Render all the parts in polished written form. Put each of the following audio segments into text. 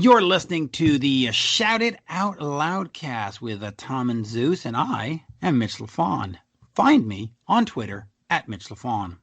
You're listening to the Shout It Out Loudcast with Tom and Zeus, and I am Mitch LaFawn. Find me on Twitter at Mitch LaFawn.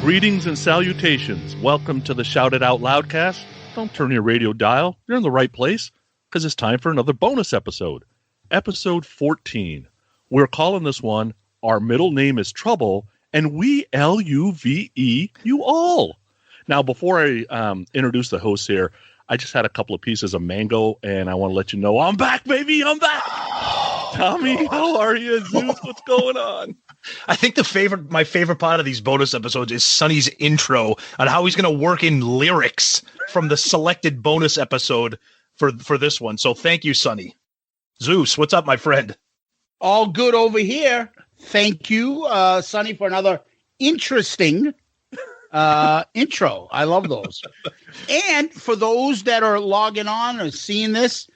Greetings and salutations. Welcome to the Shout It Out Loudcast. Don't turn your radio dial. You're in the right place because it's time for another bonus episode. Episode 14. We're calling this one, Our Middle Name is Trouble, and we L-U-V-E you all. Now, before I introduce the hosts here, I just had a couple of pieces of mango, and I want to let you know I'm back, baby. I'm back. Tommy, how are you? Zeus, what's going on? I think my favorite part of these bonus episodes is Sonny's intro on how he's going to work in lyrics from the selected bonus episode for this one. So thank you, Sonny. Zeus, what's up, my friend? All good over here. Thank you, Sonny, for another interesting intro. I love those. And for those that are logging on or seeing this,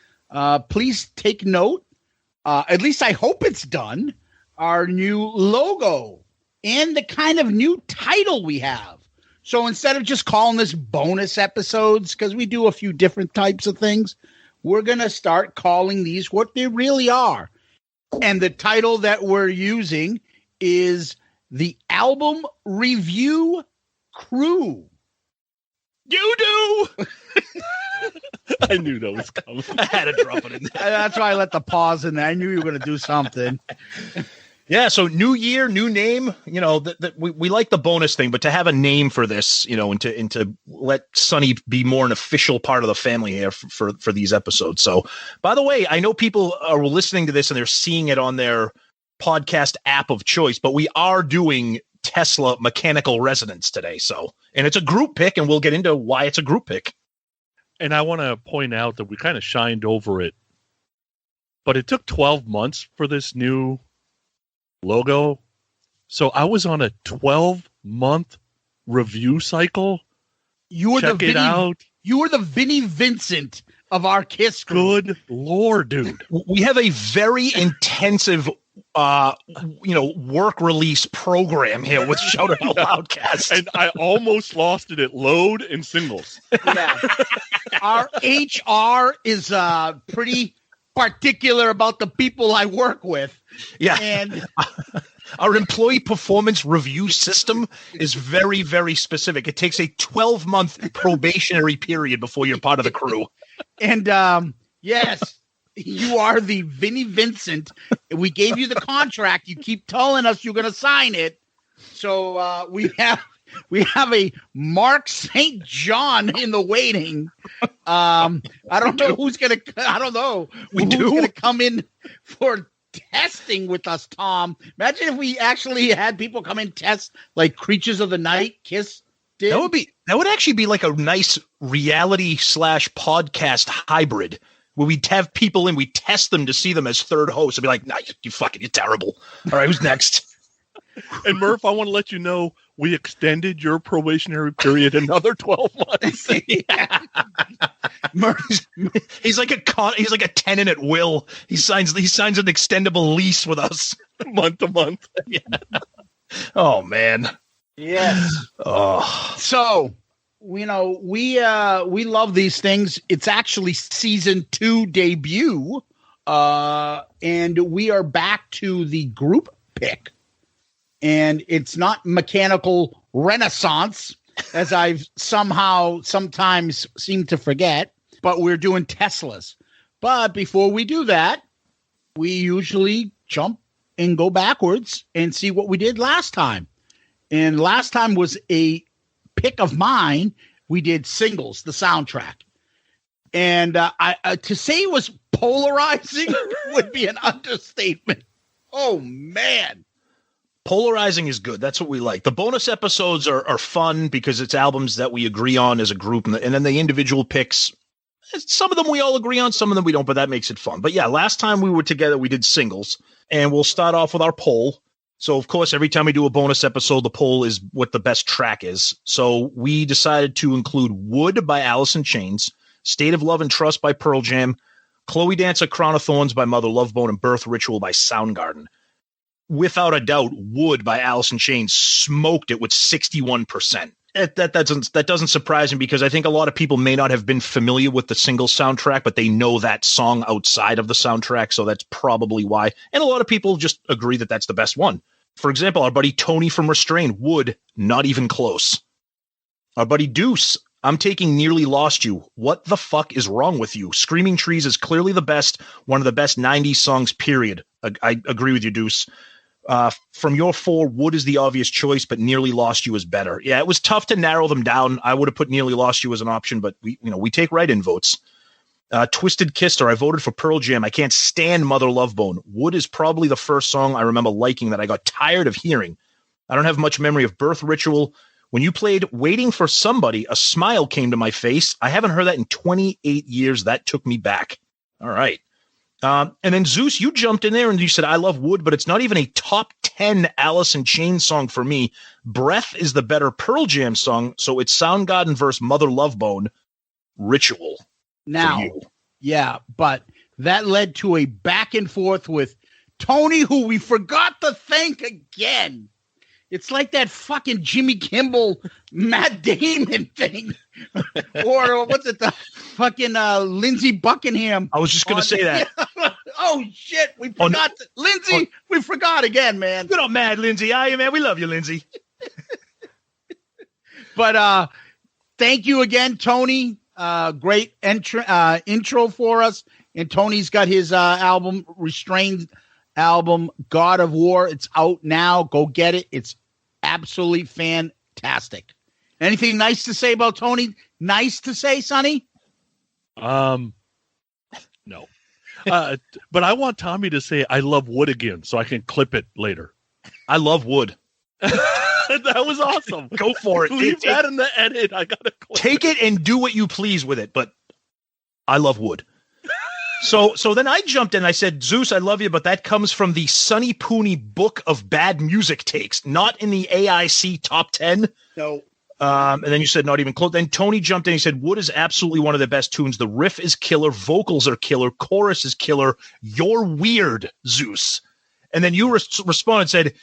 please take note. At least I hope it's done. Our new logo and the kind of new title we have. So instead of just calling this bonus episodes, because we do a few different types of things, we're going to start calling these what they really are. And the title that we're using is the Album Review Crew. You do! I knew that was coming. I had to drop it in there. That's why I let the pause in there. I knew you were going to do something. Yeah, so new year, new name. You know, we like the bonus thing, but to have a name for this, you know, and to let Sonny be more an official part of the family here for these episodes. So, by the way, I know people are listening to this and they're seeing it on their podcast app of choice, but we are doing Tesla Mechanical Resonance today. So, and it's a group pick, and we'll get into why it's a group pick. And I want to point out that we kind of shined over it, but it took 12 months for this new logo. So I was on a 12-month review cycle. You were Check it out. You were the Vinnie Vincent of our KISS group. Good Lord, dude. We have a very intensive work release program here with Shout It Out Loudcast. And I almost lost it at load and singles. Yeah. Our HR is pretty particular about the people I work with. Yeah. And our employee performance review system is very, very specific. It takes a 12-month probationary period before you're part of the crew. And yes, you are the Vinnie Vincent. We gave you the contract. You keep telling us you're going to sign it. So we have a Mark St. John in the waiting. I don't know who's going to come in for testing with us, Tom. Imagine if we actually had people come and test like Creatures of the Night, KISS did. That would actually be like a nice reality / podcast hybrid where we'd have people in, we test them to see them as third hosts and be like, nah, you're terrible. All right, who's next? And Murph, I want to let you know we extended your probationary period another 12 months. Yeah. He's like a tenant at will. He signs an extendable lease with us month to month. Yeah. Oh man. Yes. Oh. So, we love these things. It's actually season 2 debut. And we are back to the group pick. And it's not Mechanical Renaissance, as I've sometimes seem to forget, but we're doing Teslas. But before we do that, we usually jump and go backwards and see what we did last time. And last time was a pick of mine. We did Singles, the soundtrack. And to say it was polarizing would be an understatement. Oh, man. Polarizing is good. That's what we like. The bonus episodes are fun because it's albums that we agree on as a group. And then the individual picks, Some of them we all agree on, some of them we don't, but that makes it fun. But yeah, last time we were together, we did singles, and we'll start off with our poll. So, of course, every time we do a bonus episode, the poll is what the best track is. So we decided to include Wood by Alice in Chains, State of Love and Trust by Pearl Jam, Chloe Dancer, Crown of Thorns by Mother Love Bone, and Birth Ritual by Soundgarden. Without a doubt, Wood by Alice in Chains smoked it with 61%. That doesn't surprise me because I think a lot of people may not have been familiar with the single soundtrack, but they know that song outside of the soundtrack, so that's probably why. And a lot of people just agree that that's the best one. For example, our buddy Tony from Restrained, Wood, not even close. Our buddy Deuce, I'm taking Nearly Lost You. What the fuck is wrong with you? Screaming Trees is clearly the best, one of the best 90s songs, period. I agree with you, Deuce. From your four, Wood is the obvious choice, but Nearly Lost You is better. Yeah, it was tough to narrow them down. I would have put Nearly Lost You as an option, but we take write-in votes. Twisted Kister, I voted for Pearl Jam. I can't stand Mother Love Bone. Wood is probably the first song I remember liking that I got tired of hearing. I don't have much memory of Birth Ritual. When you played Waiting for Somebody, a smile came to my face. I haven't heard that in 28 years. That took me back. All right. And then Zeus, you jumped in there and you said, I love Wood, but it's not even a top 10 Alice in Chains song for me. Breath is the better Pearl Jam song, so it's Soundgarden versus Mother Love Bone, Ritual. Now, yeah, but that led to a back and forth with Tony, who we forgot to thank again. It's like that fucking Jimmy Kimmel, Matt Damon thing. Or what's it, the fucking Lindsey Buckingham. I was just going to say that. Oh, shit. We forgot. Lindsey, we forgot again, man. Good old Mad Lindsey. Man. We love you, Lindsey. But thank you again, Tony. Great intro for us. And Tony's got his album, Restrained album, God of War. It's out now. Go get it. It's absolutely fantastic. Anything nice to say about Tony? Nice to say, Sonny? No. But I want Tommy to say I love Wood again so I can clip it later. I love Wood. That was awesome. Go for it. Leave that in the edit. I gotta take it and do what you please with it, but I love Wood. So then I jumped in and I said, Zeus, I love you, but that comes from the Sonny Pooney book of bad music takes, not in the AIC top 10. No. And then you said not even close. Then Tony jumped in and he said, Wood is absolutely one of the best tunes. The riff is killer. Vocals are killer. Chorus is killer. You're weird, Zeus. And then you responded and said,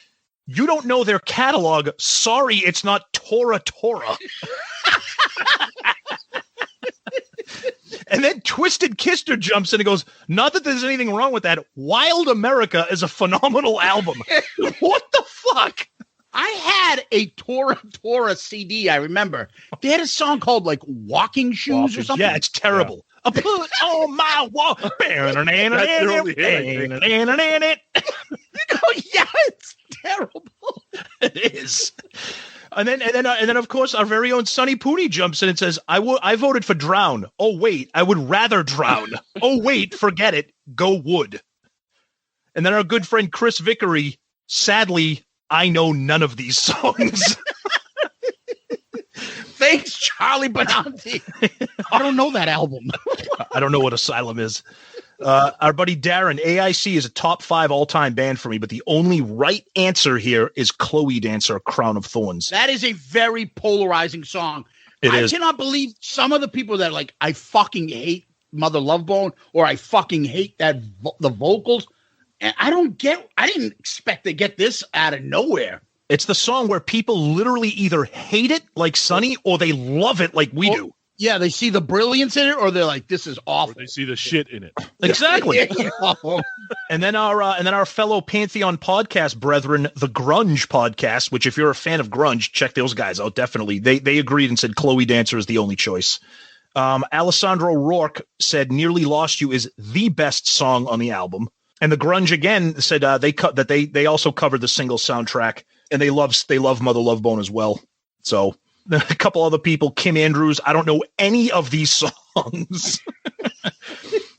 you don't know their catalog. Sorry, it's not Tora Tora. And then Twisted Kister jumps in and goes, not that there's anything wrong with that. Wild America is a phenomenal album. What the fuck? I had a Tora CD, I remember. They had a song called like Walking Shoes or something. Yeah, it's terrible. Yeah. I put on my wall. Yeah, it's terrible. It is. And then of course our very own Sonny Pooney jumps in and says, I voted for Drown. Oh wait, I would rather drown. Oh wait, forget it. Go Wood. And then our good friend Chris Vickery, sadly, I know none of these songs. Thanks, Charlie Benanti. I don't know that album. I don't know what Asylum is. Our buddy Darren, AIC is a top 5 all-time band for me, but the only right answer here is Chloe Dancer, Crown of Thorns. That is a very polarizing song. I cannot believe some of the people that are like, I fucking hate Mother Love Bone, or I fucking hate the vocals. And I didn't expect to get this out of nowhere. It's the song where people literally either hate it like Sonny or they love it like we do. Yeah, they see the brilliance in it, or they're like, "This is awful." Or they see the shit in it. Exactly. And then our fellow Pantheon podcast brethren, the Grunge podcast, which if you're a fan of grunge, check those guys out. Definitely, they agreed and said Chloe Dancer is the only choice. Alessandro Rourke said "Nearly Lost You" is the best song on the album, and the Grunge again said they also covered the single soundtrack, and they love Mother Love Bone as well. So. A couple other people, Kim Andrews. I don't know any of these songs.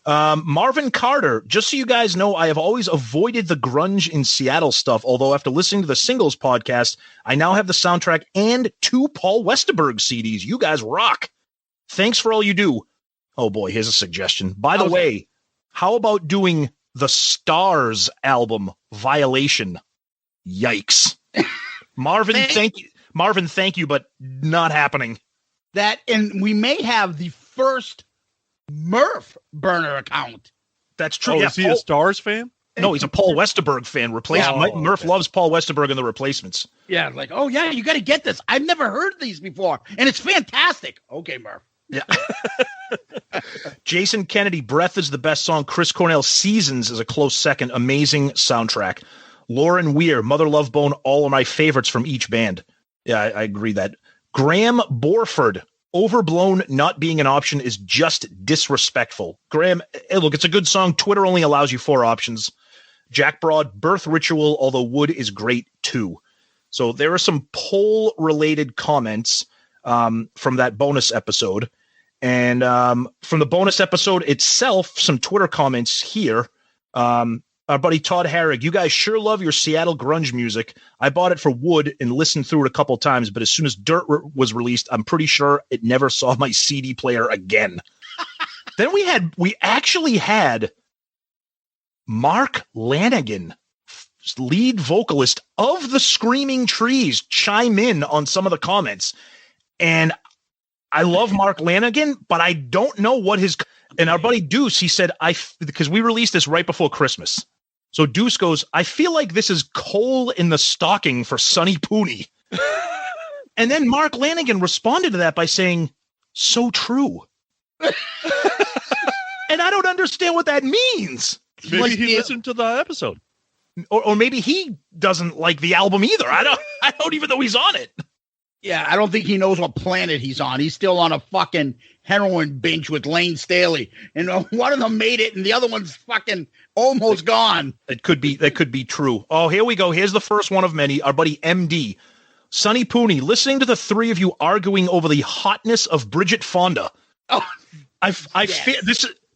Marvin Carter, just so you guys know, I have always avoided the grunge in Seattle stuff, although after listening to the Singles podcast, I now have the soundtrack and 2 Paul Westerberg CDs. You guys rock. Thanks for all you do. Oh boy, here's a suggestion. By the way, how about doing the Stars album, Violation? Yikes. Marvin, thank you, but not happening. And we may have the first Murph burner account. That's true. Oh, yeah, is he a Stars fan? No, he's a Paul Westerberg fan. Murph loves Paul Westerberg and the Replacements. Yeah, like, oh yeah, you got to get this. I've never heard these before, and it's fantastic. Okay, Murph. Yeah. Jason Kennedy, Breath is the best song. Chris Cornell, Seasons is a close second. Amazing soundtrack. Lauren Weir, Mother Love Bone, all of my favorites from each band. Yeah, I agree that. Graham Borford, Overblown not being an option is just disrespectful. Graham, hey, look, it's a good song. Twitter only allows you 4 options. Jack Broad, Birth Ritual, although Wood is great too. So there are some poll-related comments from that bonus episode. And from the bonus episode itself, some Twitter comments here. Our buddy Todd Harrig, you guys sure love your Seattle grunge music. I bought it for Wood and listened through it a couple times, but as soon as Dirt was released, I'm pretty sure it never saw my CD player again. Then we actually had Mark Lanigan, lead vocalist of the Screaming Trees, chime in on some of the comments. And I love Mark Lanigan, but I don't know what his... And our buddy Deuce, he said, because we released this right before Christmas. So Deuce goes, I feel like this is coal in the stocking for Sonny Pooney. And then Mark Lanigan responded to that by saying, so true. And I don't understand what that means. Maybe he listened to the episode. Or maybe he doesn't like the album either. I don't even know he's on it. Yeah, I don't think he knows what planet he's on. He's still on a fucking heroin binge with Lane Staley. And one of them made it and the other one's fucking almost gone. That could be true. Oh, here we go. Here's the first one of many. Our buddy MD. Sonny Pooney, listening to the three of you arguing over the hotness of Bridget Fonda. Oh,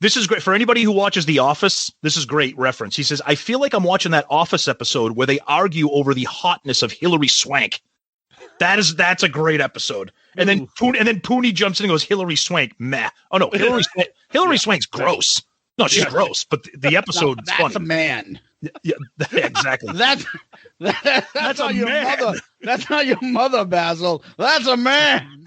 this is great. For anybody who watches The Office, this is great reference. He says, I feel like I'm watching that Office episode where they argue over the hotness of Hilary Swank. That's a great episode. And then Pooney jumps in and goes, Hilary Swank, meh. Oh no, Hilary Swank's gross. No, she's gross, but the episode's funny. That's a man. Yeah, exactly. That's not your mother. That's not your mother, Basil. That's a man.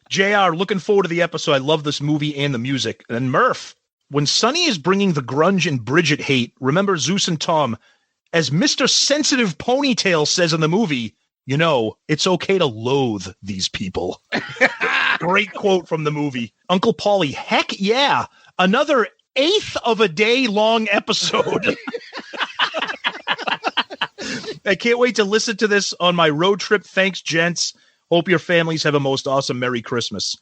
JR, looking forward to the episode. I love this movie and the music. And then Murph, when Sonny is bringing the grunge and Bridget hate, remember Zeus and Tom, as Mr. Sensitive Ponytail says in the movie, you know, it's okay to loathe these people. Great quote from the movie. Uncle Paulie, heck yeah. Another 1/8 of a day long episode. I can't wait to listen to this on my road trip. Thanks, gents. Hope your families have a most awesome Merry Christmas.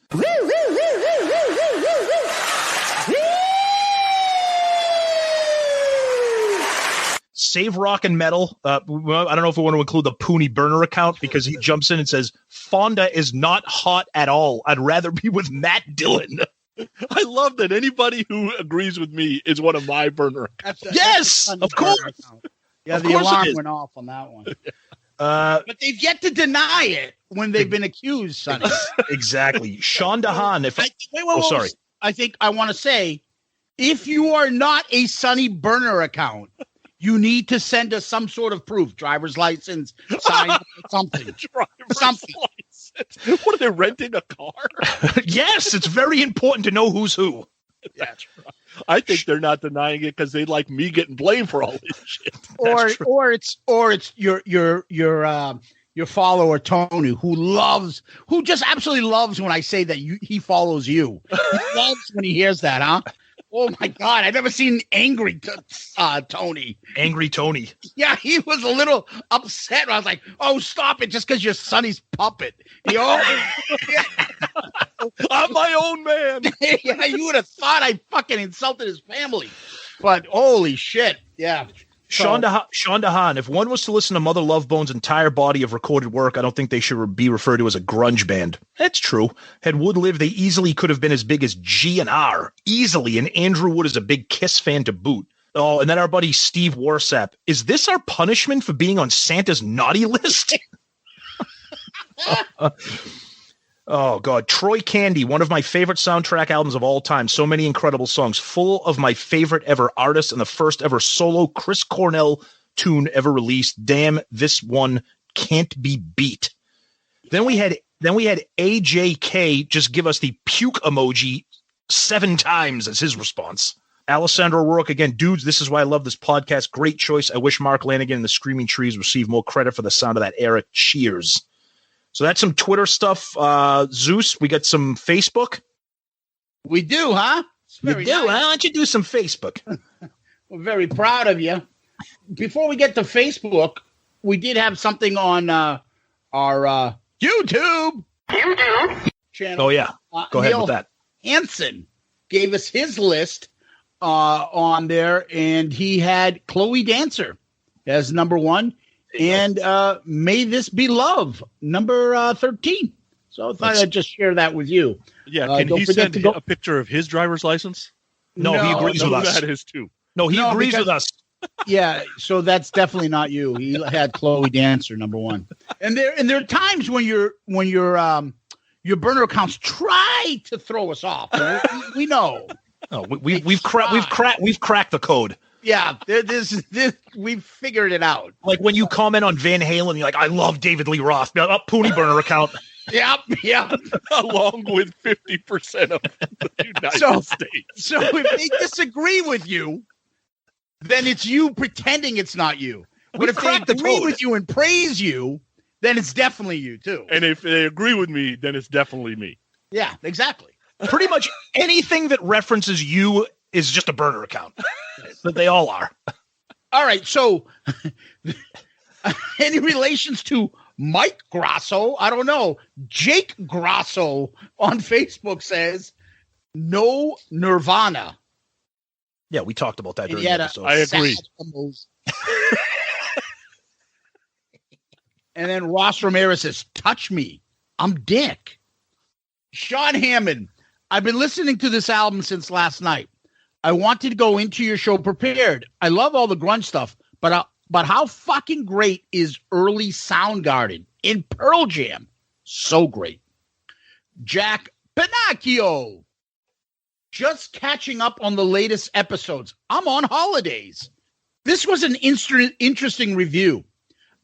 Save Rock and Metal. I don't know if we want to include the Pooney burner account because he jumps in and says, Fonda is not hot at all. I'd rather be with Matt Dillon. I love that anybody who agrees with me is one of my burner accounts. Yes, of course. Yeah, the alarm went off on that one. But they've yet to deny it when they've been accused, Sonny. Exactly. Sean DeHaan. Sorry. I think I want to say, if you are not a Sonny burner account, you need to send us some sort of proof, driver's license, sign, something. Something. License. What are they renting a car? Yes, it's very important to know who's who. That's right. I think they're not denying it because they like me getting blamed for all this shit. Or it's your follower Tony who just absolutely loves when I say that he follows you. He loves when he hears that, huh? Oh my God, I've never seen angry Tony. Angry Tony. Yeah, he was a little upset. I was like, oh, stop it, just because you're Sonny's puppet. I'm my own man. Yeah, you would have thought I fucking insulted his family. But holy shit. Yeah. Sean DeHaan, if one was to listen to Mother Love Bone's entire body of recorded work, I don't think they should be referred to as a grunge band. That's true. Had Wood lived, they easily could have been as big as G&R. Easily. And Andrew Wood is a big Kiss fan to boot. Oh, and then our buddy Steve Warsap. Is this our punishment for being on Santa's naughty list? Oh, God. Troy Candy, one of my favorite soundtrack albums of all time. So many incredible songs, full of my favorite ever artists and the first ever solo Chris Cornell tune ever released. Damn, this one can't be beat. Then we had AJK just give us the puke emoji 7 times as his response. Alessandro O'Rourke again, dudes, this is why I love this podcast. Great choice. I wish Mark Lanigan and the Screaming Trees received more credit for the sound of that era. Cheers. So that's some Twitter stuff. Zeus, we got some Facebook. We do, huh? You do, huh? Why don't you do some Facebook? We're very proud of you. Before we get to Facebook, we did have something on our YouTube channel. Oh, yeah. Go ahead with that. Hanson gave us his list on there, and he had Chloe Dancer as number 1, and May This Be Love, number 13. So I thought I'd just share that with you. Yeah, can he send a picture of his driver's license? No, he agrees with us. That is too. No, he agrees with us. Yeah, so that's definitely not you. He had Chloe Dancer number 1, and there are times when your burner accounts try to throw us off. We know. Oh, we've cracked the code. Yeah, this we've figured it out. Like when you comment on Van Halen, you're like, I love David Lee Roth. Poonie burner account. Yep. Along with 50% of the United States. So if they disagree with you, then it's you pretending it's not you. But if they agree with you and praise you, then it's definitely you too. And if they agree with me, then it's definitely me. Yeah, exactly. Pretty much anything that references you is just a burner account. But they all are. All right. So any relations to Mike Grasso? I don't know. Jake Grasso on Facebook says no Nirvana. Yeah, we talked about that during the episode. I agree. And then Ross Ramirez says, touch me. I'm Dick. Sean Hammond, I've been listening to this album since last night. I wanted to go into your show prepared. I love all the grunge stuff, but how fucking great is early Soundgarden in Pearl Jam? So great. Jack Pinocchio. Just catching up on the latest episodes. I'm on holidays. This was an interesting review.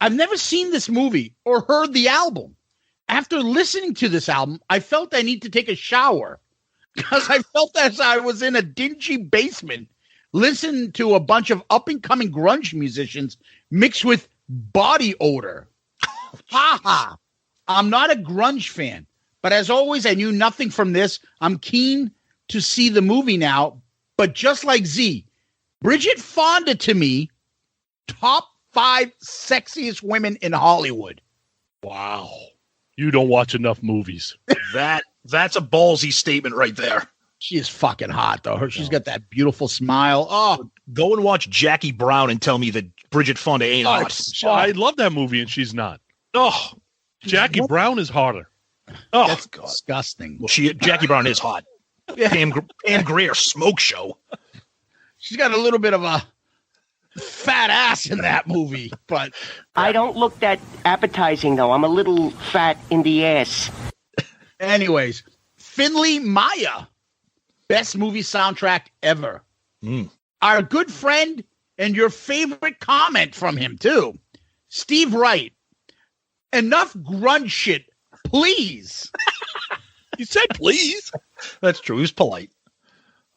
I've never seen this movie or heard the album. After listening to this album, I felt I need to take a shower because I felt as I was in a dingy basement listening to a bunch of up-and-coming grunge musicians mixed with body odor. Ha ha. I'm not a grunge fan, but as always, I knew nothing from this. I'm keen to see the movie now, but just like Z, Bridget Fonda to me, top 5 sexiest women in Hollywood. Wow. You don't watch enough movies. That's a ballsy statement right there. She is fucking hot, though. She's got that beautiful smile. Oh, go and watch Jackie Brown and tell me that Bridget Fonda ain't hot. I love that movie, and she's not. Oh, Jackie Brown is hotter. Oh, that's disgusting. Well, Jackie Brown is hot. Pam Grier smoke show. She's got a little bit of a fat ass in that movie, but I don't look that appetizing though. I'm a little fat in the ass. Anyways, Finley Maya, best movie soundtrack ever. Our good friend and your favorite comment from him too, Steve Wright. Enough grunge shit, please. He said please. That's true. He was polite.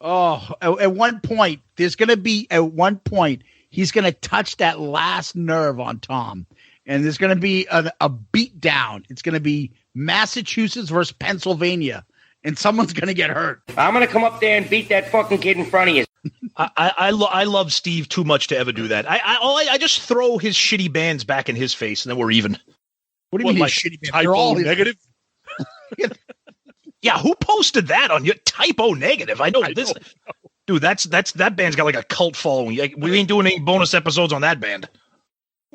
Oh, at one point, he's going to touch that last nerve on Tom. And there's going to be a beat down. It's going to be Massachusetts versus Pennsylvania. And someone's going to get hurt. I'm going to come up there and beat that fucking kid in front of you. I love Steve too much to ever do that. I just throw his shitty bands back in his face and then we're even. What do you mean like shitty bands? They're all negative? Yeah, who posted that on your Typo Negative? I know this. Dude, that band's got like a cult following. We ain't doing any bonus episodes on that band.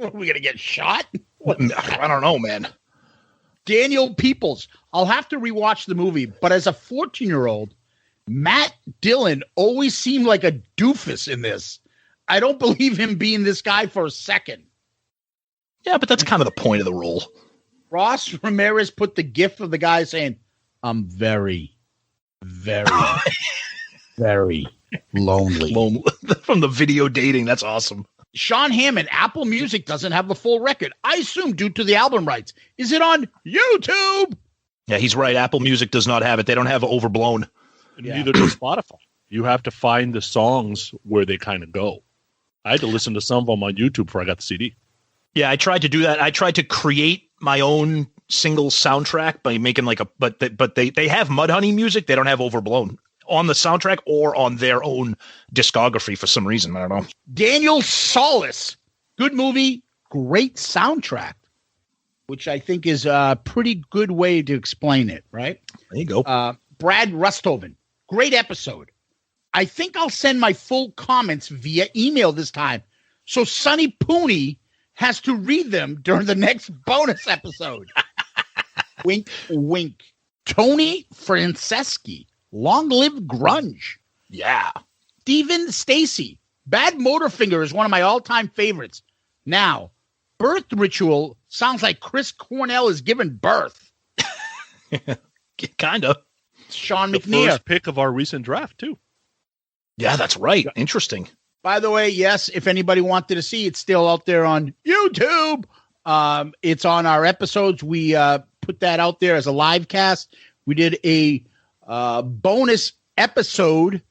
Are we gonna get shot? I don't know, man. Daniel Peoples. I'll have to rewatch the movie, but as a 14-year-old, Matt Dillon always seemed like a doofus in this. I don't believe him being this guy for a second. Yeah, but that's kind of the point of the role. Ross Ramirez put the gif of the guy saying, "I'm very, very, very lonely." From the video dating. That's awesome. Sean Hammond, Apple Music doesn't have the full record. I assume due to the album rights. Is it on YouTube? Yeah, he's right. Apple Music does not have it. They don't have Overblown. Neither does Spotify. You have to find the songs where they kind of go. I had to listen to some of them on YouTube before I got the CD. Yeah, I tried to do that. I tried to create my own single soundtrack by making like but they have Mudhoney Music. They don't have Overblown on the soundtrack or on their own discography for some reason. I don't know. Daniel Solis, good movie, great soundtrack, which I think is a pretty good way to explain it, right? There you go. Brad Rusthoven, great episode. I think I'll send my full comments via email this time, so Sonny Pooney has to read them during the next bonus episode. Wink, wink. Tony Franceschi, long live grunge. Yeah. Steven Stacy, Bad Motorfinger is one of my all-time favorites. Now, Birth Ritual sounds like Chris Cornell is giving birth. Kind of. Sean The McNear. first pick of our recent draft, too. Yeah, that's right. Interesting. By the way, yes, if anybody wanted to see, it's still out there on YouTube. It's on our episodes. We put that out there as a live cast. We did a bonus episode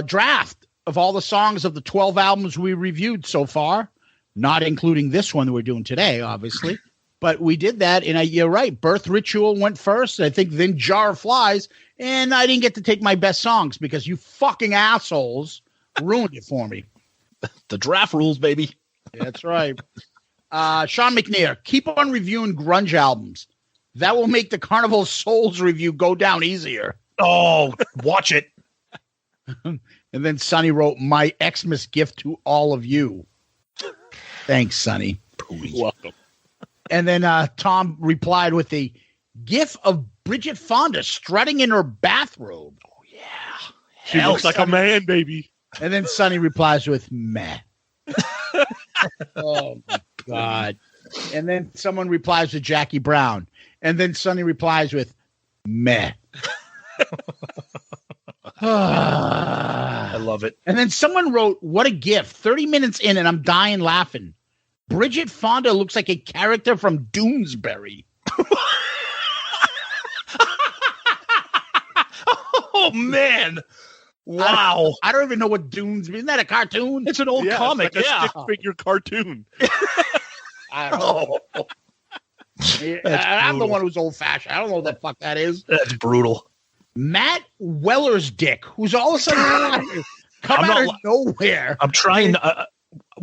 draft of all the songs of the 12 albums we reviewed so far, not including this one that we're doing today, obviously. But we did that, and you're right. Birth Ritual went first. I think then Jar of Flies, and I didn't get to take my best songs because you fucking assholes ruined it for me. The draft rules, baby. That's right. Sean McNair, keep on reviewing grunge albums. That will make the Carnival of Souls review go down easier. Oh, watch it. And then Sonny wrote, my Xmas gift to all of you. Thanks, Sonny. Welcome. And then Tom replied with the gif of Bridget Fonda strutting in her bathrobe. Oh, yeah. She looks like a man, baby. And then Sonny replies with, meh. Oh, my God. And then someone replies to Jackie Brown. And then Sonny replies with, meh. I love it. And then someone wrote, what a gift. 30 minutes in and I'm dying laughing. Bridget Fonda looks like a character from Doonesbury. Oh, man. Wow. I don't even know what Doonesbury is. Isn't that a cartoon? It's an old comic. It's like a Yeah. stick figure cartoon. I don't know. Oh, I'm the one who's old fashioned. I don't know what the fuck that is. that's brutal. Matt Weller's dick, who's all of a sudden come out of nowhere. I'm trying.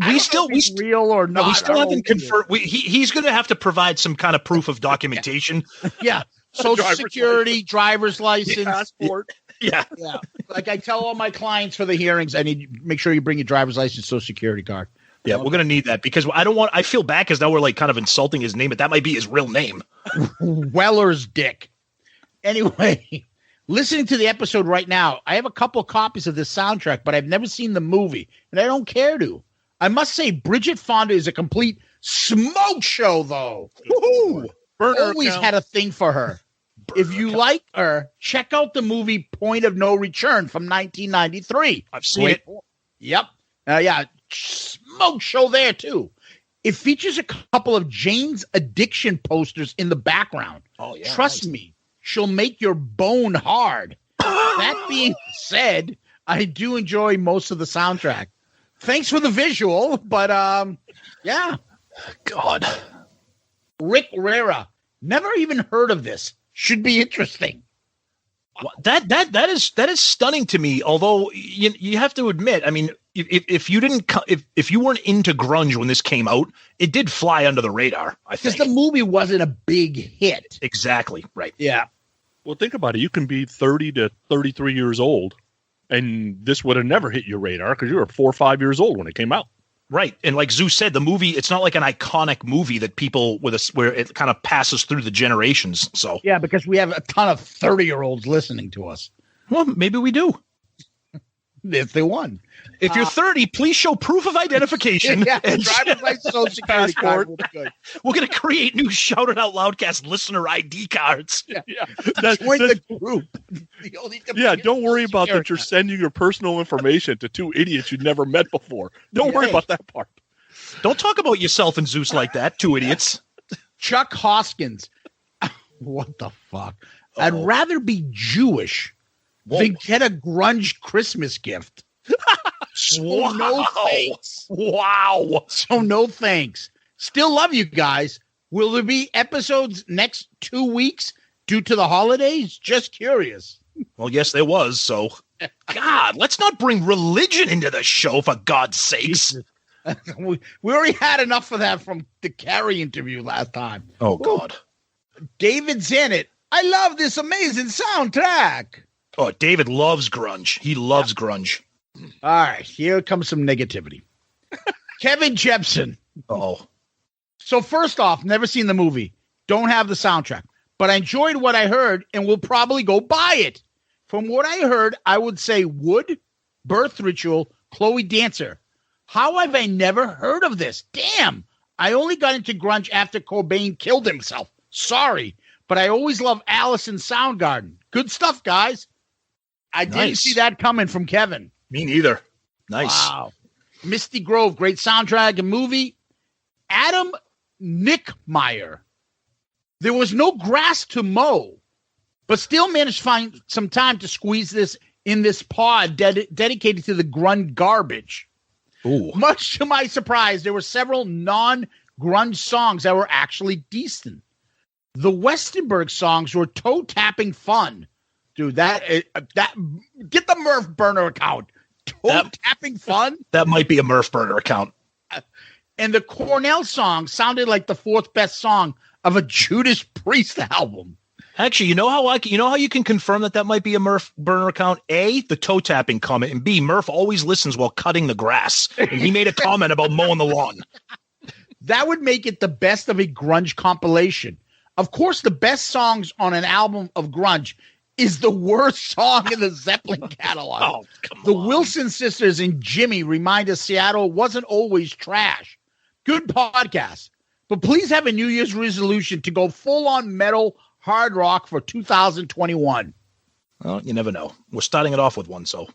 We still real or not. we still haven't confirmed. He's going to have to provide some kind of proof of documentation. Yeah, Social Driver's Security, driver's license, Passport. Yeah. Yeah, like I tell all my clients for the hearings, I need make sure you bring your driver's license, Social Security card. Yeah, we're going to need that because I feel bad because now we're like kind of insulting his name, but that might be his real name. Weller's dick. Anyway, listening to the episode right now, I have a couple copies of this soundtrack, but I've never seen the movie, and I don't care to. I must say, Bridget Fonda is a complete smoke show, though. Woohoo! Always had a thing for her. If you like her, check out the movie Point of No Return from 1993. I've seen it. Yep. Yeah, smoke show there, too. It features a couple of Jane's Addiction posters in the background. Oh, yeah. Trust me, she'll make your bone hard. That being said, I do enjoy most of the soundtrack. Thanks for the visual, but yeah. God. Rick Rera. Never even heard of this. Should be interesting. That is stunning to me. Although you have to admit, I mean, if you weren't into grunge when this came out, it did fly under the radar. I think because the movie wasn't a big hit. Exactly right. Yeah. Well, think about it. You can be 30 to 33 years old, and this would have never hit your radar because you were 4 or 5 years old when it came out. Right. And like Zeus said, the movie, it's not like an iconic movie that people where it kind of passes through the generations. So yeah, because we have a ton of 30-year-olds listening to us. Well, maybe we do. There's the one. If you're 30, please show proof of identification. Yeah, and driver's license, social security card will be good. We're going to create new Shout It Out Loudcast listener ID cards. Yeah. That- Join that- the group. You'll need to yeah, bring don't your worry social about that security you're card. sending your personal information to two idiots you never met before. Don't worry Yeah. about that part. Don't talk about yourself and Zeus like that, two idiots. Chuck Hoskins. What the fuck? I'd Uh-oh. rather be Jewish Whoa. than get a grunge Christmas gift. So no thanks. Wow. So no thanks. Still love you guys. Will there be episodes next 2 weeks due to the holidays? Just curious. Well, yes, there was. So, God, let's not bring religion into the show, for God's sakes. we already had enough of that from the Carrie interview last time. Oh, God. David's in it. I love this amazing soundtrack. Oh, David loves grunge. He loves grunge. All right, here comes some negativity. Kevin Jepson. Oh, So first off, never seen the movie. Don't have the soundtrack. But I enjoyed what I heard and will probably go buy it. From what I heard, I would say Wood, Birth Ritual, Chloe Dancer. How have I never heard of this? Damn. I only got into grunge after Cobain killed himself. Sorry. But I always love Alice in Soundgarden. Good stuff, guys. I didn't Nice. see that coming from Kevin. me neither. Nice. Wow. Misty Grove, great soundtrack and movie. Adam Nickmeyer. There was no grass to mow, but still managed to find some time to squeeze this in this pod dedicated to the grunge garbage. Ooh. Much to my surprise, there were several non-grunge songs that were actually decent. The Westenberg songs were toe-tapping fun. Dude, that get the Murph burner account. Toe-tapping fun? That might be a Murph burner account. And the Cornell song sounded like the fourth best song of a Judas Priest album. Actually, you know how you can confirm that might be a Murph burner account? A, the toe tapping comment, and B, Murph always listens while cutting the grass. And he made a comment about mowing the lawn. That would make it the best of a grunge compilation. Of course, the best songs on an album of grunge is the worst song in the Zeppelin catalog. Oh, come The on. Wilson sisters and Jimmy remind us Seattle wasn't always trash. Good podcast. But please have a New Year's resolution to go full-on metal hard rock for 2021. Well, you never know. We're starting it off with one, so.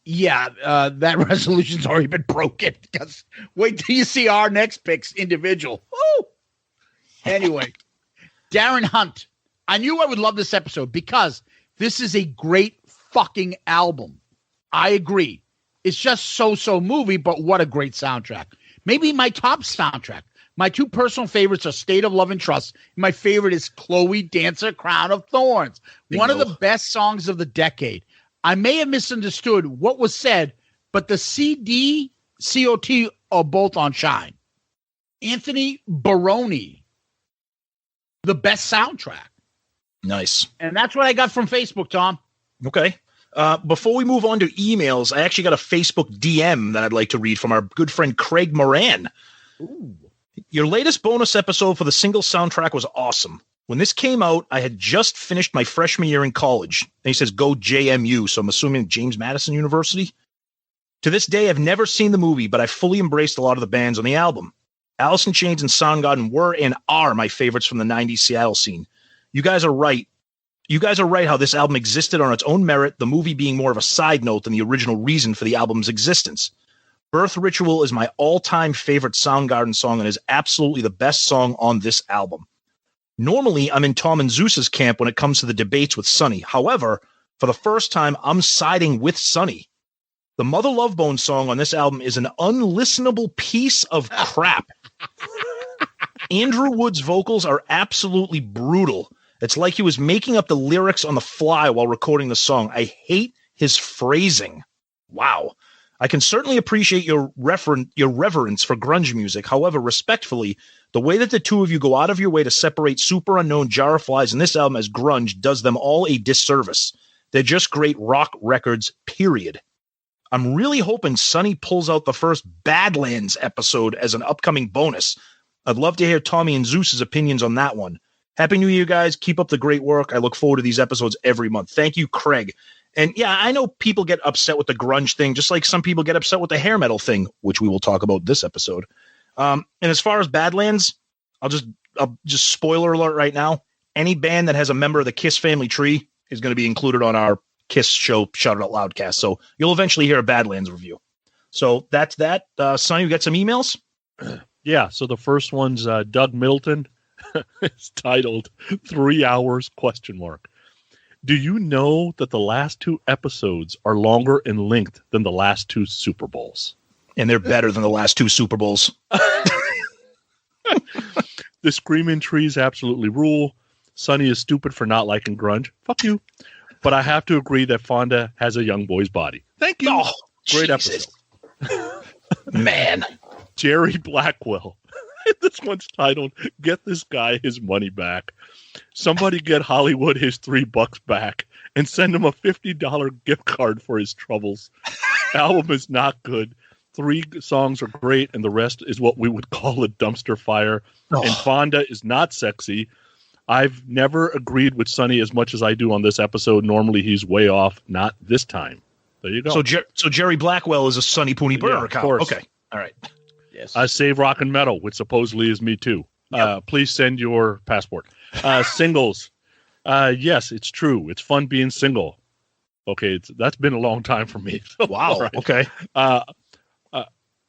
Yeah, that resolution's already been broken. Because wait till you see our next picks individual. Woo! Anyway, Darren Hunt. I knew I would love this episode because this is a great fucking album. I agree. It's just so-so movie, but what a great soundtrack. Maybe my top soundtrack. My two personal favorites are State of Love and Trust. My favorite is Chloe Dancer, Crown of Thorns. One of the best songs of the decade. I may have misunderstood what was said, but the CD, COT are both on Shine. Anthony Baroni, the best soundtrack. Nice. And that's what I got from Facebook, Tom. Okay. Before we move on to emails, I actually got a Facebook DM that I'd like to read from our good friend Craig Moran. Ooh. Your latest bonus episode for the single soundtrack was awesome. When this came out, I had just finished my freshman year in college. And he says, go JMU. So I'm assuming James Madison University. To this day, I've never seen the movie, but I fully embraced a lot of the bands on the album. Alice in Chains and Soundgarden were and are my favorites from the 90s Seattle scene. You guys are right. You guys are right how this album existed on its own merit, the movie being more of a side note than the original reason for the album's existence. Birth Ritual is my all-time favorite Soundgarden song and is absolutely the best song on this album. Normally, I'm in Tom and Zeus's camp when it comes to the debates with Sonny. However, for the first time, I'm siding with Sonny. The Mother Love Bone song on this album is an unlistenable piece of crap. Andrew Wood's vocals are absolutely brutal. It's like he was making up the lyrics on the fly while recording the song. I hate his phrasing. Wow. I can certainly appreciate your reverence for grunge music. However, respectfully, the way that the two of you go out of your way to separate Super Unknown Jar of Flies in this album as grunge does them all a disservice. They're just great rock records, period. I'm really hoping Sonny pulls out the first Badlands episode as an upcoming bonus. I'd love to hear Tommy and Zeus's opinions on that one. Happy New Year, guys. Keep up the great work. I look forward to these episodes every month. Thank you, Craig. And yeah, I know people get upset with the grunge thing, just like some people get upset with the hair metal thing, which we will talk about this episode. And as far as Badlands, I'll just spoiler alert right now. Any band that has a member of the Kiss family tree is going to be included on our Kiss show, Shout It Out Loudcast. So you'll eventually hear a Badlands review. So that's that. Sonny, you got some emails? Yeah, so the first one's Doug Middleton. It's titled 3 Hours ? Do you know that the last 2 episodes are longer in length than the last 2 Super Bowls? And they're better than the last 2 Super Bowls. The Screaming Trees absolutely rule. Sonny is stupid for not liking grunge. Fuck you. But I have to agree that Fonda has a young boy's body. Thank you. Oh, great Jesus. episode. Man. Jerry Blackwell. This one's titled, Get This Guy His Money Back. Somebody get Hollywood his $3 back and send him a $50 gift card for his troubles. Album is not good. 3 songs are great, and the rest is what we would call a dumpster fire. Oh. And Fonda is not sexy. I've never agreed with Sonny as much as I do on this episode. Normally he's way off. Not this time. There you go. So Jerry Blackwell is a Sonny Pooney Burr account. Of course. Okay. All right. Yes. Save Rock and Metal, which supposedly is me too. Yep. Please send your passport. Singles. Yes, it's true. It's fun being single. Okay, that's been a long time for me. So, wow. Right. Okay.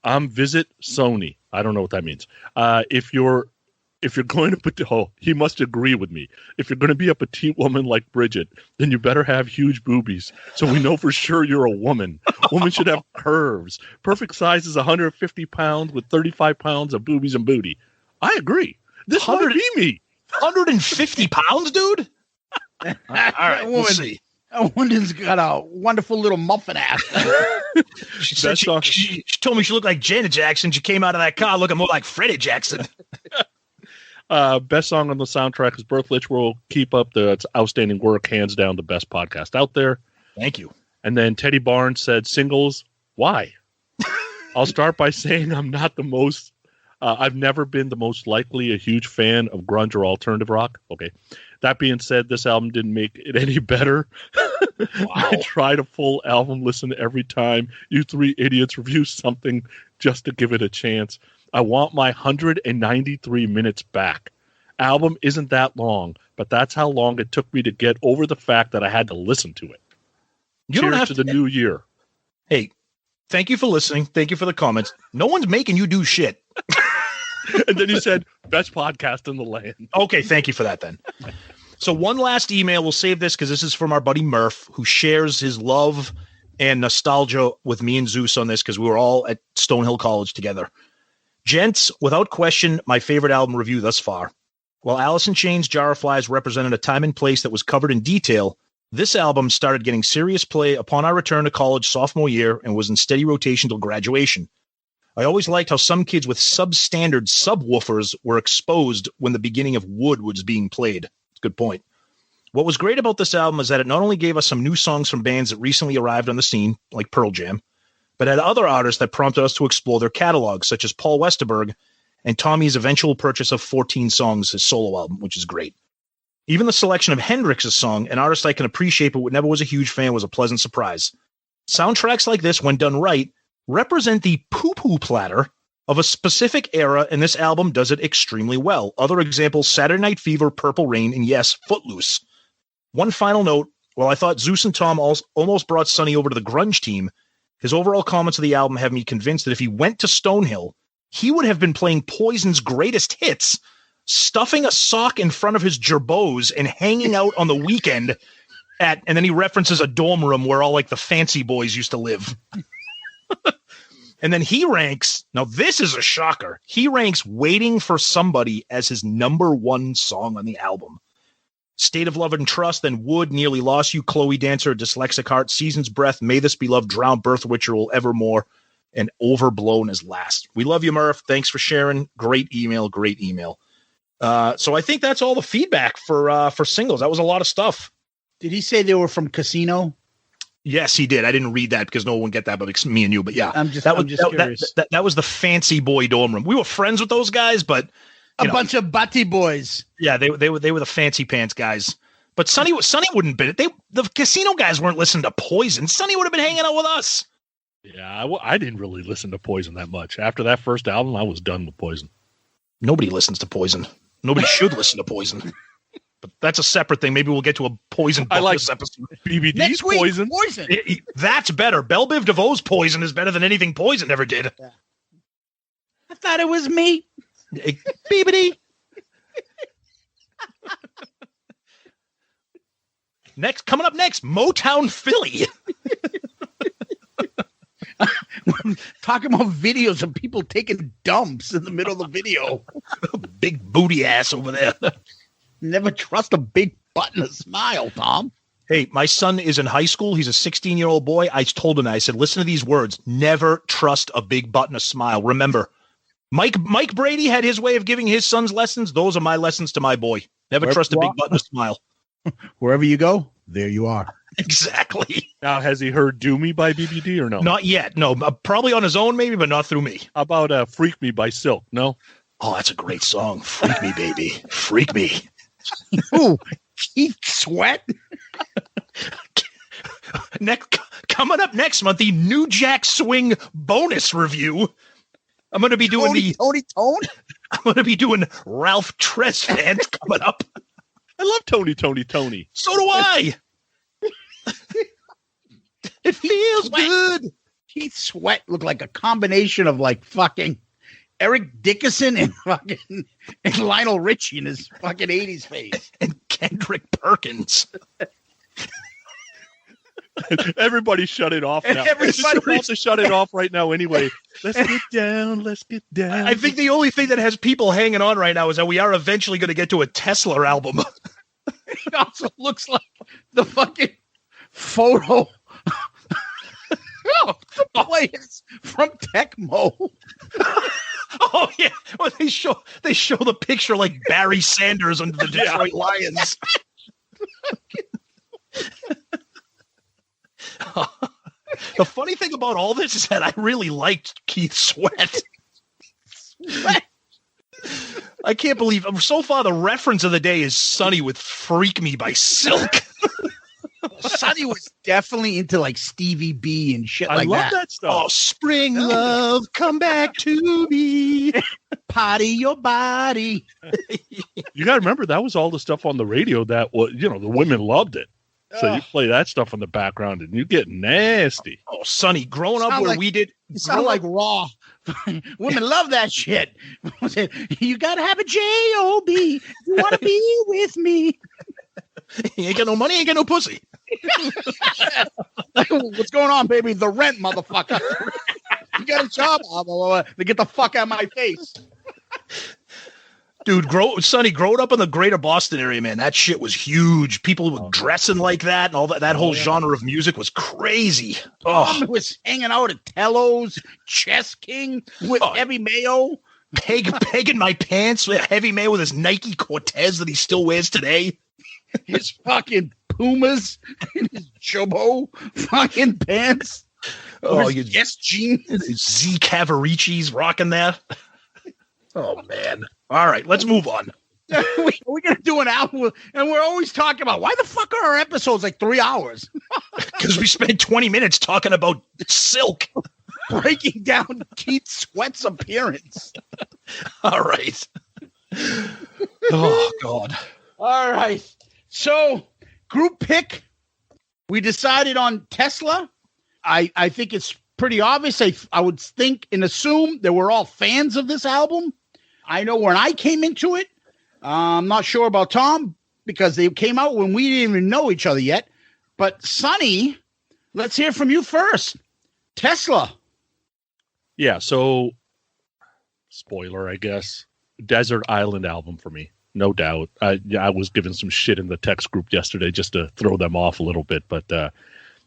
I'm Visit Sony. I don't know what that means. If you're going to he must agree with me. If you're going to be a petite woman like Bridget, then you better have huge boobies, so we know for sure you're a woman. Women should have curves. Perfect size is 150 pounds with 35 pounds of boobies and booty. I agree. This might be me. 150 pounds, dude? All right, we'll see. That woman's got a wonderful little muffin ass. She told me she looked like Janet Jackson. She came out of that car looking more like Freddie Jackson. Best song on the soundtrack is Birth Literal. Keep up the outstanding work. Hands down the best podcast out there. Thank you. And then Teddy Barnes said, singles, why? I'll start by saying I'm not the most, I've never been the most likely a huge fan of grunge or alternative rock. Okay. That being said, this album didn't make it any better. Wow. I tried a full album listen every time you 3 idiots review something just to give it a chance. I want my 193 minutes back. Album isn't that long, but that's how long it took me to get over the fact that I had to listen to it. You Cheers don't have to the new year. Hey, thank you for listening. Thank you for the comments. No one's making you do shit. And then you said, best podcast in the land. Okay, thank you for that then. So one last email. We'll save this because this is from our buddy Murph, who shares his love and nostalgia with me and Zeus on this because we were all at Stonehill College together. Gents, without question, my favorite album review thus far. While Alice in Chains' Jar of Flies represented a time and place that was covered in detail, this album started getting serious play upon our return to college sophomore year and was in steady rotation till graduation. I always liked how some kids with substandard subwoofers were exposed when the beginning of Wood was being played. Good point. What was great about this album is that it not only gave us some new songs from bands that recently arrived on the scene, like Pearl Jam, but had other artists that prompted us to explore their catalogs, such as Paul Westerberg and Tommy's eventual purchase of 14 Songs, his solo album, which is great. Even the selection of Hendrix's song, an artist I can appreciate but never was a huge fan, was a pleasant surprise. Soundtracks like this, when done right, represent the poo-poo platter of a specific era, and this album does it extremely well. Other examples, Saturday Night Fever, Purple Rain, and yes, Footloose. One final note, while I thought Zeus and Tom almost brought Sonny over to the grunge team, his overall comments of the album have me convinced that if he went to Stonehill, he would have been playing Poison's greatest hits, stuffing a sock in front of his gerbos and hanging out on the weekend and then he references a dorm room where all like the fancy boys used to live. And then he ranks, now this is a shocker, he ranks Waiting for Somebody as his #1 song on the album. State of Love and Trust, then Wood, Nearly Lost You, Chloe Dancer, Dyslexic Heart, Season's Breath, May This Be Love, Drown, Birth Ritual, Evermore, and Overblown as last. We love you, Murph. Thanks for sharing. Great email. So I think that's all the feedback for singles. That was a lot of stuff. Did he say they were from Casino? Yes, he did. I didn't read that because no one would get that but me and you. But yeah, I'm just curious. That was the fancy boy dorm room. We were friends with those guys, but a bunch of butty boys. Yeah, they were the fancy pants guys. But Sonny wouldn't been it. The casino guys weren't listening to Poison. Sonny would have been hanging out with us. Yeah, I didn't really listen to Poison that much. After that first album, I was done with Poison. Nobody listens to Poison. Nobody should listen to Poison. But that's a separate thing. Maybe we'll get to a Poison bonus episode. BBD's Next week, Poison. That's better. Belle Biv DeVoe's Poison is better than anything Poison ever did. Yeah. I thought it was me. BBD. Coming up next, Motown Philly. Talking about videos of people taking dumps in the middle of the video. Big booty ass over there. Never trust a big butt and a smile, Tom. Hey, my son is in high school. He's a 16-year-old boy. I told him, I said, listen to these words. Never trust a big butt and a smile. Remember, Mike Brady had his way of giving his sons lessons. Those are my lessons to my boy. Never trust a big butt and a smile. Wherever you go, there you are. Exactly. Now, has he heard Do Me by BBD or no? Not yet. No, probably on his own maybe, but not through me. How about Freak Me by Silk? No? Oh, that's a great song. Freak me, baby. Freak me. Ooh, Keith Sweat. Coming up next month, the New Jack Swing bonus review. I'm going to be doing Tony Tone. I'm going to be doing Ralph Tresvant coming up. I love Tony. So do I. It feels good. Keith Sweat looked like a combination of like fucking Eric Dickerson and fucking and Lionel Richie in his fucking 80s face. And Kendrick Perkins. Everybody shut it off now. Everybody wants to shut it off right now anyway. Let's get down. I think the only thing that has people hanging on right now is that we are eventually going to get to a Tesla album. It also looks like the fucking photo of the players from Tecmo. Oh yeah, well, they show the picture like Barry Sanders under the Detroit Lions. The funny thing about all this is that I really liked Keith Sweat. I can't believe so far the reference of the day is Sonny with Freak Me by Silk. Sonny was definitely into like Stevie B and shit like that. I love that stuff. Oh, spring love, come back to me. Potty your body. You got to remember that was all the stuff on the radio that was, the women loved it. So you play that stuff in the background and you get nasty. Oh, Sonny, growing up where we did. You sound like Raw. Women love that shit. You got to have a J-O-B. You want to be with me. You ain't got no money, ain't got no pussy. What's going on, baby? The rent, motherfucker. You got a job? They get the fuck out of my face. Dude, Sonny, growing up in the greater Boston area, man, that shit was huge. People were dressing like that and all that. That whole genre of music was crazy. Oh, it was hanging out at Tello's, Chess King with Heavy Mayo. Pegging my pants with Heavy Mayo with his Nike Cortez that he still wears today. His fucking Pumas and his Jobo fucking pants. Oh, his Guess jeans. Z Cavaricci's rocking that. Oh, man. All right, let's move on. We're going to do an album, and we're always talking about why the fuck are our episodes like 3 hours? Because we spent 20 minutes talking about Silk. Breaking down Keith Sweat's appearance. All right. Oh, God. All right. So, group pick, we decided on Tesla. I think it's pretty obvious. I would think and assume that we're all fans of this album. I know when I came into it, I'm not sure about Tom because they came out when we didn't even know each other yet. But Sonny, let's hear from you first. Tesla. Yeah, so spoiler, I guess. Desert Island album for me, no doubt. I was given some shit in the text group yesterday just to throw them off a little bit. But,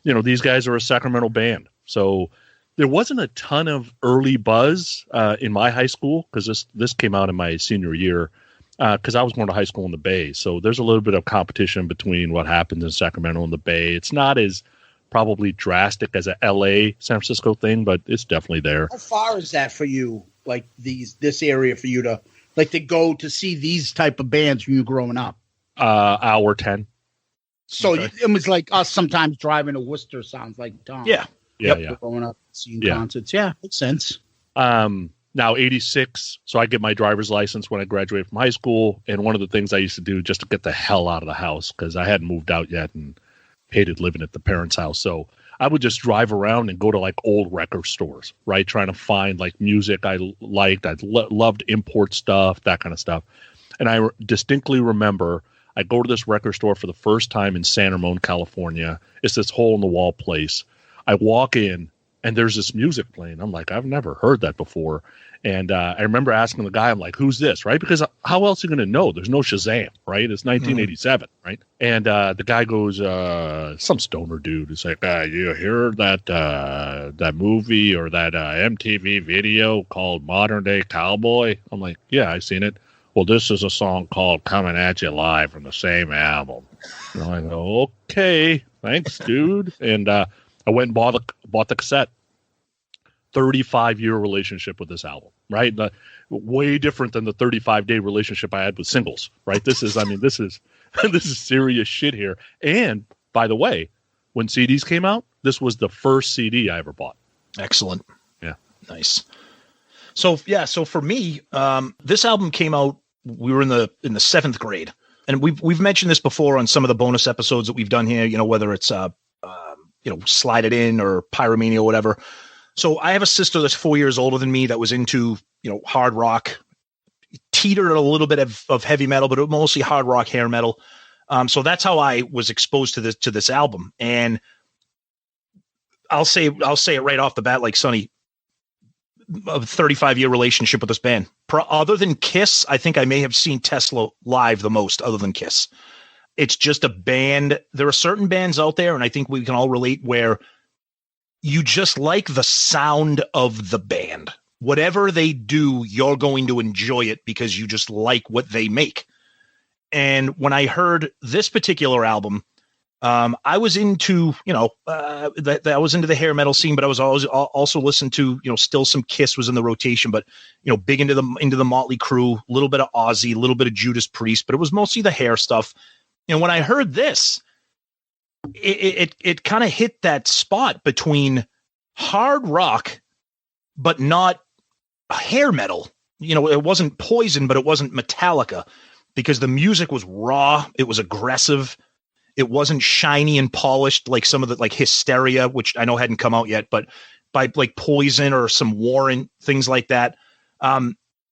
these guys are a Sacramento band. So there wasn't a ton of early buzz in my high school because this came out in my senior year because I was going to high school in the Bay. So there's a little bit of competition between what happens in Sacramento and the Bay. It's not as probably drastic as a LA, San Francisco thing, but it's definitely there. How far is that for you? Like this area for you to go to see these type of bands when you're growing up? Hour 10. So Okay. it was like us sometimes driving to Worcester. Sounds like Tom. Yeah. Yep. Going up, seeing Yeah. concerts. Yeah, makes sense. Now 86. So I get my driver's license when I graduated from high school. And one of the things I used to do just to get the hell out of the house, because I hadn't moved out yet and hated living at the parents' house. So I would just drive around and go to like old record stores, right? Trying to find like music I liked. I loved import stuff, that kind of stuff. And I distinctly remember I go to this record store for the first time in San Ramon, California. It's this hole in the wall place. I walk in and there's this music playing. I'm like, I've never heard that before. And I remember asking the guy, I'm like, who's this? Right? Because how else are you going to know? There's no Shazam, right? It's 1987, right? And the guy goes, some stoner dude. He's like, you hear that movie or that MTV video called Modern Day Cowboy? I'm like, yeah, I've seen it. Well, this is a song called Coming At You Live from the same album. And I go, okay, thanks, dude. And I went and bought the cassette. 35-year relationship with this album, right? Way different than the 35-day relationship I had with singles, right? This is serious shit here. And by the way, when CDs came out, this was the first CD I ever bought. Excellent. Yeah. Nice. So for me, this album came out, we were in the 7th grade. And we've mentioned this before on some of the bonus episodes that we've done here, whether it's Slide It In or Pyromania or whatever. So I have a sister that's 4 years older than me that was into, hard rock, teetered a little bit of heavy metal, but mostly hard rock, hair metal. So that's how I was exposed to this album. And I'll say it right off the bat, like Sonny, a 35-year relationship with this band. Other than Kiss, I think I may have seen Tesla live the most other than Kiss. It's just a band. There are certain bands out there, and I think we can all relate, where you just like the sound of the band. Whatever they do, you're going to enjoy it because you just like what they make. And when I heard this particular album, I was into, I was into the hair metal scene, but I was always also listened to, still some Kiss was in the rotation, but, big into the Motley Crue, a little bit of Ozzy, a little bit of Judas Priest, but it was mostly the hair stuff. And when I heard this, it kind of hit that spot between hard rock, but not hair metal. It wasn't Poison, but it wasn't Metallica, because the music was raw. It was aggressive. It wasn't shiny and polished like some of the, like Hysteria, which I know hadn't come out yet, but by like Poison or some Warrant, things like that.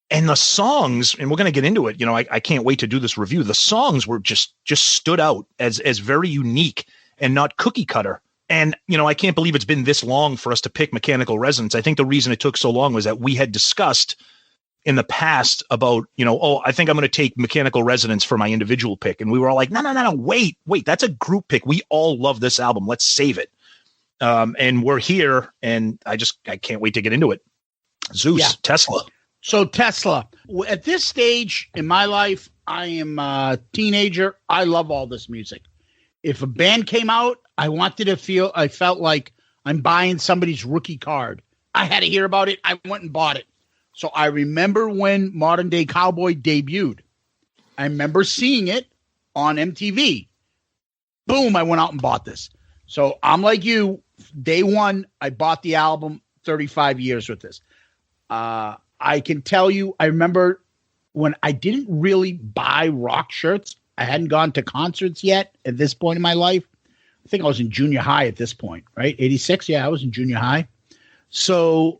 And the songs, and we're going to get into it, I can't wait to do this review. The songs were just stood out as very unique and not cookie cutter. And, I can't believe it's been this long for us to pick Mechanical Resonance. I think the reason it took so long was that we had discussed in the past about, I think I'm going to take Mechanical Resonance for my individual pick. And we were all like, no, wait, that's a group pick. We all love this album. Let's save it. And we're here, and I can't wait to get into it. Zeus, yeah. Tesla. So Tesla, at this stage in my life, I am a teenager. I love all this music. If a band came out, I felt like I'm buying somebody's rookie card. I had to hear about it. I went and bought it. So I remember when Modern Day Cowboy debuted. I remember seeing it on MTV. Boom, I went out and bought this. So I'm like you. Day one, I bought the album, 35 years with this. I can tell you, I remember when I didn't really buy rock shirts. I hadn't gone to concerts yet at this point in my life. I think I was in junior high at this point, right? 86. Yeah, I was in junior high. So,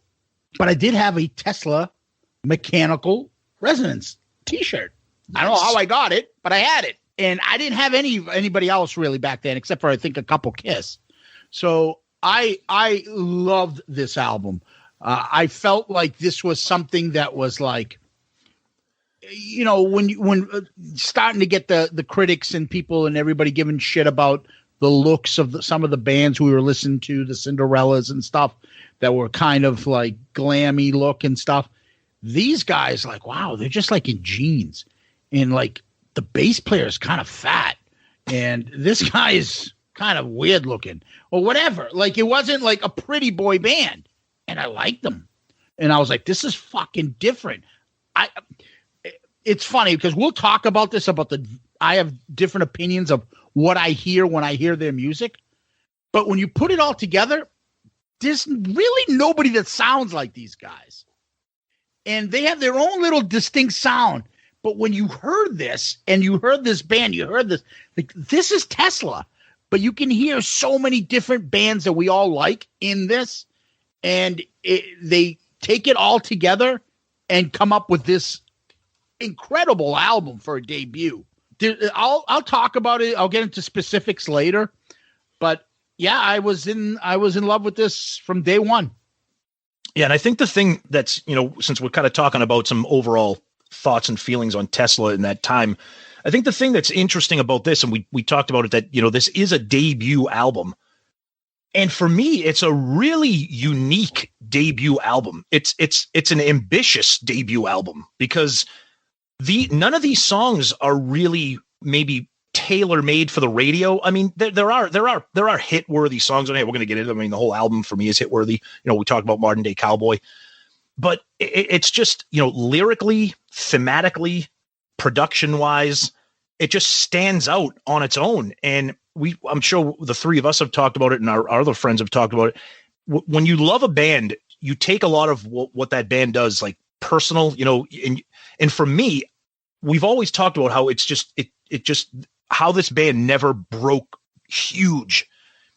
but I did have a Tesla Mechanical Resonance t-shirt. I don't know how I got it, but I had it. And I didn't have anybody else really back then, except for I think a couple Kiss. So I loved this album. I felt like this was something that was like, when starting to get the critics and people and everybody giving shit about the looks of some of the bands we were listening to, the Cinderellas and stuff that were kind of like glammy look and stuff. These guys, like, wow, they're just like in jeans, and like the bass player is kind of fat, and this guy is kind of weird looking or whatever. Like, it wasn't like a pretty boy band, and I liked them, and I was like, this is fucking different. It's funny because we'll talk about this, I have different opinions of what I hear when I hear their music. But when you put it all together, there's really nobody that sounds like these guys. And they have their own little distinct sound. But when you heard this and you heard this band, you heard this, like, this is Tesla. But you can hear so many different bands that we all like in this. And they take it all together and come up with this incredible album for a debut. I'll talk about it. I'll get into specifics later. But yeah, I was in love with this from day one. Yeah, and I think the thing that's, since we're kind of talking about some overall thoughts and feelings on Tesla in that time, I think the thing that's interesting about this, and we talked about it, that, this is a debut album. And for me, it's a really unique debut album. It's an ambitious debut album because none of these songs are really maybe tailor-made for the radio. I mean, there are hit-worthy songs on here. We're going to get into them. I mean, the whole album for me is hit-worthy. We talk about Modern Day Cowboy, but it's just, lyrically, thematically, production-wise, it just stands out on its own. And I'm sure the three of us have talked about it, and our other friends have talked about it. When you love a band, you take a lot of what that band does, like personal, and for me, we've always talked about how it's just, it just, how this band never broke huge.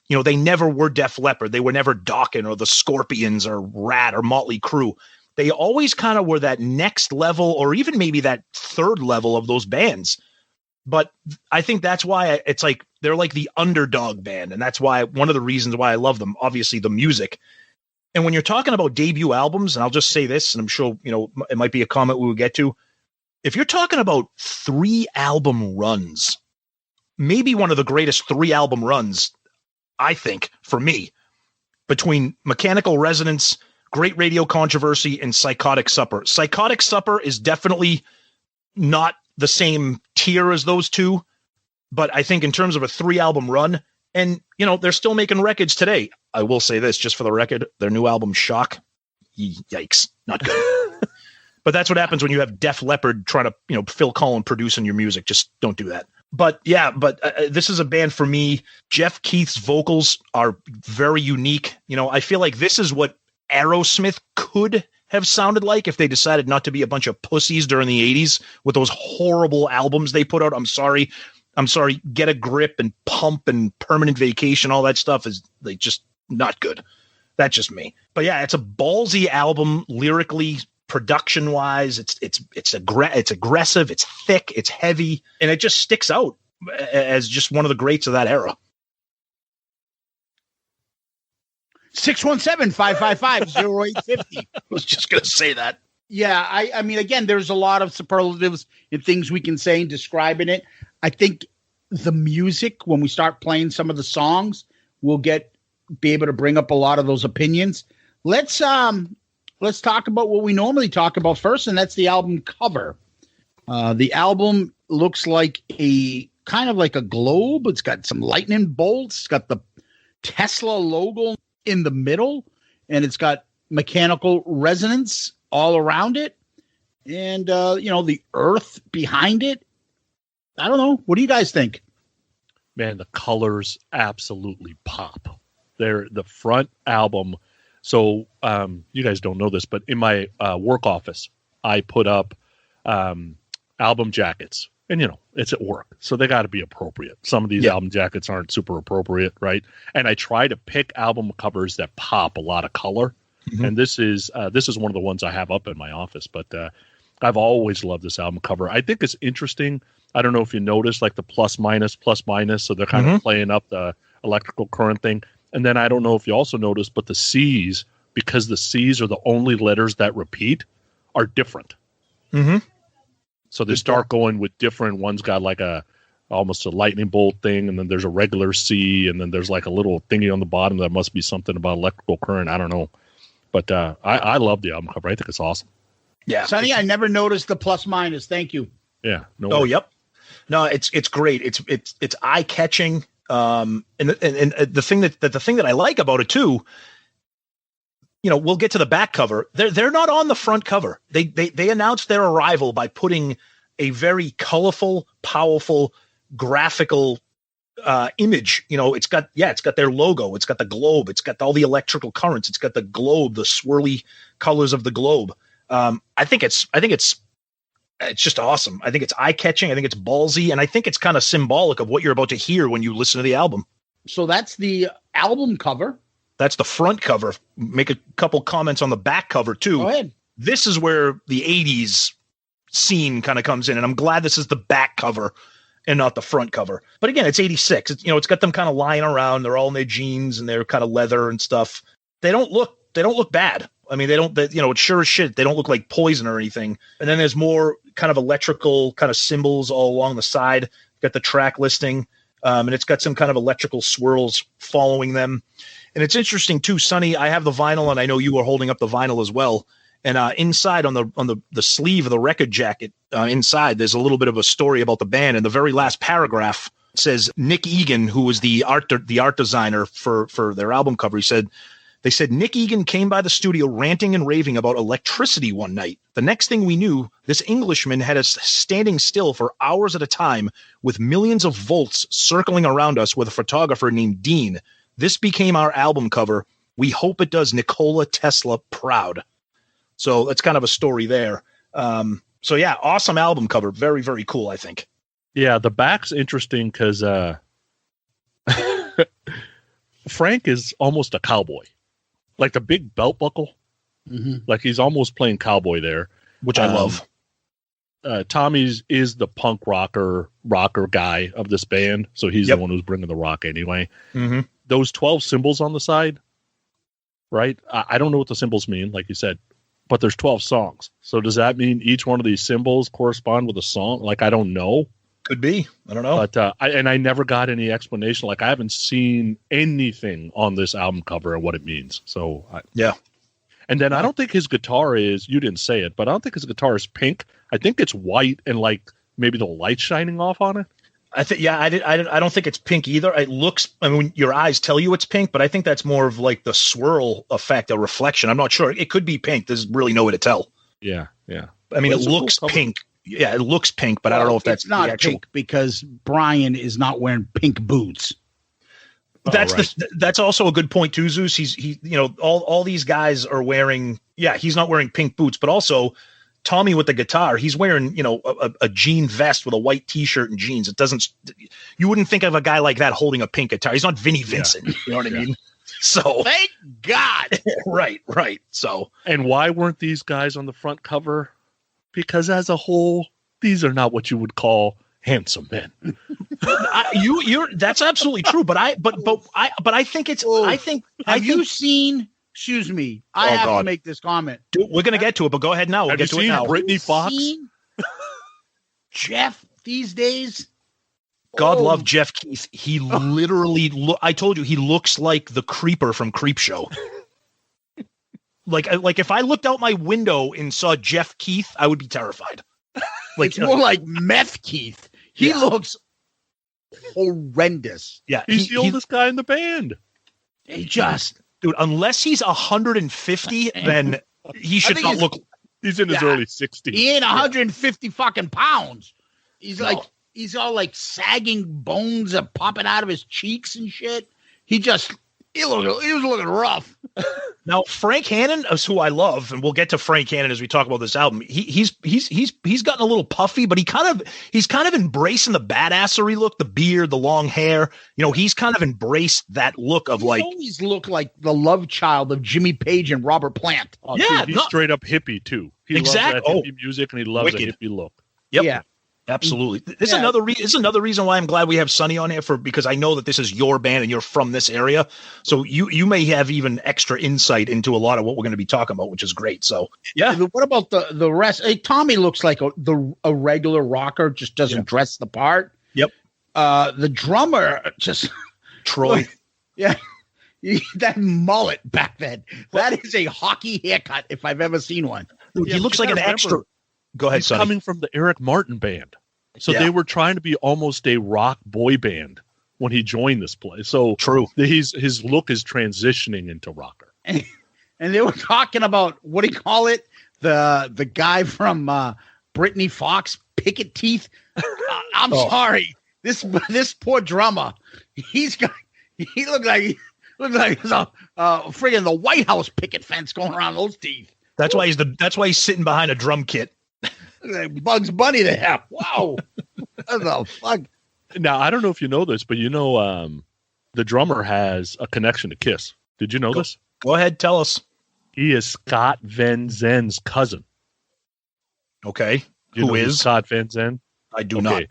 They never were Def Leppard. They were never Dokken or the Scorpions or Rat or Motley Crue. They always kind of were that next level, or even maybe that third level of those bands. But I think that's why it's like, they're like the underdog band. And that's why one of the reasons why I love them, obviously the music. And when you're talking about debut albums, and I'll just say this, and I'm sure, it might be a comment we will get to. If you're talking about 3 album runs, maybe one of the greatest 3 album runs, I think, for me, between Mechanical Resonance, Great Radio Controversy, and Psychotic Supper. Psychotic Supper is definitely not the same tier as those two, but I think in terms of a 3 album run, and they're still making records today. I will say this, just for the record, their new album Shock, yikes, not good. But that's what happens when you have Def Leppard trying to, Phil Collins producing your music. Just don't do that. But yeah, this is a band for me. Jeff Keith's vocals are very unique. I feel like this is what Aerosmith could have sounded like if they decided not to be a bunch of pussies during the 80s with those horrible albums they put out. I'm sorry. Get a Grip and Pump and Permanent Vacation. All that stuff is like just not good. That's just me. But yeah, it's a ballsy album lyrically, production wise. It's aggressive. It's thick. It's heavy, and it just sticks out as just one of the greats of that era. 617-555-0850. I was just going to say that. Yeah, I mean, again, there's a lot of superlatives and things we can say in describing it. I think the music, when we start playing some of the songs, we'll be able to bring up a lot of those opinions. Let's talk about what we normally talk about first, and that's the album cover. The album looks like a kind of like a globe. It's got some lightning bolts. It's got the Tesla logo in the middle, and it's got Mechanical Resonance all around it, and the earth behind it. I don't know. What do you guys think? Man, the colors absolutely pop. They're the front album. So you guys don't know this, but in my work office, I put up album jackets. And, it's at work, so they got to be appropriate. Some of these album jackets aren't super appropriate, right? And I try to pick album covers that pop a lot of color. Mm-hmm. And this is one of the ones I have up in my office. But I've always loved this album cover. I think it's interesting. I don't know if you noticed, like the plus minus. So they're kind of playing up the electrical current thing. And then I don't know if you also noticed, but the C's, because the C's are the only letters that repeat, are different. Mm-hmm. So they start going with different. One's got like almost a lightning bolt thing, and then there's a regular C, and then there's like a little thingy on the bottom that must be something about electrical current. I don't know. But I love the album cover. I think it's awesome. Yeah. Sonny, I never noticed the plus minus. Thank you. Yeah. Yep. No, it's great. It's eye catching. And the thing that I like about it too, we'll get to the back cover. They're not on the front cover. They announced their arrival by putting a very colorful, powerful, graphical image. It's got their logo. It's got the globe. It's got all the electrical currents. It's got the globe, the swirly colors of the globe. I think it's just awesome. I think it's eye catching. I think it's ballsy. And I think it's kind of symbolic of what you're about to hear when you listen to the album. So that's the album cover. That's the front cover. Make a couple comments on the back cover too. Go ahead. This is where the 80s scene kind of comes in. And I'm glad this is the back cover and not the front cover. But again, it's 86. It's got them kind of lying around. They're all in their jeans and they're kind of leather and stuff. They don't look bad. I mean, it's sure as shit. They don't look like Poison or anything. And then there's more kind of electrical kind of symbols all along the side. Got the track listing. And it's got some kind of electrical swirls following them. And it's interesting too, Sonny, I have the vinyl and I know you are holding up the vinyl as well. And inside on the sleeve of the record jacket, inside, there's a little bit of a story about the band. And the very last paragraph says Nick Egan, who was the art designer for their album cover, they said Nick Egan came by the studio ranting and raving about electricity one night. The next thing we knew, this Englishman had us standing still for hours at a time with millions of volts circling around us with a photographer named Dean. This became our album cover. We hope it does Nikola Tesla proud. So that's kind of a story there. So yeah, awesome album cover. Very, very cool, I think. Yeah, the back's interesting because Frank is almost a cowboy. Like the big belt buckle. Mm-hmm. Like he's almost playing cowboy there. Which I love. Tommy's is the punk rocker guy of this band. So he's the one who's bringing the rock anyway. Mm-hmm. Those 12 symbols on the side, right? I don't know what the symbols mean, like you said, but there's 12 songs. So does that mean each one of these symbols correspond with a song? Like, I don't know. Could be. I don't know. But I never got any explanation. Like, I haven't seen anything on this album cover and what it means. So yeah. And then I don't think his guitar is, you didn't say it, but I don't think his guitar is pink. I think it's white and like maybe the light shining off on it. I think, I don't think it's pink either. It looks, I mean, your eyes tell you it's pink, but I think that's more of like the swirl effect, a reflection. I'm not sure. It could be pink. There's really no way to tell. Yeah. Yeah. I mean, it looks pink. Yeah, it looks pink, but I don't know if that's not the actual pink because Brian is not wearing pink boots. That's also a good point too, Zeus. All these guys are wearing, he's not wearing pink boots, but also Tommy with the guitar, he's wearing, a jean vest with a white t-shirt and jeans. You wouldn't think of a guy like that holding a pink guitar. He's not Vinnie Vincent. Yeah. You know what I mean? So thank God. Right. So, and why weren't these guys on the front cover? Because as a whole, these are not what you would call handsome men. That's absolutely true. But I think it's. Have you seen? Excuse me. I have to make this comment. Dude, we're gonna get to it, but go ahead now. We'll get to it now. Brittany Fox. Jeff these days. God love Jeff Keith. He literally. I told you he looks like the creeper from Creepshow. Like if I looked out my window and saw Jeff Keith, I would be terrified. Like it's more like Meth Keith. He looks horrendous. Yeah, he's the oldest guy in the band. Dude, unless he's 150, then he should not look. He's in his early 60s. He ain't 150 fucking pounds. He's he's all like sagging bones are popping out of his cheeks and shit. He was looking rough. Now Frank Hannon is who I love, and we'll get to Frank Hannon as we talk about this album. He's gotten a little puffy, but he's kind of embracing the badassery look, the beard, the long hair. He's kind of embraced that look of He's always looked like the love child of Jimmy Page and Robert Plant. Oh, yeah, dude, he's straight up hippie too. He loves that hippie music, and he loves wicked. a hippie look. Yep. Yeah. Absolutely. This is another reason why I'm glad we have Sonny on here because I know that this is your band and you're from this area. So you may have even extra insight into a lot of what we're going to be talking about, which is great. So yeah. What about the rest? Hey, Tommy looks like a regular rocker, just doesn't dress the part. Yep. The drummer just Troy. That mullet back then. That is a hockey haircut if I've ever seen one. Dude, he looks like an extra. Go ahead, He's Sonny. coming from the Eric Martin band. So they were trying to be almost a rock boy band when he joined this place. So true. His look is transitioning into rocker. And they were talking about, what do you call it? The guy from Brittany Fox, Picket Teeth. I'm sorry. this poor drummer, he looked like he's a friggin' the White House picket fence going around those teeth. That's why he's sitting behind a drum kit. Like Bugs Bunny there. Wow. What the fuck? Now, I don't know if you know this, but the drummer has a connection to Kiss. Did you know this? Go ahead, tell us. He is Scott Van Zenn's cousin. Okay. Who is Scott Van Zen? I do not.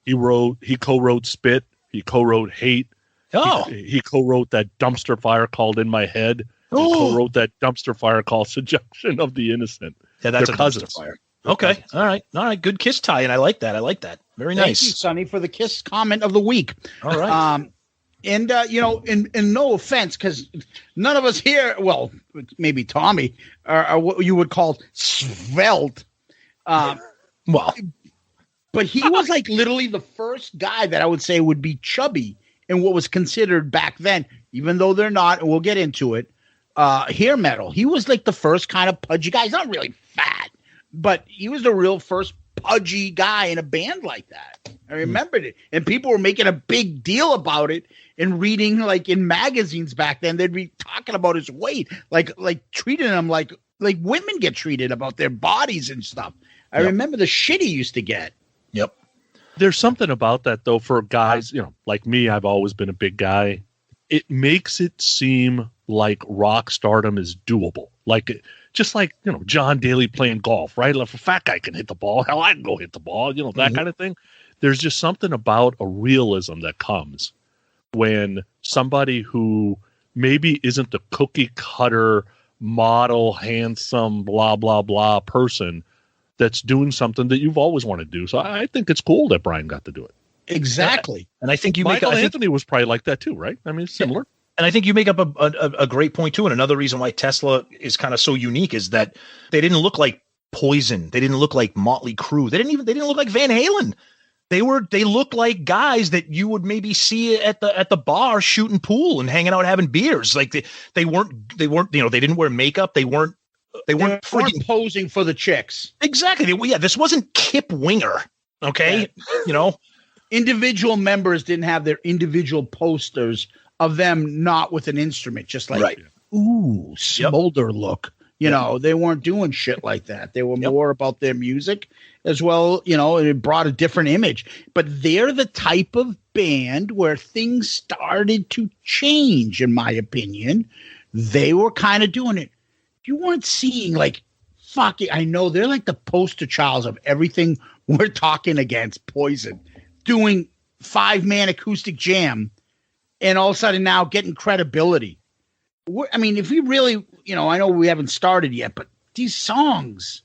He co-wrote Spit. He co-wrote Hate. Oh. He co-wrote that dumpster fire called In My Head. Oh. He co-wrote that dumpster fire called Seduction of the Innocent. Yeah, that's They're a cousins. dumpster fire. Okay. All right. Good Kiss tie, and I like that. Very nice. Thank you, Sonny, for the Kiss comment of the week. All right. And no offense, because none of us here, well, maybe Tommy, are what you would call svelte. Well, but he was like literally the first guy that I would say would be chubby in what was considered back then, even though they're not, and we'll get into it, hair metal. He was like the first kind of pudgy guy. He's not really fat, but he was the real first pudgy guy in a band like that. I remembered it. And people were making a big deal about it and reading like in magazines back then. They'd be talking about his weight, like treating him like women get treated about their bodies and stuff. I remember the shit he used to get. Yep. There's something about that, though, for guys, like me. I've always been a big guy. It makes it seem like rock stardom is doable. Just like John Daly playing golf, right? If a fat guy can hit the ball, hell, I can go hit the ball, that kind of thing. There's just something about a realism that comes when somebody who maybe isn't the cookie cutter model, handsome, blah, blah, blah person that's doing something that you've always wanted to do. So I think it's cool that Brian got to do it. Exactly. And I think Michael Anthony was probably like that too, right? I mean, it's similar. And I think you make up a great point too. And another reason why Tesla is kind of so unique is that they didn't look like Poison. They didn't look like Motley Crue. They didn't look like Van Halen. They looked like guys that you would maybe see at the bar shooting pool and hanging out having beers. Like they weren't they didn't wear makeup. They weren't posing for the chicks. Exactly. This wasn't Kip Winger. Okay. Yeah. Individual members didn't have their individual posters of them not with an instrument, just like, ooh, smolder look. They weren't doing shit like that. They were more about their music as well, and it brought a different image. But they're the type of band where things started to change, in my opinion. They were kind of doing it. You weren't seeing I know they're like the poster child of everything we're talking against, Poison, doing 5-man acoustic jam, and all of a sudden now getting credibility. If we really, I know we haven't started yet, but these songs,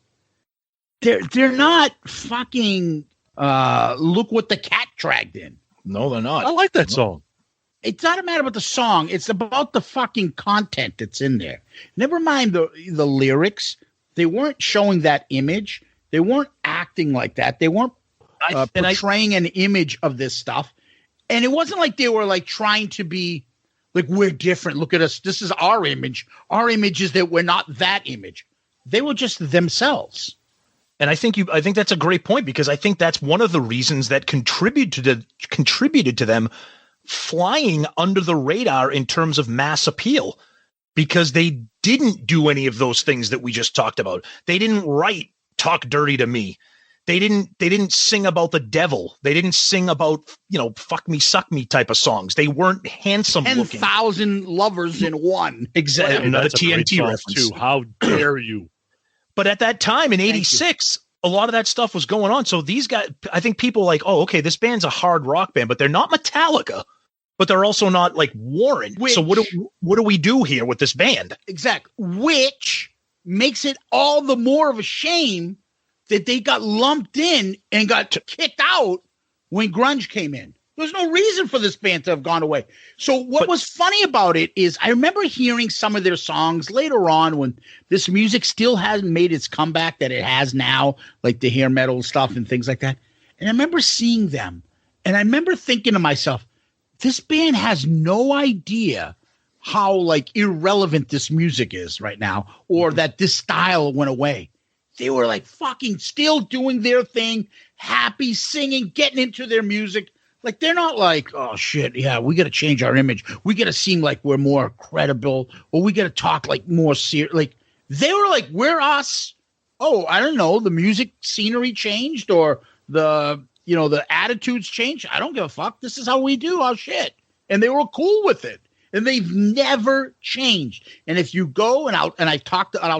they're not fucking Look What the Cat Dragged In. No, they're not. I like that song. It's not a matter about the song. It's about the fucking content that's in there. Never mind the lyrics. They weren't showing that image. They weren't acting like that. They weren't portraying an image of this stuff. And it wasn't like they were trying to be like, we're different. Look at us. This is our image. Our image is that we're not that image. They were just themselves. And I think that's a great point, because I think that's one of the reasons that contributed to them flying under the radar in terms of mass appeal, because they didn't do any of those things that we just talked about. They didn't write Talk Dirty to Me. They didn't sing about the devil. They didn't sing about, fuck me, suck me type of songs. They weren't handsome looking. 10,000 lovers in one. Exactly. Another TNT reference too. How dare you? But at that time in 86, a lot of that stuff was going on. So these guys, I think people are like, oh, okay, this band's a hard rock band, but they're not Metallica, but they're also not like Warren. So what do we do here with this band? Exactly. Which makes it all the more of a shame that they got lumped in and got kicked out when grunge came in. There's no reason for this band to have gone away. So what was funny about it is I remember hearing some of their songs later on when this music still hasn't made its comeback that it has now, like the hair metal stuff and things like that. And I remember seeing them, and I remember thinking to myself, this band has no idea how irrelevant this music is right now, or that this style went away. They were fucking still doing their thing, happy, singing, getting into their music. Like, they're not like, oh shit, yeah, we got to change our image. We got to seem like we're more credible, or we got to talk like more serious. Like, they were like, we're us. Oh, I don't know. The music scenery changed, or the attitudes changed. I don't give a fuck. This is how we do our shit. And they were cool with it. And they've never changed. And if you go and I'll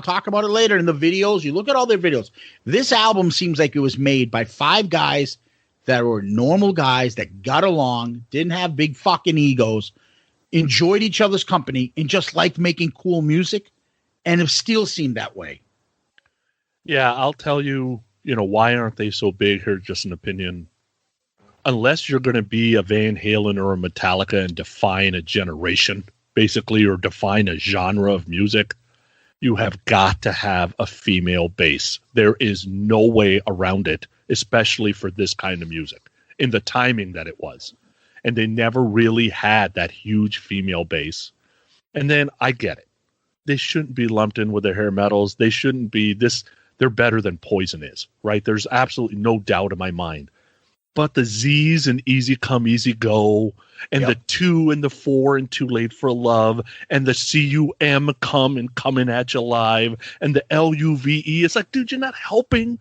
talk about it later in the videos, you look at all their videos. This album seems like it was made by 5 guys that were normal guys that got along, didn't have big fucking egos, enjoyed each other's company, and just liked making cool music, and have still seemed that way. Yeah, I'll tell you, why aren't they so big here? Just an opinion. Unless you're going to be a Van Halen or a Metallica and define a generation, basically, or define a genre of music, you have got to have a female bass. There is no way around it, especially for this kind of music, in the timing that it was. And they never really had that huge female bass. And then I get it. They shouldn't be lumped in with their hair metals. They shouldn't be this. They're better than Poison is, right? There's absolutely no doubt in my mind. But the Z's and Easy Come, Easy Go, and the 2 and the 4 and Too Late for Love, and the CUM Come and Coming at You Live, and the LUVE. It's like, dude, you're not helping.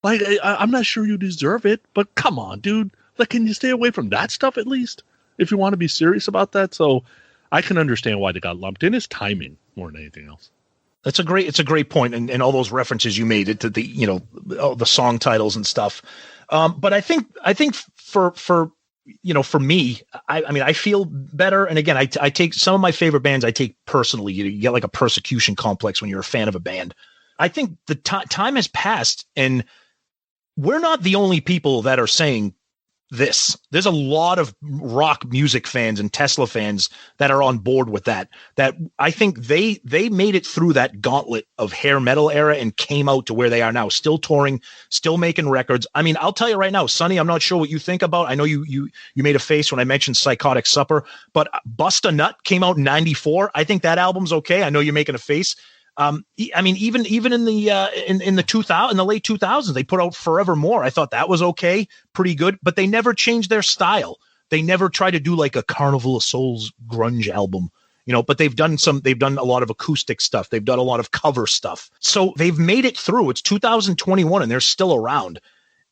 Like, I'm not sure you deserve it, but come on, dude. Like, can you stay away from that stuff at least if you want to be serious about that? So I can understand why they got lumped in. It's timing more than anything else. It's a great point, and all those references you made to the the song titles and stuff. But I think for me, I feel better. And again, I take some of my favorite bands I take personally. You get like a persecution complex when you're a fan of a band. I think the time has passed, and we're not the only people that are saying this. There's a lot of rock music fans and Tesla fans that are on board with that I think they made it through that gauntlet of hair metal era and came out to where they are now, still touring, still making records. I mean, I'll tell you right now, Sonny, I'm not sure what you think about. I know you made a face when I mentioned Psychotic Supper, but Bust a Nut came out in 94. I think that album's okay. I know you're making a face. I mean, even in the in the late 2000s, they put out Forevermore. I thought that was okay, pretty good, but they never changed their style. They never tried to do like a Carnival of Souls grunge album, but they've done a lot of acoustic stuff. They've done a lot of cover stuff. So they've made it through. It's 2021 and they're still around,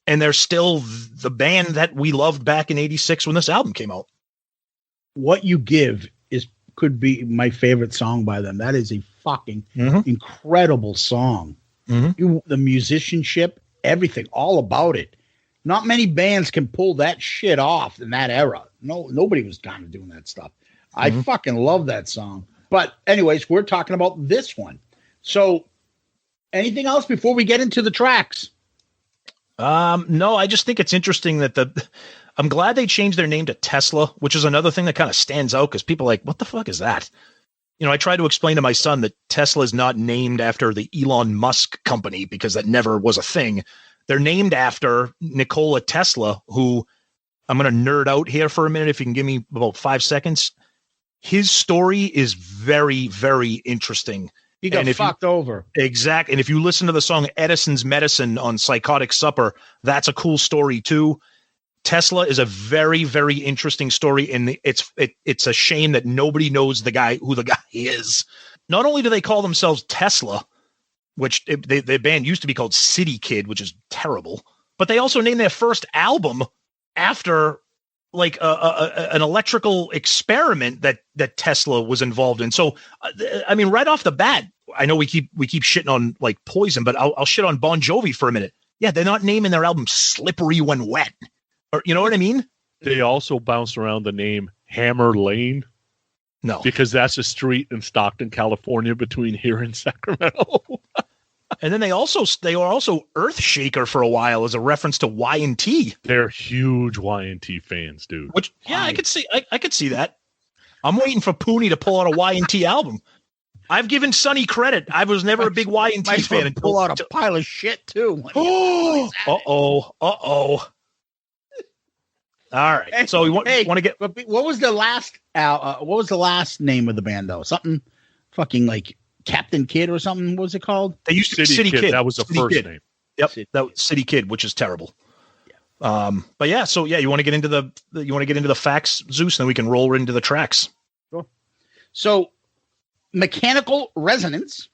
and they're still the band that we loved back in 86 when this album came out. What You Give could be my favorite song by them. That is a fucking incredible song. The musicianship, everything, all about it. Not many bands can pull that shit off in that era. Nobody was kind of doing that stuff. I fucking love that song. But anyways, we're talking about this one. So anything else before we get into the tracks? No, I just think it's interesting that I'm glad they changed their name to Tesla, which is another thing that kind of stands out because people are like, what the fuck is that? I try to explain to my son that Tesla is not named after the Elon Musk company because that never was a thing. They're named after Nikola Tesla, who I'm going to nerd out here for a minute. If you can give me about 5 seconds. His story is very, very interesting. He got fucked over. Exactly. And if you listen to the song Edison's Medicine on Psychotic Supper, that's a cool story too. Tesla is a very, very interesting story, and it's a shame that nobody knows who the guy is. Not only do they call themselves Tesla, which the band used to be called City Kid, which is terrible, but they also named their first album after like an electrical experiment that Tesla was involved in. So, I mean, right off the bat, I know we keep shitting on like Poison, but I'll shit on Bon Jovi for a minute. Yeah, they're not naming their album Slippery When Wet. Or, you know what I mean? They also bounced around the name Hammer Lane. No. Because that's a street in Stockton, California between here and Sacramento. And then they were also Earthshaker for a while as a reference to Y&T. They're huge Y&T fans, dude. Which, yeah, I could see that. I'm waiting for Pooney to pull out a Y&T album. I've given Sonny credit. I was never a big Y&T fan. And pull out a pile of shit too. Uh-oh. All right. So we want to get. What was the last? What was the last name of the band though? Something fucking like Captain Kid or something. What was it called? They used to be City Kid. That was the first name. Yep. That was City Kid, which is terrible. But yeah, so yeah, you want to get into the facts, Zeus, and then we can roll into the tracks. Sure. So, Mechanical Resonance,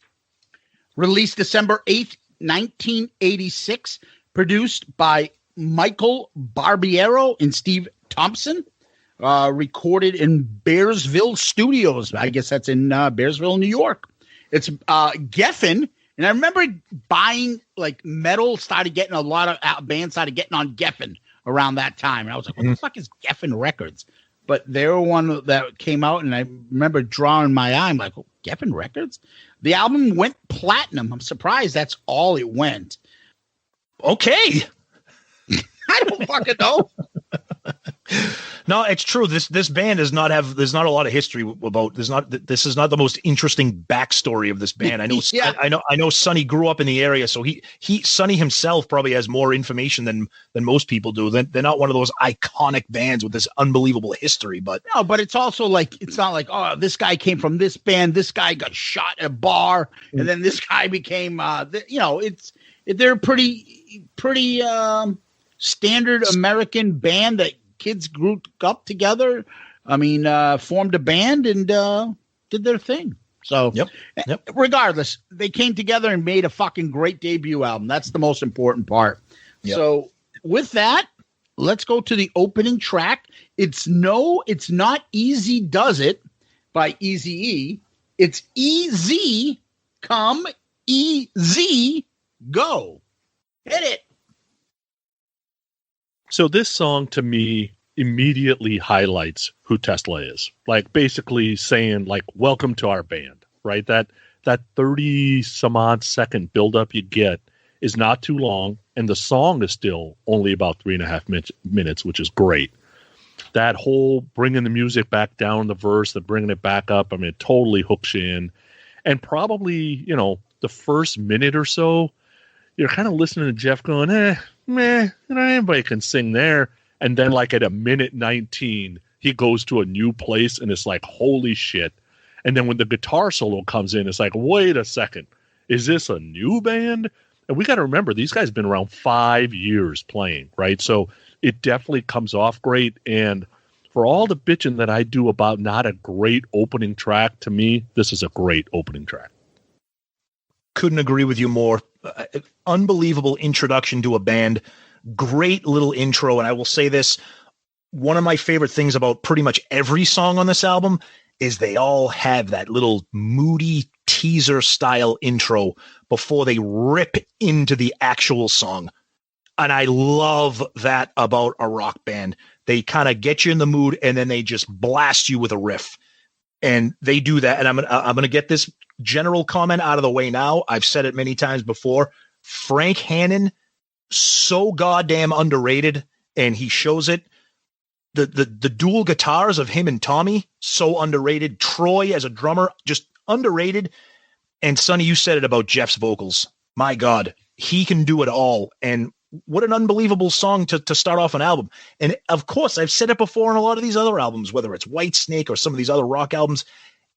released December 8th, 1986, produced by Michael Barbiero and Steve Thompson, recorded in Bearsville Studios. I guess that's in Bearsville, New York. It's Geffen. And I remember buying like metal, a lot of bands started getting on Geffen around that time. And I was like, what the fuck is Geffen Records? But they were one that came out, and I remember drawing my eye. I'm like, oh, Geffen Records? The album went platinum. I'm surprised that's all it went. Okay. I don't fucking know. No, it's true. This band there's not a lot of history about. This is not the most interesting backstory of this band. I know. Yeah. I know. Sonny grew up in the area, so Sonny himself probably has more information than most people do. They're not one of those iconic bands with this unbelievable history. But no, but it's also like it's not like, oh, this guy came from this band, this guy got shot at a bar, and then this guy became. They're pretty standard American band that kids grew up together. I mean, formed a band and did their thing. So, yep. Regardless, they came together and made a fucking great debut album. That's the most important part. Yep. So, with that, let's go to the opening track. It's not Easy Does It by Eazy-E. It's Easy Come Easy Go. Hit it. So this song to me immediately highlights who Tesla is. Like basically saying like, welcome to our band, right? That 30 some odd second buildup you get is not too long. And the song is still only about 3.5 minutes, which is great. That whole bringing the music back down the verse, and bringing it back up. I mean, it totally hooks you in. And probably, the first minute or so, you're kind of listening to Jeff going, meh, anybody can sing there. And then like at a minute 19, he goes to a new place and it's like, holy shit. And then when the guitar solo comes in, it's like, wait a second, is this a new band? And we got to remember, these guys have been around 5 years playing, right? So it definitely comes off great. And for all the bitching that I do about not a great opening track, to me, this is a great opening track. Couldn't agree with you more. Unbelievable introduction to a band. Great little intro. And I will say this, one of my favorite things about pretty much every song on this album is they all have that little moody teaser style intro before they rip into the actual song. And I love that about a rock band. They kind of get you in the mood and then they just blast you with a riff. And they do that. And I'm gonna get this general comment out of the way now. I've said it many times before. Frank Hannon, so goddamn underrated, and he shows it. The dual guitars of him and Tommy, so underrated. Troy as a drummer, just underrated. And Sonny, you said it about Jeff's vocals. My God, he can do it all. And what an unbelievable song to start off an album. And of course, I've said it before on a lot of these other albums, whether it's Whitesnake or some of these other rock albums.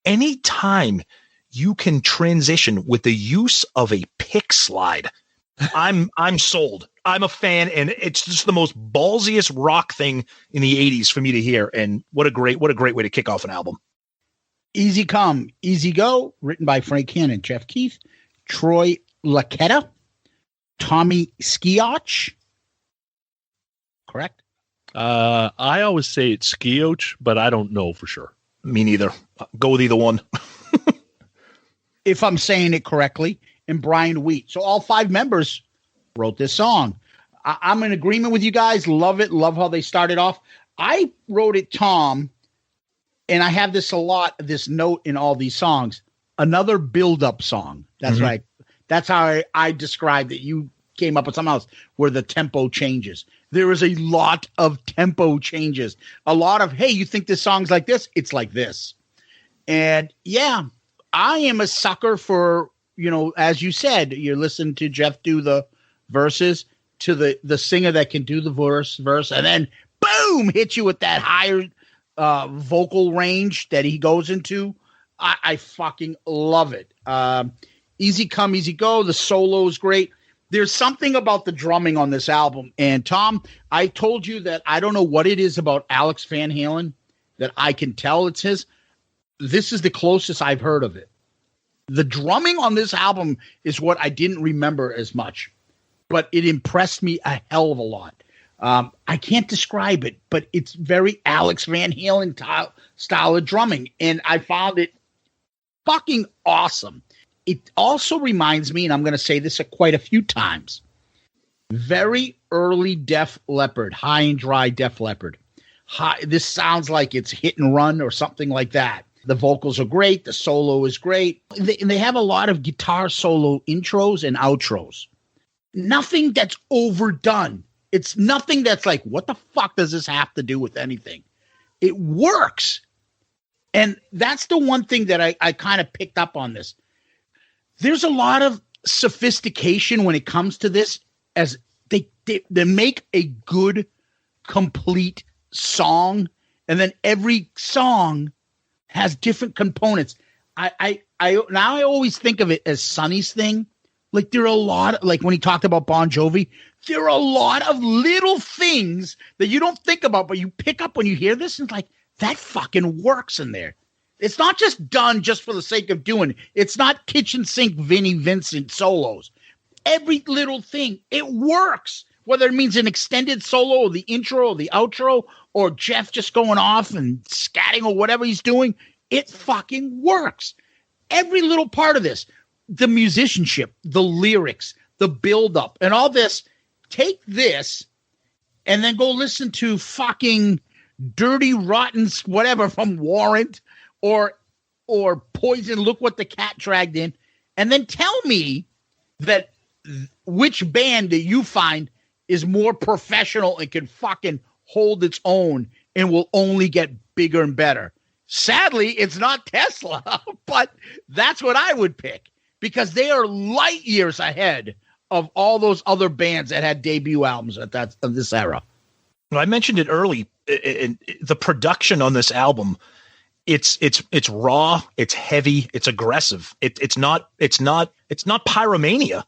Anytime you can transition with the use of a pick slide, I'm sold. I'm a fan, and it's just the most ballsiest rock thing in the 80s for me to hear. And what a great way to kick off an album. Easy Come, Easy Go, written by Frank Hannon, Jeff Keith, Troy Luccketta, Tommy Skeoch. Correct? I always say it's Skeoch, but I don't know for sure. Me neither. Go with either one. If I'm saying it correctly, and Brian Wheat. So all 5 members wrote this song. I'm in agreement with you guys. Love it. Love how they started off. I wrote it, Tom, and I have this a lot, this note in all these songs. Another build-up song. That's right. That's how I described it. You came up with something else where the tempo changes. There is a lot of tempo changes. A lot of, hey, you think this song's like this? It's like this. And yeah, I am a sucker for, as you said, you're listening to Jeff do the verses, to the singer that can do the verse, and then boom, hit you with that higher vocal range that he goes into. I fucking love it. Easy Come, Easy Go. The solo is great. There's something about the drumming on this album. And Tom, I told you that I don't know what it is about Alex Van Halen that I can tell it's his. This is the closest I've heard of it. The drumming on this album is what I didn't remember as much, but it impressed me a hell of a lot. I can't describe it, but it's very Alex Van Halen style of drumming, and I found it fucking awesome. It also reminds me, and I'm going to say this quite a few times, very early Def Leppard, High and Dry Def Leppard. This sounds like it's Hit and Run or something like that. The vocals are great. The solo is great. They have a lot of guitar solo intros and outros. Nothing that's overdone. It's nothing that's like, what the fuck does this have to do with anything? It works. And that's the one thing that I kind of picked up on this. There's a lot of sophistication when it comes to this, as they make a good, complete song. And then every song has different components. I always think of it as Sonny's thing. Like there are a lot of, like when he talked about Bon Jovi, there are a lot of little things that you don't think about, but you pick up when you hear this and it's like, that fucking works in there. It's not just done just for the sake of doing it. It's not kitchen sink Vinnie Vincent solos. Every little thing, it works. Whether it means an extended solo or the intro or the outro or Jeff just going off and scatting or whatever he's doing, it fucking works. Every little part of this, the musicianship, the lyrics, the buildup, and all this, take this and then go listen to fucking Dirty Rotten whatever from Warrant or Poison, Look What the Cat Dragged In, and then tell me that which band that you find is more professional and can fucking hold its own and will only get bigger and better. Sadly, it's not Tesla, but that's what I would pick because they are light years ahead of all those other bands that had debut albums at of this era. I mentioned it early. The production on this album, it's raw, it's heavy, it's aggressive. It's not pyromania.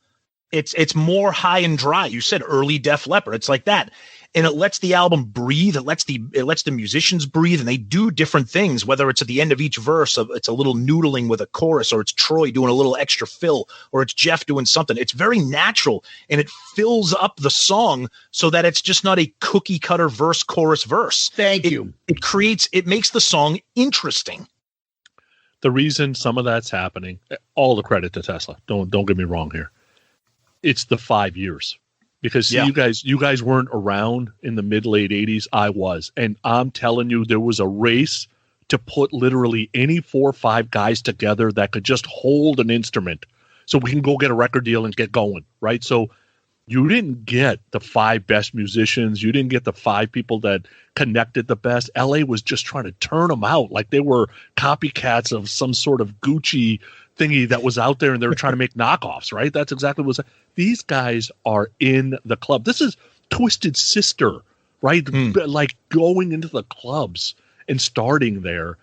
It's more high and dry. You said early Def Leppard. It's like that. And it lets the album breathe. It lets the musicians breathe, and they do different things, whether it's at the end of each verse, it's a little noodling with a chorus, or it's Troy doing a little extra fill, or it's Jeff doing something. It's very natural, and it fills up the song so that it's just not a cookie cutter verse, chorus, verse. Thank you. It makes the song interesting. The reason some of that's happening, all the credit to Tesla. Don't get me wrong here. It's the 5 years. Because you guys weren't around in the mid-late 80s. I was. And I'm telling you, there was a race to put literally any 4 or 5 guys together that could just hold an instrument so we can go get a record deal and get going, right? So you didn't get the 5 best musicians. You didn't get the 5 people that connected the best. LA was just trying to turn them out like they were copycats of some sort of Gucci thingy that was out there, and they were trying to make knockoffs, right? That's exactly what was. These guys are in the club. This is Twisted Sister, right? Like going into the clubs and starting there.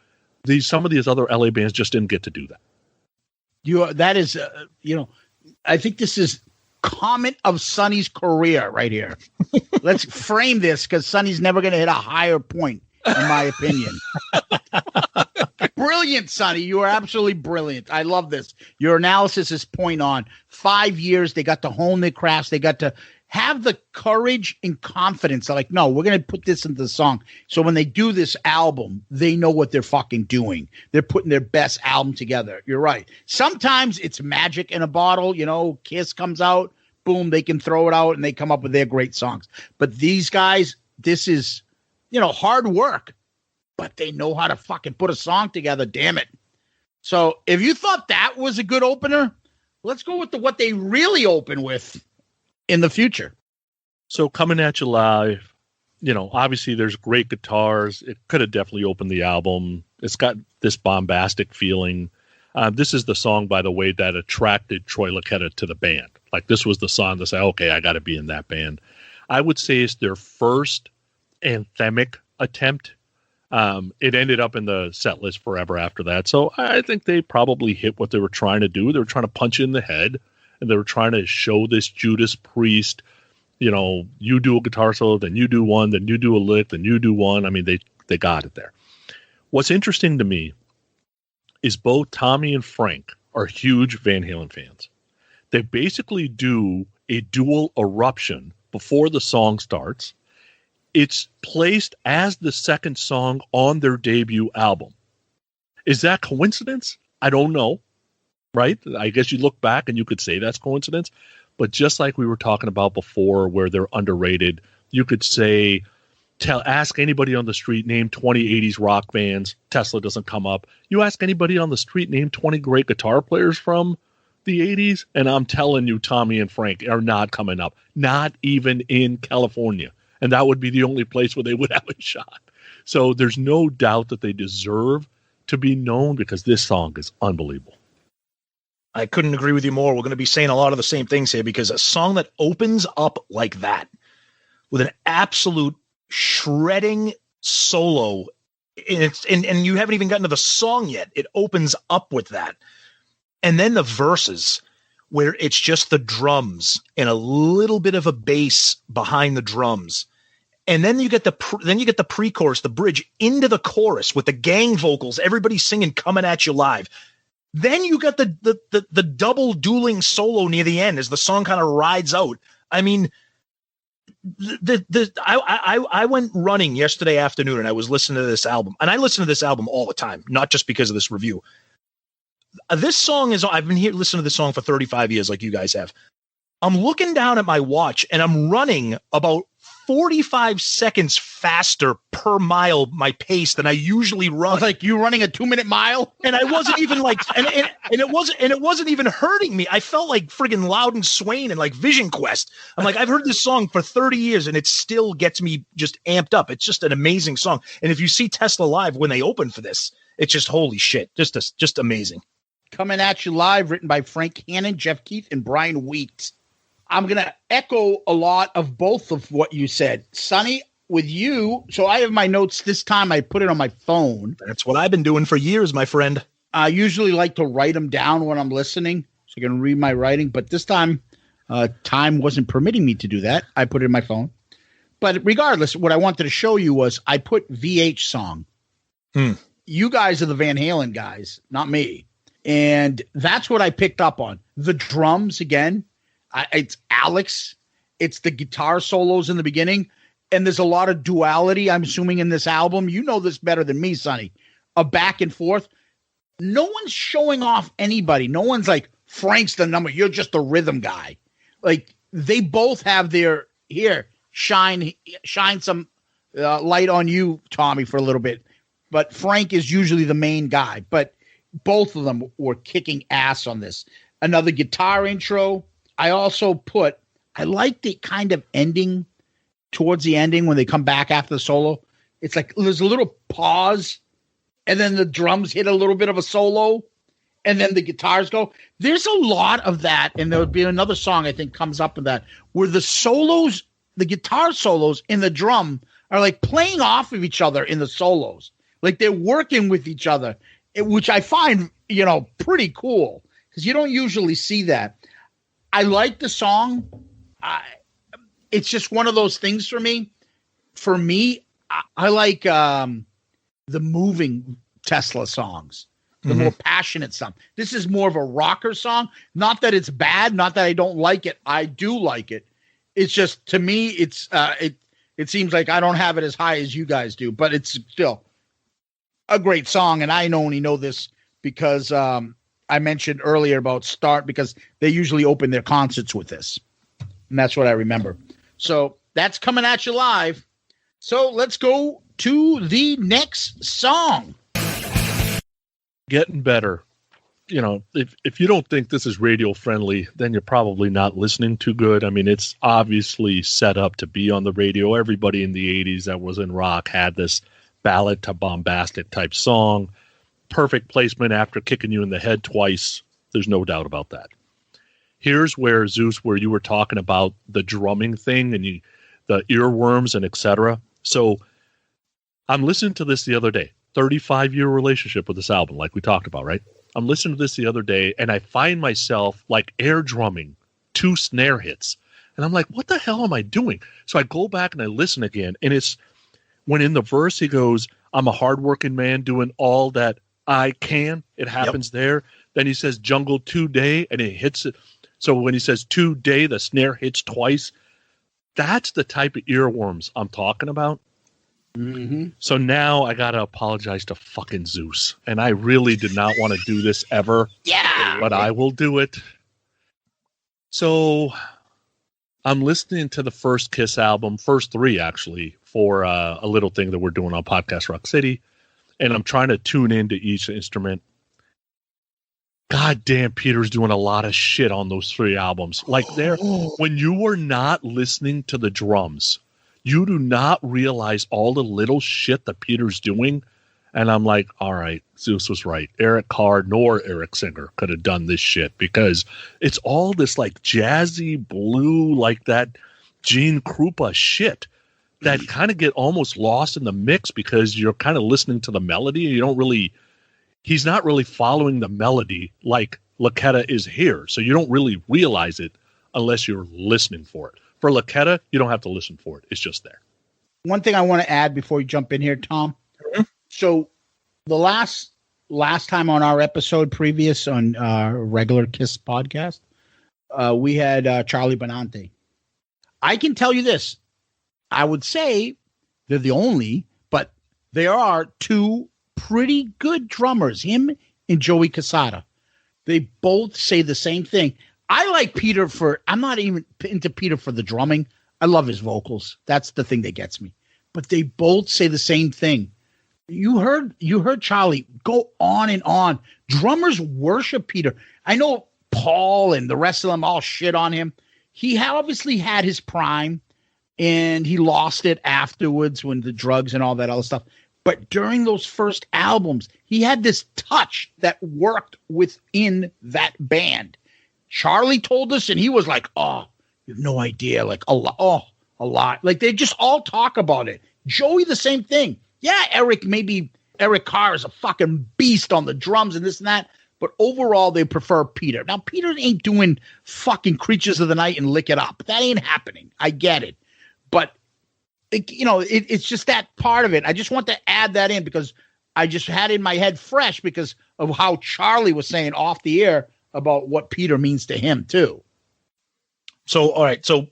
Some of these other LA bands just didn't get to do that. That is, I think this is comment of Sonny's career right here. Let's frame this because Sonny's never going to hit a higher point, in my opinion. Brilliant, Sonny. You are absolutely brilliant. I love this. Your analysis is point on. 5 years, they got to hone their crafts. They got to have the courage and confidence. They're like, no, we're going to put this into the song. So when they do this album, they know what they're fucking doing. They're putting their best album together. You're right. Sometimes it's magic in a bottle. Kiss comes out, boom, they can throw it out and they come up with their great songs. But these guys, this is, hard work. But they know how to fucking put a song together, damn it. So if you thought that was a good opener, let's go with what they really open with in the future. So Coming at You Live, obviously there's great guitars. It could have definitely opened the album. It's got this bombastic feeling. This is the song, by the way, that attracted Troy Luccketta to the band. Like this was the song to say, okay, I got to be in that band. I would say it's their first anthemic attempt. It ended up in the set list forever after that. So I think they probably hit what they were trying to do. They were trying to punch you in the head and they were trying to show this Judas Priest, you do a guitar solo, then you do one, then you do a lick, then you do one. I mean, they got it there. What's interesting to me is both Tommy and Frank are huge Van Halen fans. They basically do a dual eruption before the song starts. It's placed as the second song on their debut album. Is that coincidence? I don't know, right? I guess you look back and you could say that's coincidence. But just like we were talking about before where they're underrated, you could say, ask anybody on the street, name 20 80s rock bands. Tesla doesn't come up. You ask anybody on the street, name 20 great guitar players from the 80s, and I'm telling you, Tommy and Frank are not coming up. Not even in California. And that would be the only place where they would have a shot. So there's no doubt that they deserve to be known because this song is unbelievable. I couldn't agree with you more. We're going to be saying a lot of the same things here because a song that opens up like that with an absolute shredding solo, and you haven't even gotten to the song yet. It opens up with that. And then the verses where it's just the drums and a little bit of a bass behind the drums. And then you get the pre-chorus, the bridge into the chorus with the gang vocals, everybody singing Coming At You Live. Then you got the double dueling solo near the end as the song kind of rides out. I mean, I went running yesterday afternoon and I was listening to this album, and I listen to this album all the time, not just because of this review. This song I've been listening to this song for 35 years, like you guys have. I'm looking down at my watch and I'm running about 45 seconds faster per mile my pace than I usually run. I was like, you running a 2-minute mile? And I wasn't even like, and it wasn't even hurting me. I felt like friggin' Loudon Swain and like Vision Quest. I'm like, I've heard this song for 30 years and it still gets me just amped up. It's just an amazing song. And if you see Tesla live when they open for this, it's just holy shit. Just amazing. Coming At You Live, written by Frank Hannon, Jeff Keith, and Brian Wheat. I'm going to echo a lot of both of what you said. Sonny, with you, so I have my notes this time. I put it on my phone. That's what I've been doing for years, my friend. I usually like to write them down when I'm listening so I can read my writing. But this time, time wasn't permitting me to do that. I put it in my phone. But regardless, what I wanted to show you was I put VH song. You guys are the Van Halen guys, not me. And that's what I picked up on. The drums, again. It's Alex. It's the guitar solos in the beginning. And there's a lot of duality, I'm assuming, in this album. You know this better than me, Sonny. A back and forth. No one's showing off anybody. No one's like, Frank's the number. You're just the rhythm guy. Like, they both have their, here, shine some light on you, Tommy, for a little bit. But Frank is usually the main guy. But both of them were kicking ass on this. Another guitar intro. I also I liked it kind of ending towards the ending when they come back after the solo. It's like there's a little pause and then the drums hit a little bit of a solo and then the guitars go. There's a lot of that. And there would be another song I think comes up in that where the solos, the guitar solos in the drum are like playing off of each other in the solos. Like they're working with each other, which I find, pretty cool because you don't usually see that. I like the song. It's just one of those things for me. For me, I like the moving Tesla songs, the more passionate stuff. This is more of a rocker song. Not that it's bad, not that I don't like it. I do like it. It's just, to me, it seems like I don't have it as high as you guys do, but it's still a great song. And I only know this because I mentioned earlier about Start because they usually open their concerts with this. And that's what I remember. So that's Coming At You Live. So let's go to the next song. Getting better. If you don't think this is radio friendly, then you're probably not listening too good. I mean, it's obviously set up to be on the radio. Everybody in the 80s that was in rock had this ballad to bombastic type song. Perfect placement after kicking you in the head twice. There's no doubt about that. Here's where, Zeus, where you were talking about the drumming thing and the earworms and etc. So I'm listening to this the other day. 35-year relationship with this album, like we talked about, right? I'm listening to this the other day, and I find myself like air drumming 2 snare hits. And I'm like, what the hell am I doing? So I go back and I listen again. And it's when in the verse he goes, I'm a hardworking man doing all that I can. It happens there. Then he says jungle today, and it hits it. So when he says today, the snare hits twice. That's the type of earworms I'm talking about. Mm-hmm. So now I got to apologize to fucking Zeus. And I really did not want to do this ever. Yeah. But I will do it. So I'm listening to the first Kiss album, first 3 actually, for a little thing that we're doing on Podcast Rock City. And I'm trying to tune into each instrument. God damn, Peter's doing a lot of shit on those 3 albums. Like when you were not listening to the drums, you do not realize all the little shit that Peter's doing. And I'm like, all right, Zeus was right. Eric Carr nor Eric Singer could have done this shit because it's all this like jazzy blue, like that Gene Krupa shit that kind of get almost lost in the mix because you're kind of listening to the melody. You don't really, he's not really following the melody like Luccketta is here. So you don't really realize it unless you're listening for it. For Luccketta, you don't have to listen for it. It's just there. One thing I want to add before you jump in here, Tom. Mm-hmm. So the last time on our episode previous on regular Kiss podcast, we had Charlie Benante. I can tell you this. I would say they're the only, but there are 2 pretty good drummers, him and Joey Casada. They both say the same thing. I like Peter I'm not even into Peter for the drumming. I love his vocals. That's the thing that gets me. But they both say the same thing. You heard Charlie go on and on. Drummers worship Peter. I know Paul and the rest of them all shit on him. He obviously had his prime and he lost it afterwards when the drugs and all that other stuff. But during those first albums, he had this touch that worked within that band. Charlie told us, and he was like, oh, you have no idea. Like, a lot. Like, they just all talk about it. Joey, the same thing. Yeah, Eric Carr is a fucking beast on the drums and this and that. But overall, they prefer Peter. Now, Peter ain't doing fucking Creatures of the Night and Lick It Up. That ain't happening. I get it. But, it's just that part of it. I just want to add that in because I just had it in my head fresh because of how Charlie was saying off the air about what Peter means to him, too. So, all right. So,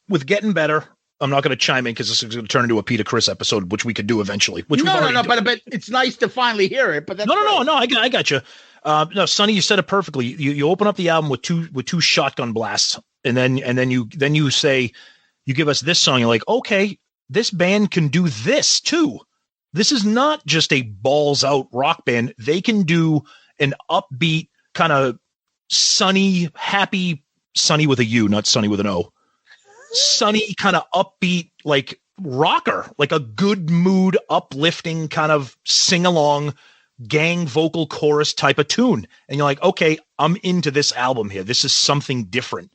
with Getting Better, I'm not going to chime in because this is going to turn into a Peter Chris episode, which we could do eventually. But it's nice to finally hear it. But that's no. I got you. No, Sonny, you said it perfectly. You open up the album with two shotgun blasts, and then you say, you give us this song. You're like, okay, this band can do this too. This is not just a balls out rock band. They can do an upbeat kind of sunny, happy, sunny with a U, not sunny with an O. Sunny kind of upbeat, like rocker, like a good mood, uplifting kind of sing along, gang vocal chorus type of tune. And you're like, okay, I'm into this album here. This is something different.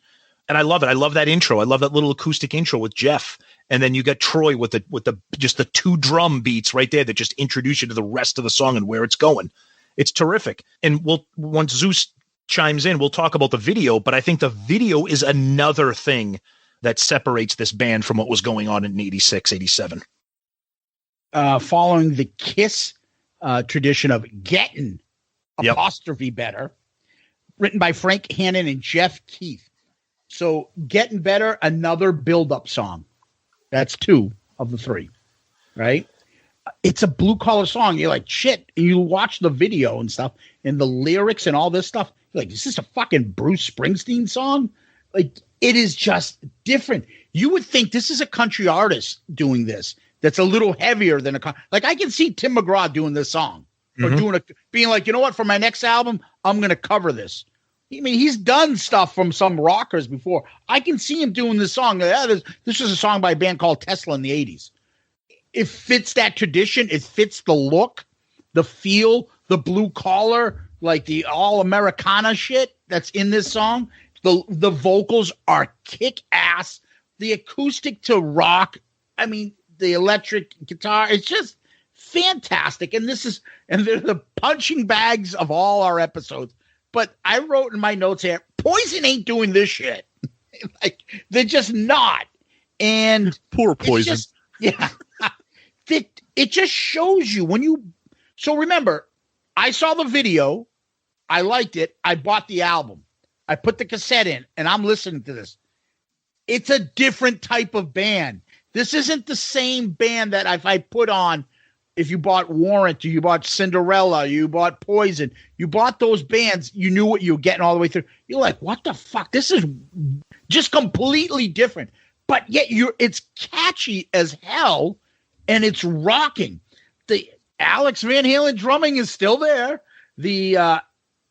And I love it. I love that intro. I love that little acoustic intro with Jeff. And then you got Troy with the just the 2 drum beats right there that just introduce you to the rest of the song and where it's going. It's terrific. And once Zeus chimes in, we'll talk about the video, but I think the video is another thing that separates this band from what was going on in 86, 87. Following the Kiss tradition of getting apostrophe better, written by Frank Hannon and Jeff Keith. So Getting Better, another build-up song. That's 2 of the 3, right? It's a blue-collar song. You're like, shit. And you watch the video and stuff and the lyrics and all this stuff. You're like, is this a fucking Bruce Springsteen song? Like, it is just different. You would think this is a country artist doing this that's a little heavier than like I can see Tim McGraw doing this song or being like, you know what, for my next album, I'm going to cover this. I mean, he's done stuff from some rockers before. I can see him doing this song. This is a song by a band called Tesla in the 80s. It fits that tradition. It fits the look, the feel, the blue collar, like the all Americana shit that's in this song. The vocals are kick ass. The acoustic to rock. I mean, the electric guitar. It's just fantastic. And they're the punching bags of all our episodes. But I wrote in my notes here, Poison ain't doing this shit. Like, they're just not. And poor Poison. It just shows you when you. So remember, I saw the video. I liked it. I bought the album. I put the cassette in, and I'm listening to this. It's a different type of band. This isn't the same band that if I put on, if you bought Warrant, you bought Cinderella, you bought Poison, you bought those bands, you knew what you were getting all the way through. You're like, what the fuck? This is just completely different. But yet it's catchy as hell, and it's rocking. The Alex Van Halen drumming is still there.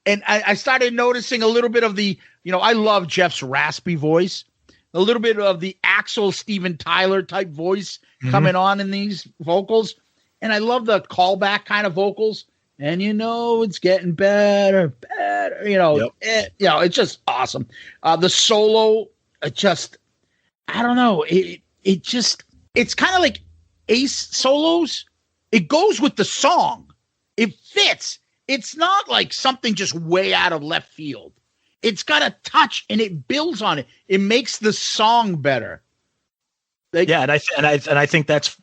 And I started noticing a little bit of the, I love Jeff's raspy voice, a little bit of the Axl Steven Tyler type voice coming on in these vocals. And I love the callback kind of vocals. And it's getting better. It's just awesome. The solo, I don't know. It's kind of like Ace solos. It goes with the song. It fits. It's not like something just way out of left field. It's got a touch and it builds on it. It makes the song better. And I think that's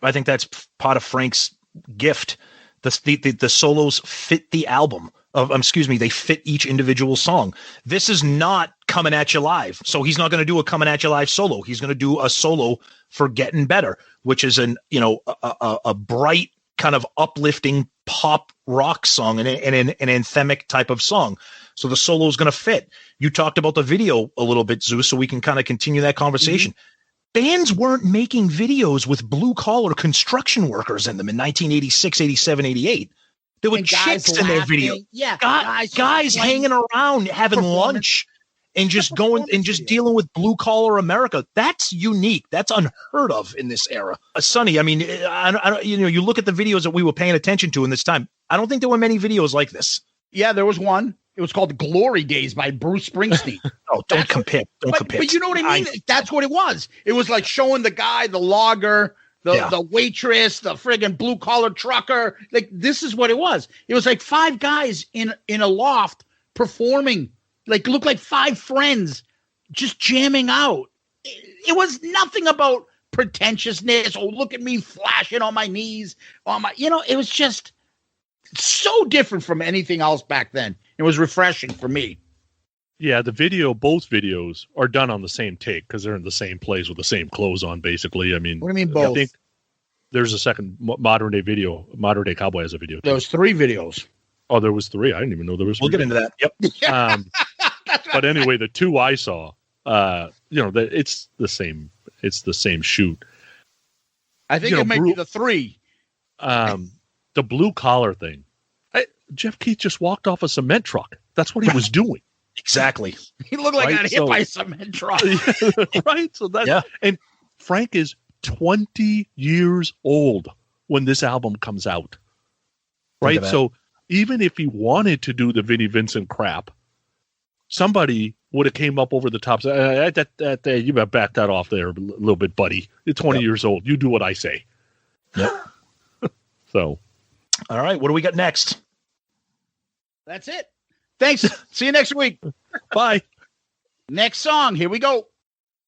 part of Frank's gift. The solos fit the album. They fit each individual song. This is not Coming at You Live. So he's not going to do a Coming at You Live solo. He's going to do a solo for Getting Better, which is a bright kind of uplifting pop rock song and an anthemic type of song. So the solo is going to fit. You talked about the video a little bit, Zeus, so we can kind of continue that conversation. Bands weren't making videos with blue collar construction workers in them in 1986, 87, 88. There were chicks in their video. Yeah. Guys hanging around having lunch and just going and just dealing with blue collar America. That's unique. That's unheard of in this era. Sonny, I mean, you look at the videos that we were paying attention to in this time. I don't think there were many videos like this. Yeah, there was one. It was called Glory Days by Bruce Springsteen. Don't compare. But you know what I mean? That's what it was. It was like showing the guy, the logger, the waitress, the friggin' blue collar trucker. Like, this is what it was. It was like 5 guys in a loft performing. Like, looked like 5 friends just jamming out. It was nothing about pretentiousness. Oh, look at me flashing on my knees. It was just so different from anything else back then. It was refreshing for me. Yeah, both videos are done on the same take because they're in the same place with the same clothes on, basically. I mean, what do you mean both? I think there's a second Modern Day Cowboy has a video. There was 3 videos. Oh, there was 3. I didn't even know there was 3. We'll get into that. Yep. But anyway, the 2 I saw, it's the same. It's the same shoot. I think it might be the 3. The blue collar thing. Jeff Keith just walked off a cement truck. That's what he was doing. Exactly. He looked like got hit by a cement truck. Right. So and Frank is 20 years old when this album comes out. Right. So even if he wanted to do the Vinnie Vincent crap, somebody would have came up over the top. You better back that off there a little bit, buddy. You're 20 years old. You do what I say. Yep. So. All right. What do we got next? That's it. Thanks. See you next week. Bye. Next song. Here we go.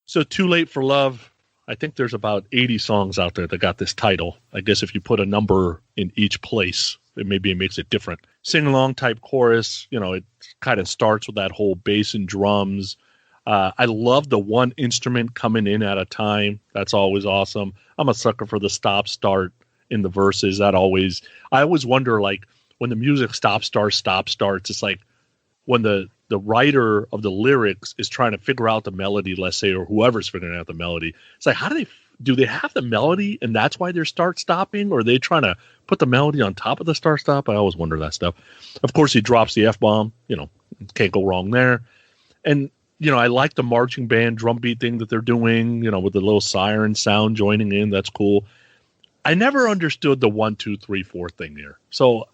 So Too Late for Love. I think there's about 80 songs out there that got this title. I guess if you put a number in each place, it makes it different. Sing-along type chorus. It kind of starts with that whole bass and drums. I love the one instrument coming in at a time. That's always awesome. I'm a sucker for the stop-start in the verses. I always wonder, like, when the music stop starts, it's like when the writer of the lyrics is trying to figure out the melody, let's say, or whoever's figuring out the melody. It's like, how do they have the melody and that's why they're start stopping, or are they trying to put the melody on top of the start stop? I always wonder that stuff. Of course, he drops the F-bomb, can't go wrong there. And, I like the marching band drum beat thing that they're doing, with the little siren sound joining in. That's cool. I never understood the 1, 2, 3, 4 thing here. So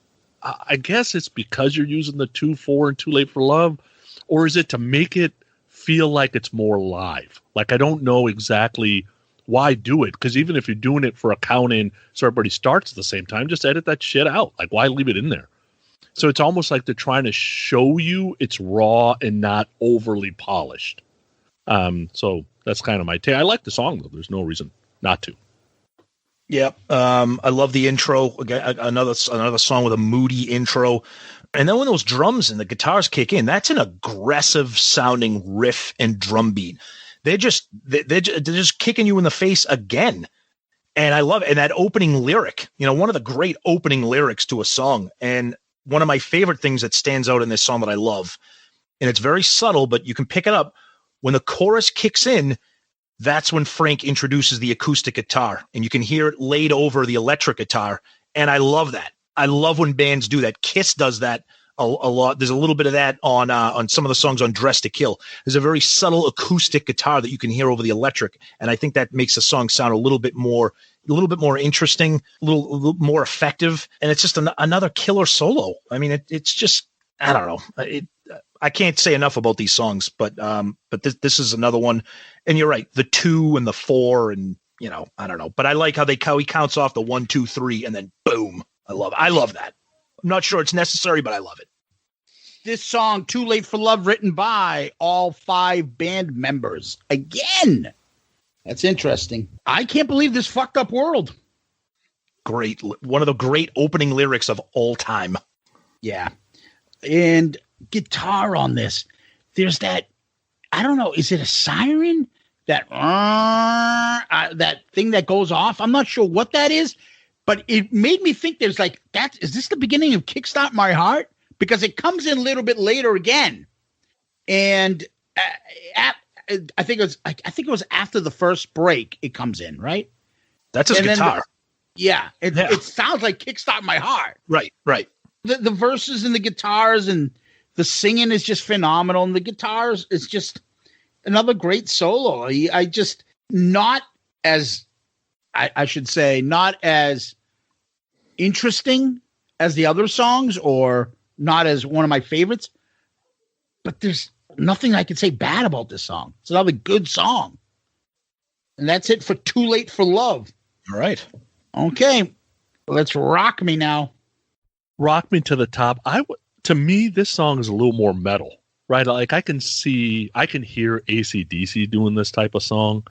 I guess it's because you're using the 2, 4 and Too Late for Love, or is it to make it feel like it's more live? Like, I don't know exactly why do it? Because even if you're doing it for accounting so everybody starts at the same time, just edit that shit out. Like, why leave it in there? So it's almost like they're trying to show you it's raw and not overly polished. So that's kind of my take. I like the song, though. There's no reason not to. Yep. I love the intro. Again, another song with a moody intro. And then when those drums and the guitars kick in, that's an aggressive sounding riff and drum beat. They're just kicking you in the face again. And I love it. And that opening lyric, one of the great opening lyrics to a song. And one of my favorite things that stands out in this song that I love, and it's very subtle, but you can pick it up. When the chorus kicks in, that's when Frank introduces the acoustic guitar, and you can hear it laid over the electric guitar. And I love that. I love when bands do that. Kiss does that a lot. There's a little bit of that on some of the songs on Dress to Kill. There's a very subtle acoustic guitar that you can hear over the electric, and I think that makes the song sound a little bit more interesting, a little more effective, and it's just another killer solo. I mean, it's just, I don't know. I can't say enough about these songs, but this is another one. And you're right, the 2 and the 4, and I don't know, but I like how he counts off the 1, 2, 3, and then boom. I love that. I'm not sure it's necessary, but I love it. This song, Too Late for Love, written by all 5 band members. Again, that's interesting. I can't believe this fucked up world. Great. One of the great opening lyrics of all time. Yeah. And guitar on this. There's that, I don't know, is it a siren? That thing that goes off? I'm not sure what that is, but it made me think there's like, is this the beginning of Kickstart My Heart? Because it comes in a little bit later again. And I think it was after the first break it comes in, right? That's his guitar. It sounds like Kickstart My Heart. Right. The verses and the guitars and the singing is just phenomenal. And the guitars is just another great solo. I just not as interesting as the other songs, or not as one of my favorites, but there's nothing I can say bad about this song. It's another good song. And that's it for Too Late for Love. All right. Okay. Let's rock me now. Rock Me to the Top. To me, this song is a little more metal, right? Like I can hear AC/DC doing this type of song.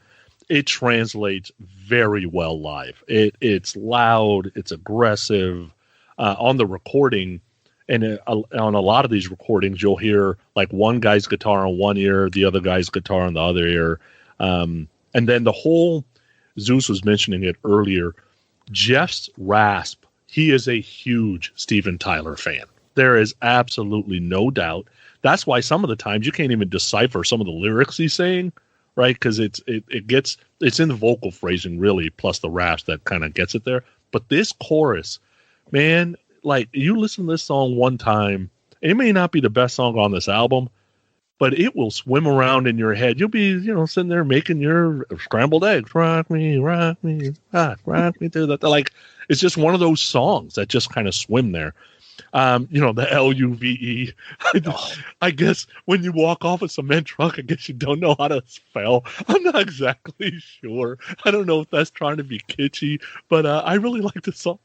It translates very well live. It's loud, it's aggressive. On the recording, and on a lot of these recordings, you'll hear like one guy's guitar on one ear, the other guy's guitar on the other ear. And then the whole, Zeus was mentioning it earlier, Jeff's rasp, he is a huge Steven Tyler fan. There is absolutely no doubt. That's why some of the times you can't even decipher some of the lyrics he's saying, right? Because it's in the vocal phrasing really, plus the raps that kind of gets it there. But this chorus, man, like you listen to this song one time, it may not be the best song on this album, but it will swim around in your head. You'll be, sitting there making your scrambled eggs. Rock me, rock me, rock me through that. Like, it's just one of those songs that just kind of swim there. The LUVE. I guess when you walk off a cement truck, I guess you don't know how to spell. I'm not exactly sure. I don't know if that's trying to be kitschy, but I really like the song.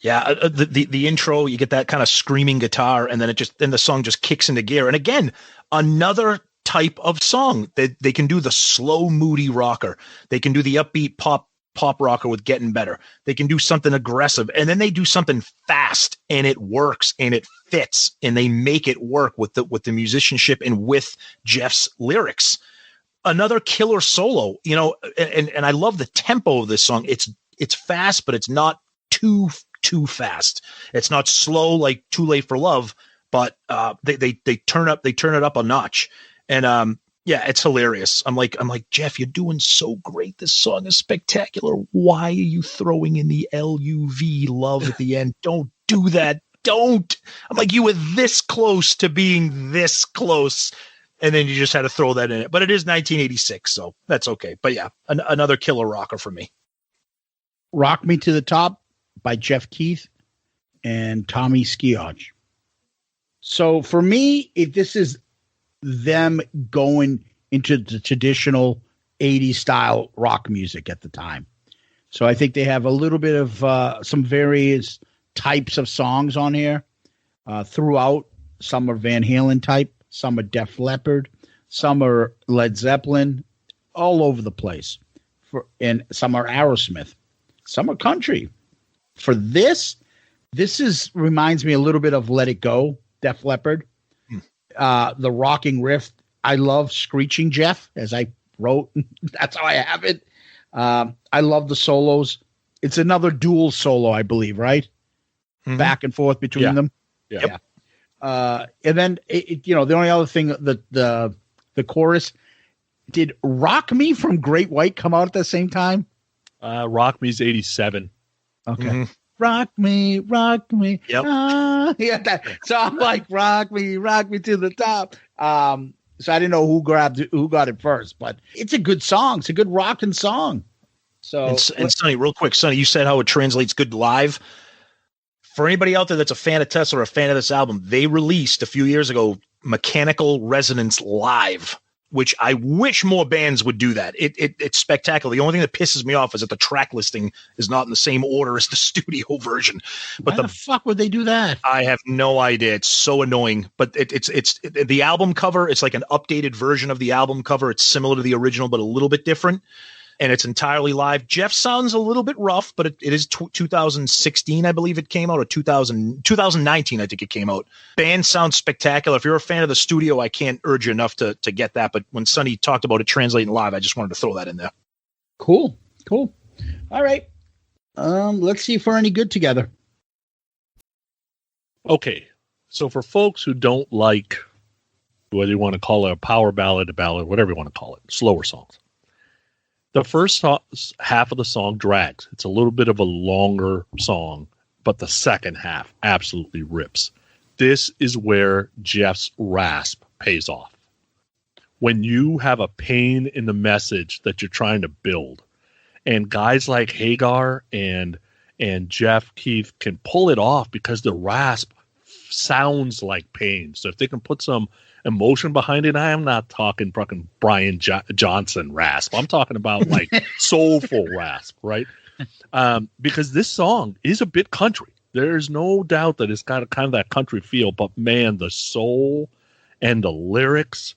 Yeah, the intro, you get that kind of screaming guitar, and then the song just kicks into gear. And again, another type of song that they can do the slow, moody rocker. They can do the upbeat pop rocker with Getting Better. They can do something aggressive, and then they do something fast, and it works, and it fits, and they make it work with the musicianship and with Jeff's lyrics. Another killer solo, and I love the tempo of this song. It's fast, but it's not too fast. It's not slow like Too Late for Love, but they turn it up a notch. And it's hilarious. I'm like, Jeff, you're doing so great. This song is spectacular. Why are you throwing in the LUV love at the end? Don't do that. Don't. I'm like, you were this close to being this close, and then you just had to throw that in it. But it is 1986, so that's okay. But yeah, another killer rocker for me. Rock Me to the Top by Jeff Keith and Tommy Skeoch. So for me, if this is them going into the traditional 80s style rock music at the time. So I think they have a little bit of some various types of songs on here throughout. Some are Van Halen type, some are Def Leppard, some are Led Zeppelin, all over the place. And some are Aerosmith, some are country. For this reminds me a little bit of Let It Go, Def Leppard. The rocking riff. I love Screeching Jeff, as I wrote. That's how I have it. I love the solos. It's another dual solo, I believe, right? Mm-hmm. Back and forth between them. Yeah. And then the only other thing, the chorus. Did Rock Me from Great White come out at the same time? Rock Me's 87. Okay. Mm-hmm. Rock me. Yep. So I'm like, rock me to the top. So I didn't know who got it first, but it's a good song. It's a good rocking song. So and Sonny, real quick, Sonny, you said how it translates good live. For anybody out there that's a fan of Tesla or a fan of this album, they released a few years ago Mechanical Resonance Live, which I wish more bands would do that. It's spectacular. The only thing that pisses me off is that the track listing is not in the same order as the studio version. But why the fuck would they do that? I have no idea. It's so annoying. But it's the album cover. It's like an updated version of the album cover. It's similar to the original, but a little bit different. And it's entirely live. Jeff sounds a little bit rough, but it is 2016, I believe it came out, or 2019, I think it came out. Band sounds spectacular. If you're a fan of the studio, I can't urge you enough to get that. But when Sonny talked about it translating live, I just wanted to throw that in there. Cool. All right. Let's see if we're any good together. Okay. So for folks who don't like, whether you want to call it a power ballad, whatever you want to call it, slower songs. The first half of the song drags. It's a little bit of a longer song, but the second half absolutely rips. This is where Jeff's rasp pays off. When you have a pain in the message that you're trying to build, and guys like Hagar and Jeff Keith can pull it off because the rasp sounds like pain. So if they can put some emotion behind it, I am not talking fucking Brian Johnson rasp. I'm talking about like soulful rasp, right? Because this song is a bit country. There's no doubt that it's got kind of that country feel, but man, the soul and the lyrics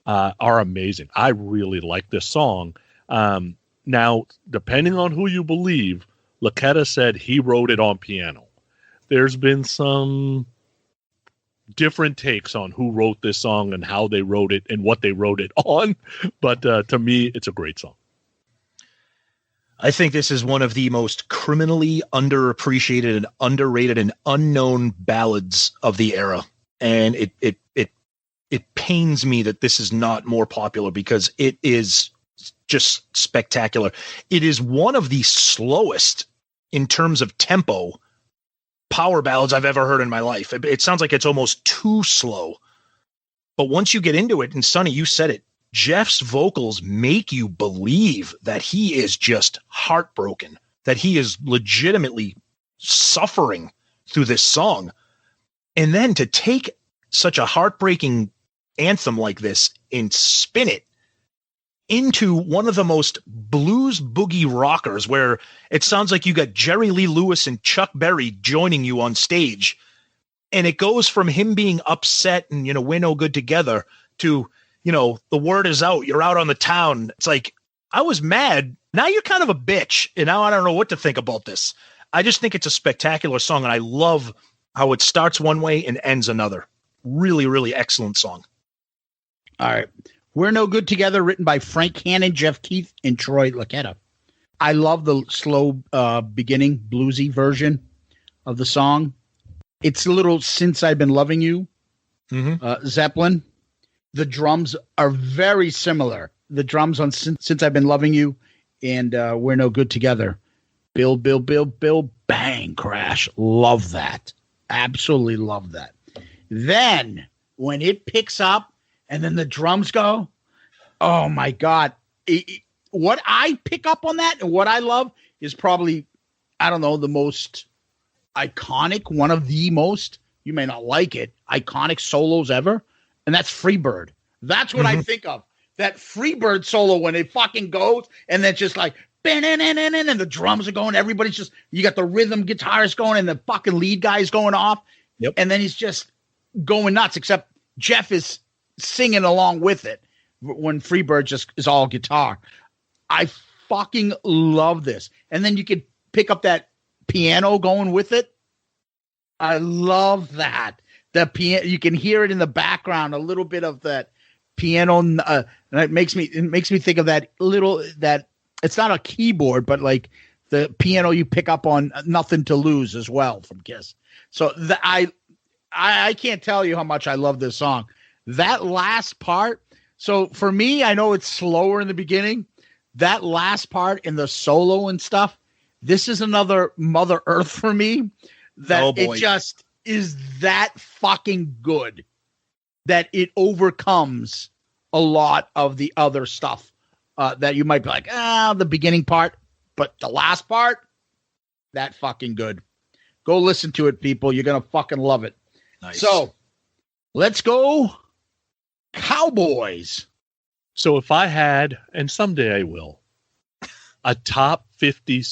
are amazing. I really like this song. Now, depending on who you believe, Luccketta said he wrote it on piano. There's been some different takes on who wrote this song and how they wrote it and what they wrote it on. But to me, it's a great song. I think this is one of the most criminally underappreciated and underrated and unknown ballads of the era. And it pains me that this is not more popular because it is just spectacular. It is one of the slowest in terms of tempo power ballads I've ever heard in my life. It sounds like it's almost too slow. But once you get into it, and Sonny, you said it, Jeff's vocals make you believe that he is just heartbroken, that he is legitimately suffering through this song. And then to take such a heartbreaking anthem like this and spin it into one of the most blues boogie rockers where it sounds like you got Jerry Lee Lewis and Chuck Berry joining you on stage. And it goes from him being upset and, we're no good together to, the word is out. You're out on the town. It's like, I was mad. Now you're kind of a bitch. And now I don't know what to think about this. I just think it's a spectacular song. And I love how it starts one way and ends another. Really, really excellent song. All right. We're No Good Together, written by Frank Hannon, Jeff Keith, and Troy Luccketta. I love the slow beginning, bluesy version of the song. It's a little Since I've Been Loving You, Zeppelin. The drums are very similar. The drums on Since I've Been Loving You and We're No Good Together. Bill, Bill, Bill, Bill, bang, crash. Love that. Absolutely love that. Then when it picks up, and then the drums go, oh, my God. What I pick up on that and what I love is probably, I don't know, the most iconic, one of the most, you may not like it, iconic solos ever, and that's Freebird. That's what I think of. that Freebird solo when it fucking goes and then just like and the drums are going, everybody's just, you got the rhythm guitarist going and the fucking lead guy's going off. Yep. And then he's just going nuts, except Jeff is singing along with it when Freebird just is all guitar. I fucking love this. And then you could pick up that piano going with it. I love that. The piano, you can hear it in the background, a little bit of that piano, and it makes me think of that it's not a keyboard, but like the piano you pick up on Nothing to Lose as well from Kiss. So I can't tell you how much I love this song. That last part. So for me, I know it's slower in the beginning. That last part in the solo and stuff, this is another Mother Earth for me. That it just is that fucking good that it overcomes a lot of the other stuff that you might be like, the beginning part, but the last part, that fucking good. Go listen to it, people. You're going to fucking love it. Nice. So let's go Cowboys. So if I had, and someday I will, a top 50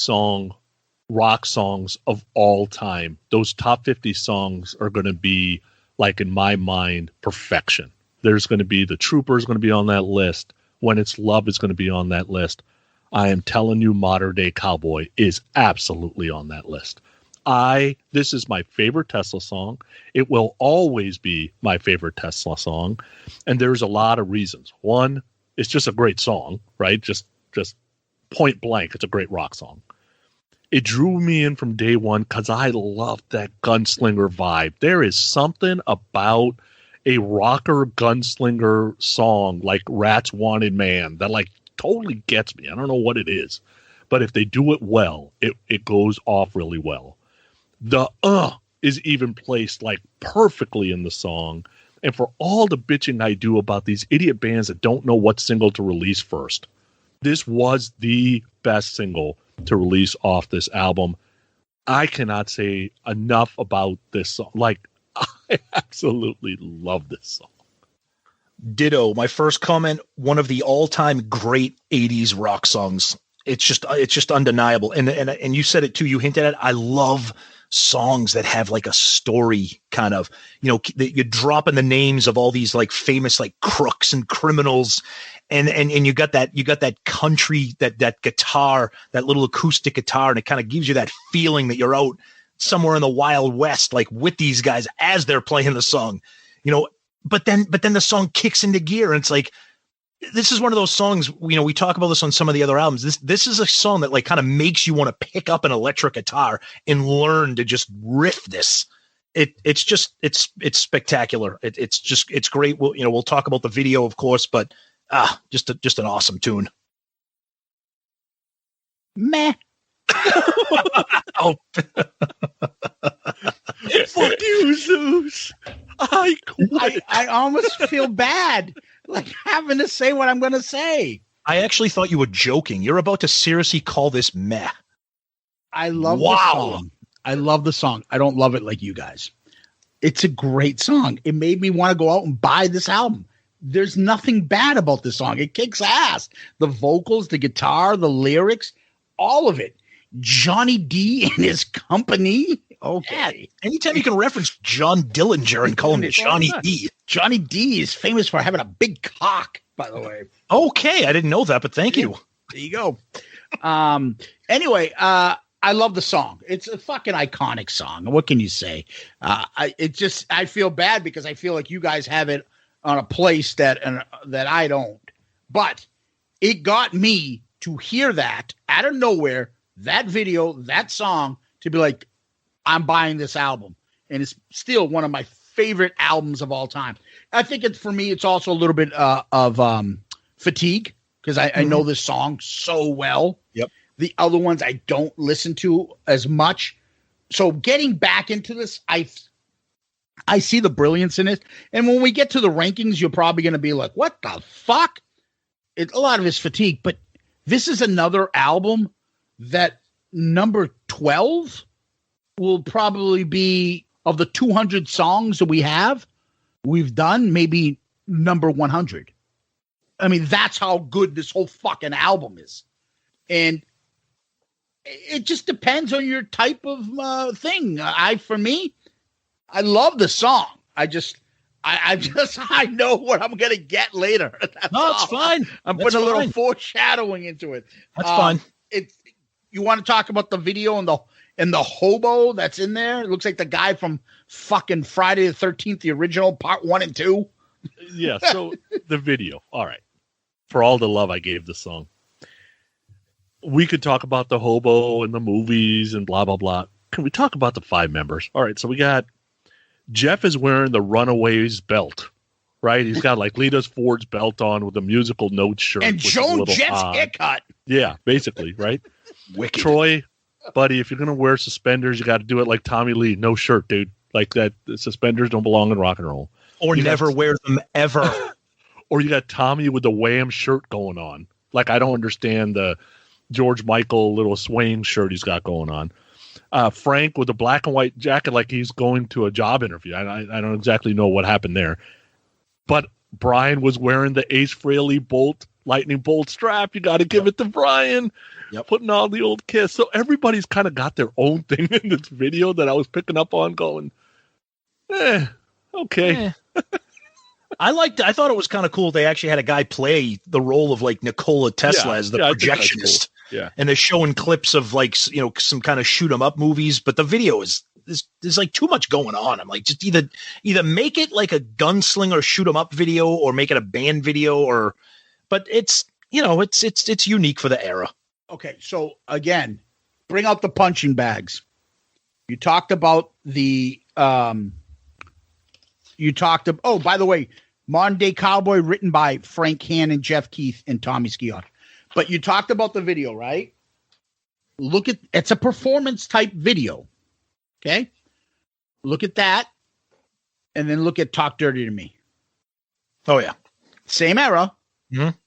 rock songs of all time, those top 50 songs are going to be, like in my mind, perfection. There's going to be The Trooper is going to be on that list. When It's Love is going to be on that list. I am telling you, Modern Day Cowboy is absolutely on that list. This is my favorite Tesla song. It will always be my favorite Tesla song. And there's a lot of reasons. One, it's just a great song, right? Just point blank, it's a great rock song. It drew me in from day one because I loved that gunslinger vibe. There is something about a rocker gunslinger song like Rats Wanted Man that like totally gets me. I don't know what it is, but if they do it well, it goes off really well. The is even placed like perfectly in the song. And for all the bitching I do about these idiot bands that don't know what single to release first, this was the best single to release off this album. I cannot say enough about this song. Like, I absolutely love this song. Ditto. My first comment, one of the all-time great 80s rock songs. It's just undeniable. And you said it too. You hinted at it. I love songs that have like a story kind of, you're dropping the names of all these like famous like crooks and criminals. And you got that country, that guitar, that little acoustic guitar. And it kind of gives you that feeling that you're out somewhere in the Wild West, like with these guys as they're playing the song, but then the song kicks into gear. And it's like, this is one of those songs, we talk about this on some of the other albums. This is a song that like kind of makes you want to pick up an electric guitar and learn to just riff this. It's spectacular. It's great. We'll talk about the video, of course, but just an awesome tune. Meh. Oh, Fuck you, Zeus. I quit. I almost feel bad, like having to say what I'm going to say. I actually thought you were joking. You're about to seriously call this meh. I love the song. I love the song. I don't love it like you guys. It's a great song. It made me want to go out and buy this album. There's nothing bad about this song. It kicks ass. The vocals, the guitar, the lyrics, all of it. Johnny D and his company. Okay. Yeah. Anytime you can reference John Dillinger and call him Johnny D. Johnny D is famous for having a big cock, by the way. Okay. I didn't know that, but thank you. There you go. Anyway, I love the song. It's a fucking iconic song. What can you say? I feel bad because I feel like you guys have it on a place that I don't. But it got me to hear that out of nowhere, that video, that song, to be like, I'm buying this album. And it's still one of my favorite albums of all time. I think for me, it's also a little bit of fatigue because I know this song so well. Yep. The other ones I don't listen to as much. So getting back into this, I see the brilliance in it. And when we get to the rankings, you're probably going to be like, what the fuck? A lot of it's fatigue. But this is another album that number 12 will probably be, of the 200 songs that we've done, maybe number 100. I mean, that's how good this whole fucking album is. And it just depends on your type of thing. For me, I love the song. I know what I'm gonna get later. It's fine. I'm putting a little foreshadowing into it. That's fine. You want to talk about the video and the hobo that's in there? It looks like the guy from fucking Friday the 13th, the original part 1 and 2. Yeah. So the video. All right. For all the love I gave the song, we could talk about the hobo and the movies and blah, blah, blah. Can we talk about the 5 members? All right. So we got Jeff is wearing the Runaways belt, right? He's got like Lita Ford's belt on with a musical notes shirt. And Joan Jett's haircut. Yeah, basically, right? Wicked. Troy, buddy, if you're going to wear suspenders, you got to do it like Tommy Lee. No shirt, dude. Like that. The suspenders don't belong in rock and roll. Or never wear them ever. Or you got Tommy with the Wham shirt going on. Like, I don't understand the George Michael little swaying shirt he's got going on. Frank with the black and white jacket like he's going to a job interview. I don't exactly know what happened there. But Brian was wearing the Ace Frehley lightning bolt strap. You got to give it to Brian. Yep. Putting on the old Kiss. So everybody's kind of got their own thing in this video that I was picking up on going, okay. I thought it was kind of cool. They actually had a guy play the role of like Nikola Tesla as the projectionist. Cool. Yeah. And they're showing clips of like, some kind of shoot 'em up movies, but the video there's like too much going on. I'm like, just either make it like a gunslinger shoot 'em up video or make it a band video but it's unique for the era. Okay. So again, bring out the punching bags. You talked about by the way, Modern Day Cowboy written by Frank Hannon, Jeff Keith, and Tommy Skeoch. But you talked about the video, right? It's a performance type video. Okay. Look at that. And then look at Talk Dirty to Me. Oh yeah. Same era. Mm-hmm.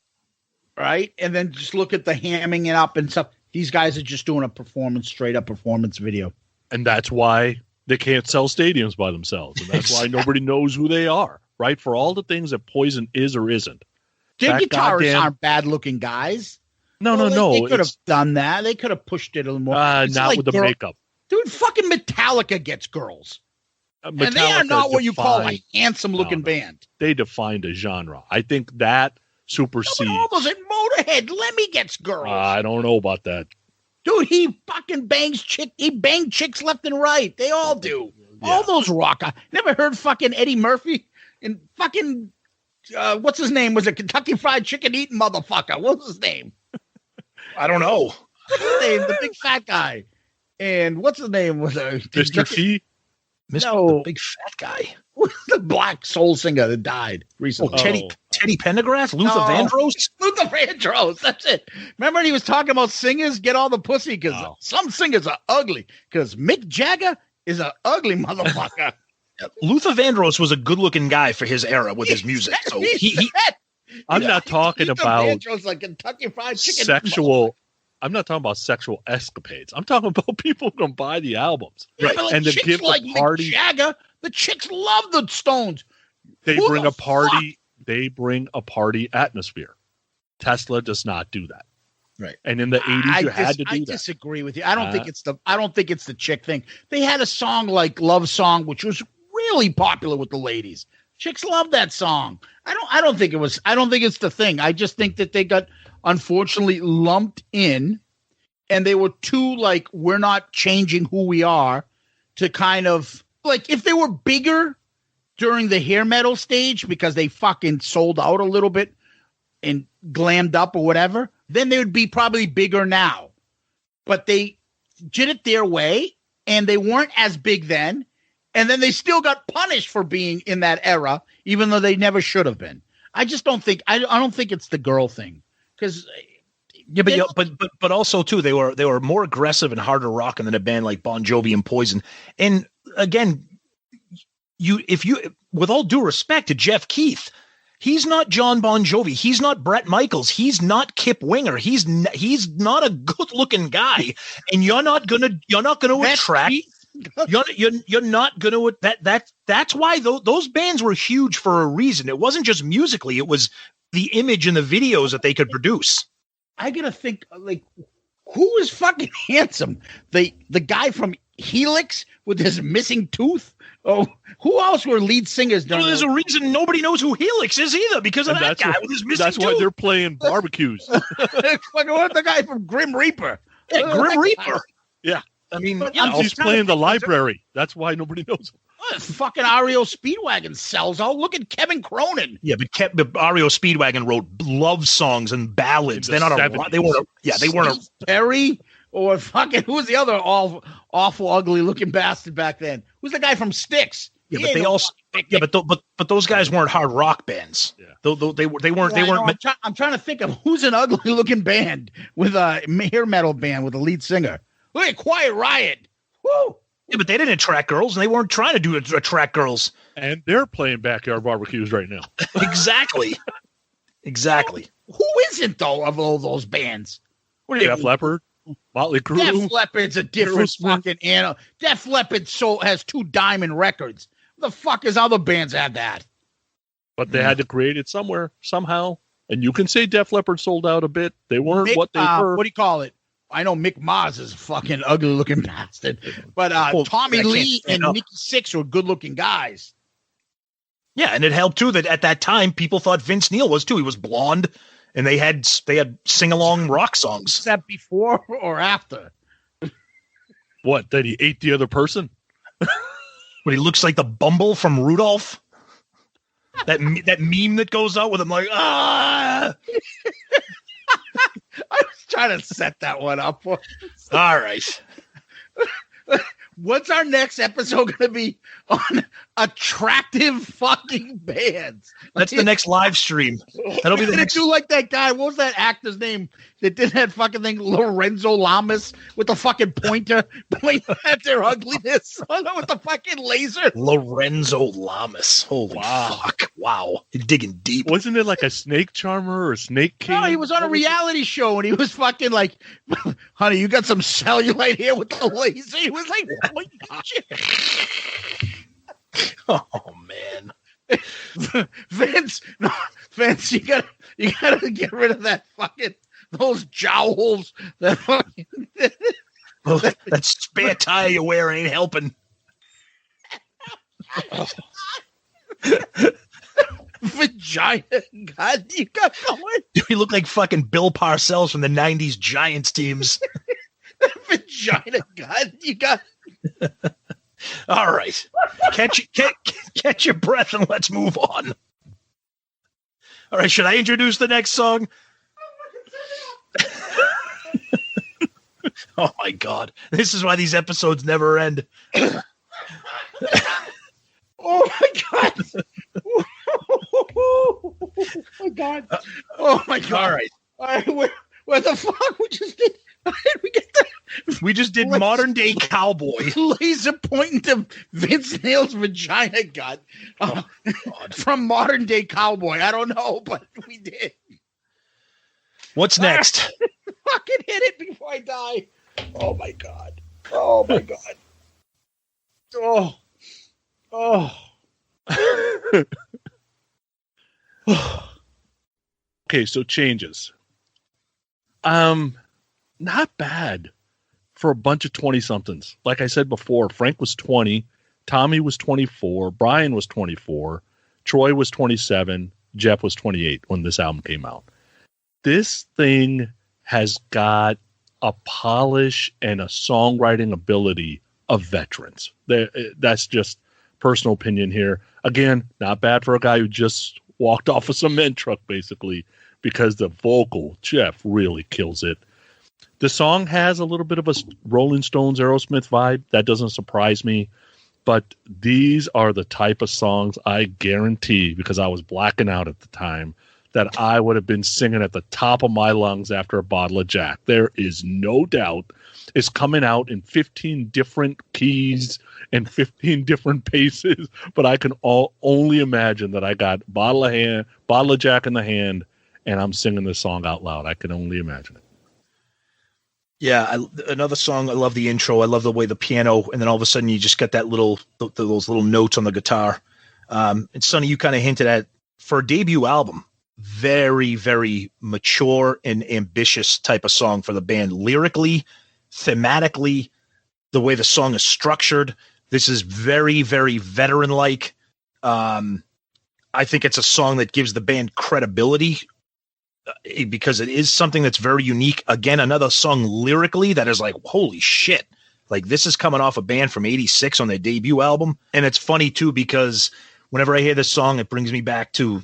Right. And then just look at the hamming it up and stuff. These guys are just doing a straight up performance video. And that's why they can't sell stadiums by themselves. And that's why nobody knows who they are, right? For all the things that Poison is or isn't. Their guitarists aren't bad looking guys. No. They could have done that. They could have pushed it a little more. Not like with the makeup. Dude, fucking Metallica gets girls. And they are not what you call a handsome looking band. They defined a genre. I think that supersedes. All those at Motorhead, Lemmy gets girls. I don't know about that. Dude, he fucking bangs he banged chicks left and right. They all do. Yeah. All those rock. Never heard fucking Eddie Murphy and fucking what's his name? Was a Kentucky Fried Chicken eating motherfucker. What was his name? I don't know. What's his name? The big fat guy. And what's his name? Was Mr. T? The big fat guy. The black soul singer that died recently. Teddy Pendergrass? Luther Vandross? Luther Vandross. That's it. Remember when he was talking about singers get all the pussy because some singers are ugly because Mick Jagger is an ugly motherfucker. Luther Vandross was a good-looking guy for his era with his music. So I'm not talking about Vandross like Kentucky Fried Chicken sexual. I'm not talking about sexual escapades. I'm talking about people who can buy the albums. Right. Like and to give like the party. Mick Jagger, the chicks love the Stones. They bring a party. They bring a party atmosphere. Tesla does not do that. Right. And in the 80s, you had to do that. I disagree with you. I don't think it's the chick thing. They had a song like Love Song, which was really popular with the ladies. Chicks love that song. I don't think it's the thing. I just think that they got unfortunately lumped in and they were too like, we're not changing who we are to kind of like if they were bigger during the hair metal stage because they fucking sold out a little bit and glammed up or whatever, then they would be probably bigger now. But they did it their way and they weren't as big then. And then they still got punished for being in that era, even though they never should have been. I just don't think I don't think it's the girl thing because but also too they were more aggressive and harder rocking than a band like Bon Jovi and Poison. And again, if you with all due respect to Jeff Keith, he's not John Bon Jovi. He's not Bret Michaels. He's not Kip Winger. He's not a good looking guy. And you're not gonna attract. You're not going to that's why those bands were huge for a reason. It wasn't just musically. It was the image and the videos that they could produce. I gotta think, like, who is fucking handsome? The guy from Helix with his missing tooth? Oh, who else were lead singers? There's a reason nobody knows who Helix is either, because of that guy with his missing tooth. That's why they're playing barbecues. What the guy from Grim Reaper? Yeah, Grim Reaper. Yeah. I mean, he's playing the library. That's why nobody knows him. Fucking REO Speedwagon sells out. Look at Kevin Cronin. Yeah, but REO Speedwagon wrote love songs and ballads. They're not they weren't. They weren't. Perry or fucking who was the other awful, ugly looking bastard back then? Who's the guy from Styx? Yeah, but they also. Yeah, but those guys weren't hard rock bands. Yeah, they weren't. I'm trying to think of who's an ugly looking band with a hair metal band with a lead singer. Look at Quiet Riot. Woo. Yeah, but they didn't attract girls, and they weren't trying to attract girls. And they're playing backyard barbecues right now. Exactly. Who isn't, though, of all those bands? Def Leppard, Motley Crue. Def Leppard's a different fucking animal. Def Leppard has 2 diamond records. The fuck is other bands had that? But they had to create it somewhere, somehow. And you can say Def Leppard sold out a bit. They weren't what they were. What do you call it? I know Mick Mars is a fucking ugly looking bastard, but Tommy Lee and Nikki Sixx were good looking guys. Yeah, and it helped too that at that time people thought Vince Neil was too. He was blonde, and they had sing along rock songs. Is that before or after? What? That he ate the other person? When he looks like the Bumble from Rudolph. That meme that goes out with him like ah. I was trying to set that one up. All right. What's our next episode going to be on attractive fucking bands? That's the next live stream. That'll be the next. Do like that guy. What was that actor's name that did that fucking thing? Lorenzo Lamas with the fucking pointing at their ugliness with the fucking laser. Lorenzo Lamas. Holy fuck! Wow, you're digging deep. Wasn't it like a snake charmer or a snake king? No, he was on a reality show and he was fucking like, "Honey, you got some cellulite here with the laser." He was like, "Oh man, Vince, you gotta get rid of that fucking those jowls. That fucking that spare tire you wear ain't helping." Vagina, God, you got going. You look like fucking Bill Parcells from the '90s Giants teams. Vagina, God, you got. All right, catch your breath and let's move on. All right, should I introduce the next song? Oh my God, this is why these episodes never end. Oh my God. Oh my God. Oh my God. All right. Where the fuck we just did? We just did modern day cowboy. Laser pointing to Vince Neil's vagina gut from modern day cowboy. I don't know, but we did. What's next? Fucking hit it before I die. Oh my God. Oh my God. Oh. Okay, so changes. Not bad for a bunch of 20-somethings. Like I said before, Frank was 20, Tommy was 24, Brian was 24, Troy was 27, Jeff was 28 when this album came out. This thing has got a polish and a songwriting ability of veterans. That's just personal opinion here. Again, not bad for a guy who just walked off a cement truck, basically, because the vocal, Jeff, really kills it. The song has a little bit of a Rolling Stones, Aerosmith vibe. That doesn't surprise me. But these are the type of songs I guarantee, because I was blacking out at the time, that I would have been singing at the top of my lungs after a bottle of Jack. There is no doubt. It's coming out in 15 different keys and 15 different paces, but I can only imagine that I got bottle of Jack in the hand, and I'm singing this song out loud. I can only imagine it. Yeah, another song. I love the intro. I love the way the piano, and then all of a sudden you just get that those little notes on the guitar. And Sonny, you kind of hinted at, for a debut album, very, very mature and ambitious type of song for the band. Lyrically, thematically, the way the song is structured, this is very, very veteran-like. I think it's a song that gives the band credibility because it is something that's very unique. Again, another song lyrically that is like, holy shit. Like, this is coming off a band from 86 on their debut album. And it's funny, too, because whenever I hear this song, it brings me back to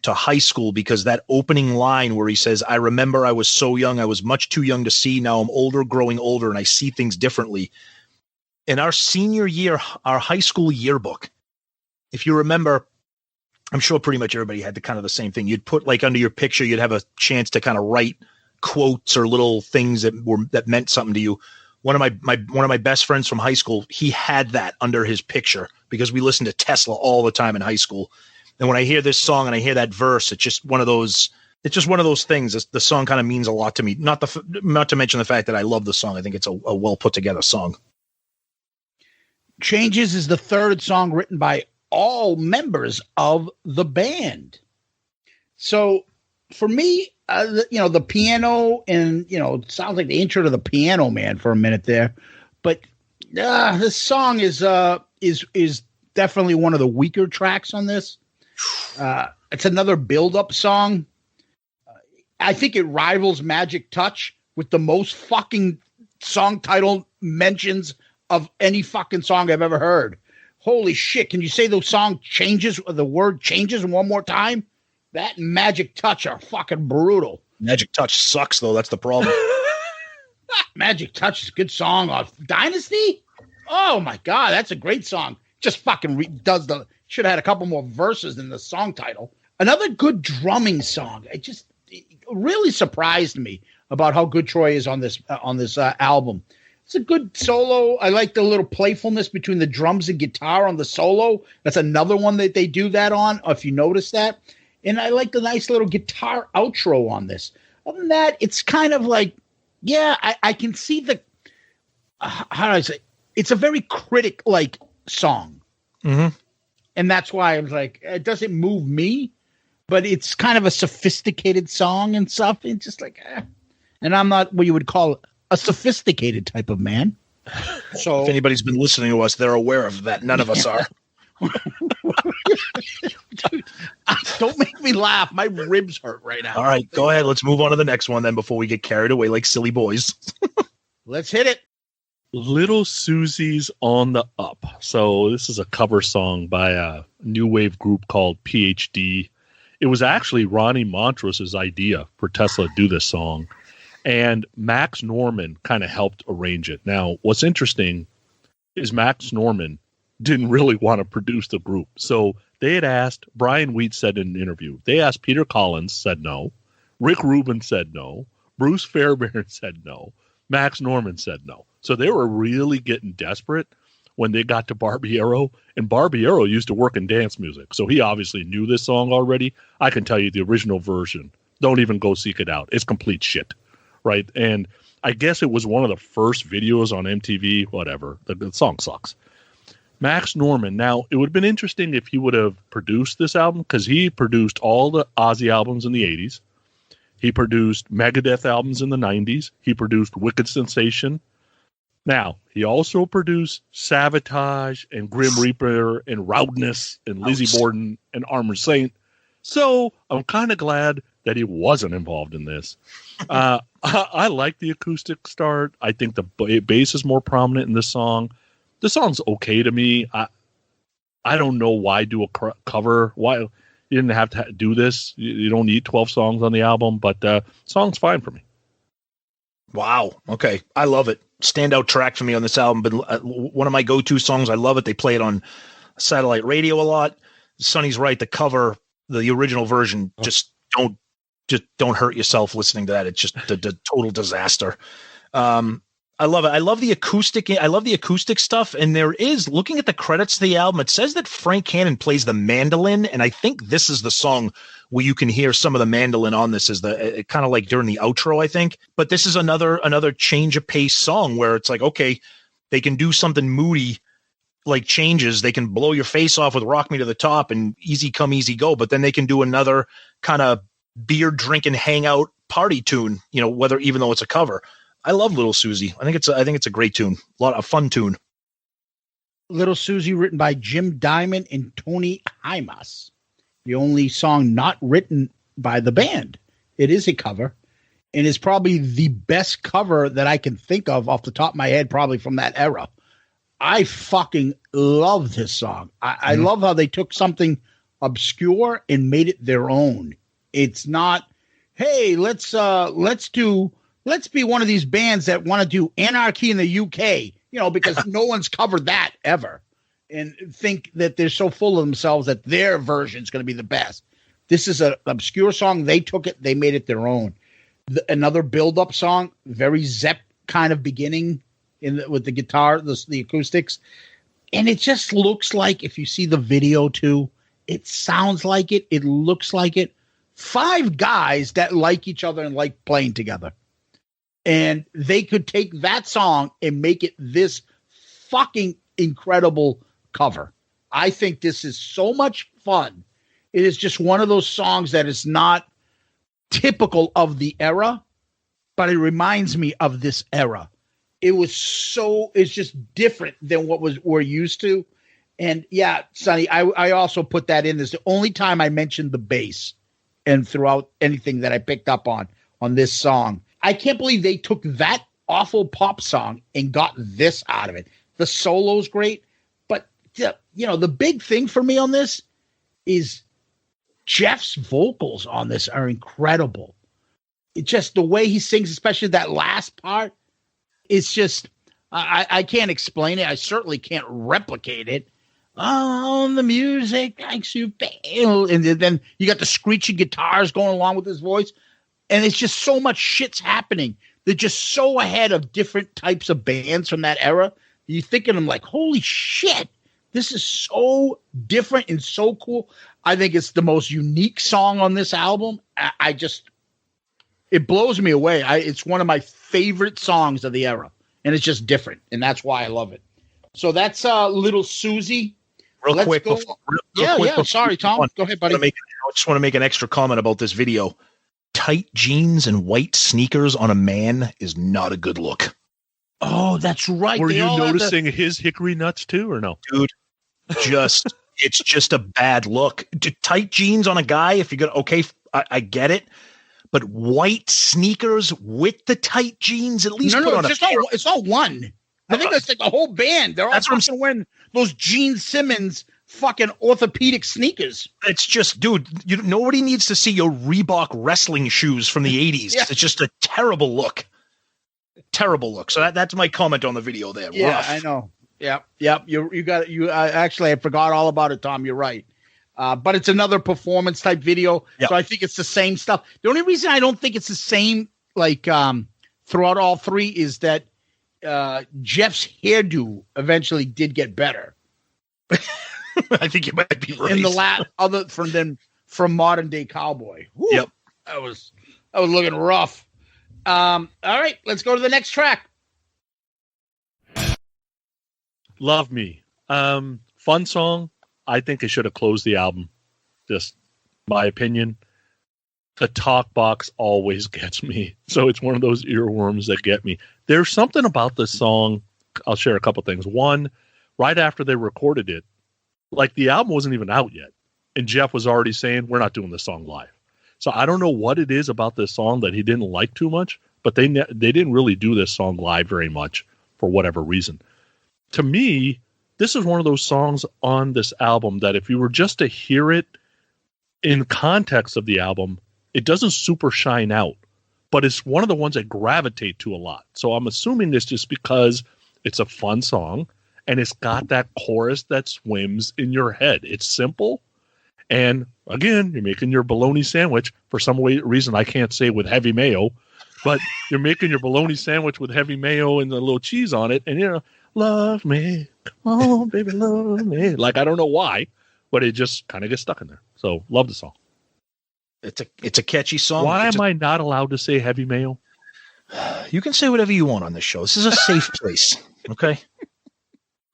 high school, because that opening line where he says, I remember I was so young, I was much too young to see. Now I'm older, growing older, and I see things differently. In our senior year, our high school yearbook, if you remember, I'm sure pretty much everybody had the same thing. You'd put, like, under your picture, you'd have a chance to kind of write quotes or little things that meant something to you. One of my best friends from high school, he had that under his picture because we listened to Tesla all the time in high school. And when I hear this song and I hear that verse, it's just one of those things. The song kind of means a lot to me. Not to mention the fact that I love the song. I think it's a well put together song. Changes is the third song written by all members of the band. So for me, the piano and, it sounds like the intro to the Piano Man for a minute there, but this song is definitely one of the weaker tracks on this. It's another build-up song. I think it rivals Magic Touch with the most fucking song title mentions of any fucking song I've ever heard. Holy shit. Can you say the song changes, the word changes one more time? That and Magic Touch are fucking brutal. Magic Touch sucks, though. That's the problem. Magic Touch is a good song. Dynasty? Oh, my God. That's a great song. Just fucking should have had a couple more verses than the song title. Another good drumming song. It really surprised me about how good Troy is on this album. It's a good solo. I like the little playfulness between the drums and guitar on the solo. That's another one that they do that on, if you notice that. And I like the nice little guitar outro on this. Other than that, it's kind of like, I can see the, how do I say? It's a very critic-like song. Mm-hmm. And that's why I was like, it doesn't move me, but it's kind of a sophisticated song and stuff. It's just like, and I'm not what you would call a sophisticated type of man. So if anybody's been listening to us, they're aware of that. None of us are. Dude, don't make me laugh. My ribs hurt right now. All right, go ahead. Let's move on to the next one then before we get carried away like silly boys. Let's hit it. Little Susie's on the Up. So this is a cover song by a new wave group called PhD. It was actually Ronnie Montrose's idea for Tesla to do this song. And Max Norman kind of helped arrange it. Now, what's interesting is Max Norman didn't really want to produce the group. So they had asked, Brian Wheat said in an interview, they asked Peter Collins, said no. Rick Rubin said no. Bruce Fairbairn said no. Max Norman said no. So they were really getting desperate when they got to Barbiero. And Barbiero used to work in dance music. So he obviously knew this song already. I can tell you the original version. Don't even go seek it out. It's complete shit. Right? And I guess it was one of the first videos on MTV, whatever. The song sucks. Max Norman. Now, it would have been interesting if he would have produced this album, because he produced all the Ozzy albums in the 80s. He produced Megadeth albums in the 90s. He produced Wicked Sensation. Now, he also produced Savatage and Grim Reaper and Roudness and Lizzie Borden and Armored Saint. So I'm kind of glad that he wasn't involved in this. I like the acoustic start. I think the bass is more prominent in this song. The song's okay to me. I don't know why do a cover. Why you didn't have to do this. You don't need 12 songs on the album, but the song's fine for me. Wow. Okay. I love it. Standout track for me on this album, but one of my go-to songs. I love it. They play it on satellite radio a lot. Sonny's right. The cover, the original version, just don't hurt yourself listening to that. It's just the total disaster. I love it. I love the acoustic stuff. And there is, looking at the credits to the album, it says that Frank Hannon plays the mandolin. And I think this is the song where you can hear some of the mandolin on this, is the kind of like during the outro, I think. But this is another change of pace song where it's like, okay, they can do something moody like changes. They can blow your face off with Rock Me to the Top and Easy Come Easy Go, but then they can do another kind of beer drinking hangout party tune, you know, even though it's a cover. I love Little Susie. I think it's a great tune. A lot of fun tune. Little Susie, written by Jim Diamond and Tony Hymas. The only song not written by the band. It is a cover, and is probably the best cover that I can think of off the top of my head, probably from that era. I fucking love this song. I love how they took something obscure and made it their own. It's not, hey, let's be one of these bands that want to do Anarchy in the UK, you know, because no one's covered that ever, and think that they're so full of themselves that their version is going to be the best. This is an obscure song. They took it, they made it their own. Another build-up song, very Zepp kind of beginning with the guitar, the acoustics, and it just looks like, if you see the video too, it sounds like it. It looks like it. 5 guys that like each other and like playing together. And they could take that song and make it this fucking incredible cover. I think this is so much fun. It is just one of those songs that is not typical of the era, but it reminds me of this era. It's just different than what we're used to. And yeah, Sonny, I also put that in. This the only time I mentioned the bass, and throughout anything that I picked up on this song. I can't believe they took that awful pop song and got this out of it. The solo's great, but you know, the big thing for me on this is Jeff's vocals on this are incredible. It's just the way he sings, especially that last part. It's just, I can't explain it. I certainly can't replicate it. Oh, the music makes you feel. And then you got the screeching guitars going along with his voice. And it's just so much shit's happening. They're just so ahead of different types of bands from that era. You think of them like, holy shit, this is so different and so cool. I think it's the most unique song on this album. It blows me away. It's one of my favorite songs of the era, and it's just different, and that's why I love it. So that's Little Susie. Real quick. Sorry, Tom. Go ahead, buddy. I just want to make an extra comment about this video. Tight jeans and white sneakers on a man is not a good look. Oh, that's right. Were you noticing his hickory nuts too, or no? Dude, it's just a bad look. Tight jeans on a guy, if you're gonna, okay, I get it. But white sneakers with the tight jeans, at least it's not one. I think that's like a whole band. They're all fucking wearing those Gene Simmons fucking orthopedic sneakers. It's just, dude, nobody needs to see your Reebok wrestling shoes from the 80s. Yeah. It's just a terrible look. Terrible look. So that's my comment on the video there. Yeah, rough. I know. Yep. You got it. Actually, I forgot all about it, Tom. You're right. But it's another performance type video. Yep. So I think it's the same stuff. The only reason I don't think it's the same, like, throughout all 3 is that Jeff's hairdo eventually did get better. I think you might be right. In the from Modern Day Cowboy. Whew, yep. That was looking rough. All right, let's go to the next track. Love Me. Fun song. I think it should have closed the album. Just my opinion. The talk box always gets me. So it's one of those earworms that get me. There's something about this song. I'll share a couple things. One, right after they recorded it, like the album wasn't even out yet. And Jeff was already saying, we're not doing this song live. So I don't know what it is about this song that he didn't like too much, but they didn't really do this song live very much for whatever reason. To me, this is one of those songs on this album that if you were just to hear it in context of the album, it doesn't super shine out, but it's one of the ones that gravitate to a lot. So I'm assuming this just because it's a fun song and it's got that chorus that swims in your head. It's simple. And again, you're making your bologna sandwich for some reason I can't say with heavy mayo, but you're making your bologna sandwich with heavy mayo and a little cheese on it. And love me. Come on, baby, love me. Like, I don't know why, but it just kind of gets stuck in there. So love the song. It's a catchy song. Why am I not allowed to say heavy mayo? You can say whatever you want on this show. This is a safe place. Okay.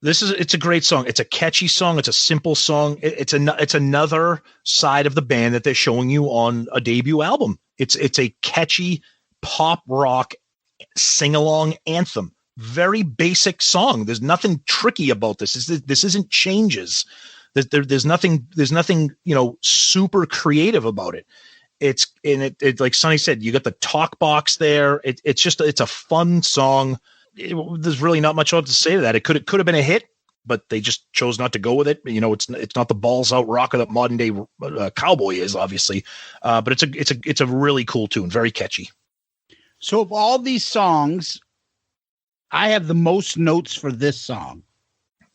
It's a great song. It's a catchy song. It's a simple song. It's another side of the band that they're showing you on a debut album. It's a catchy pop rock sing-along anthem. Very basic song. There's nothing tricky about this. This isn't Changes. There's nothing super creative about it. It's like Sonny said, you got the talk box there. It's a fun song. There's really not much else to say to that. It could have been a hit, but they just chose not to go with it. It's not the balls out rocker that modern day cowboy is, obviously, but it's a really cool tune, very catchy. So of all these songs, I have the most notes for this song.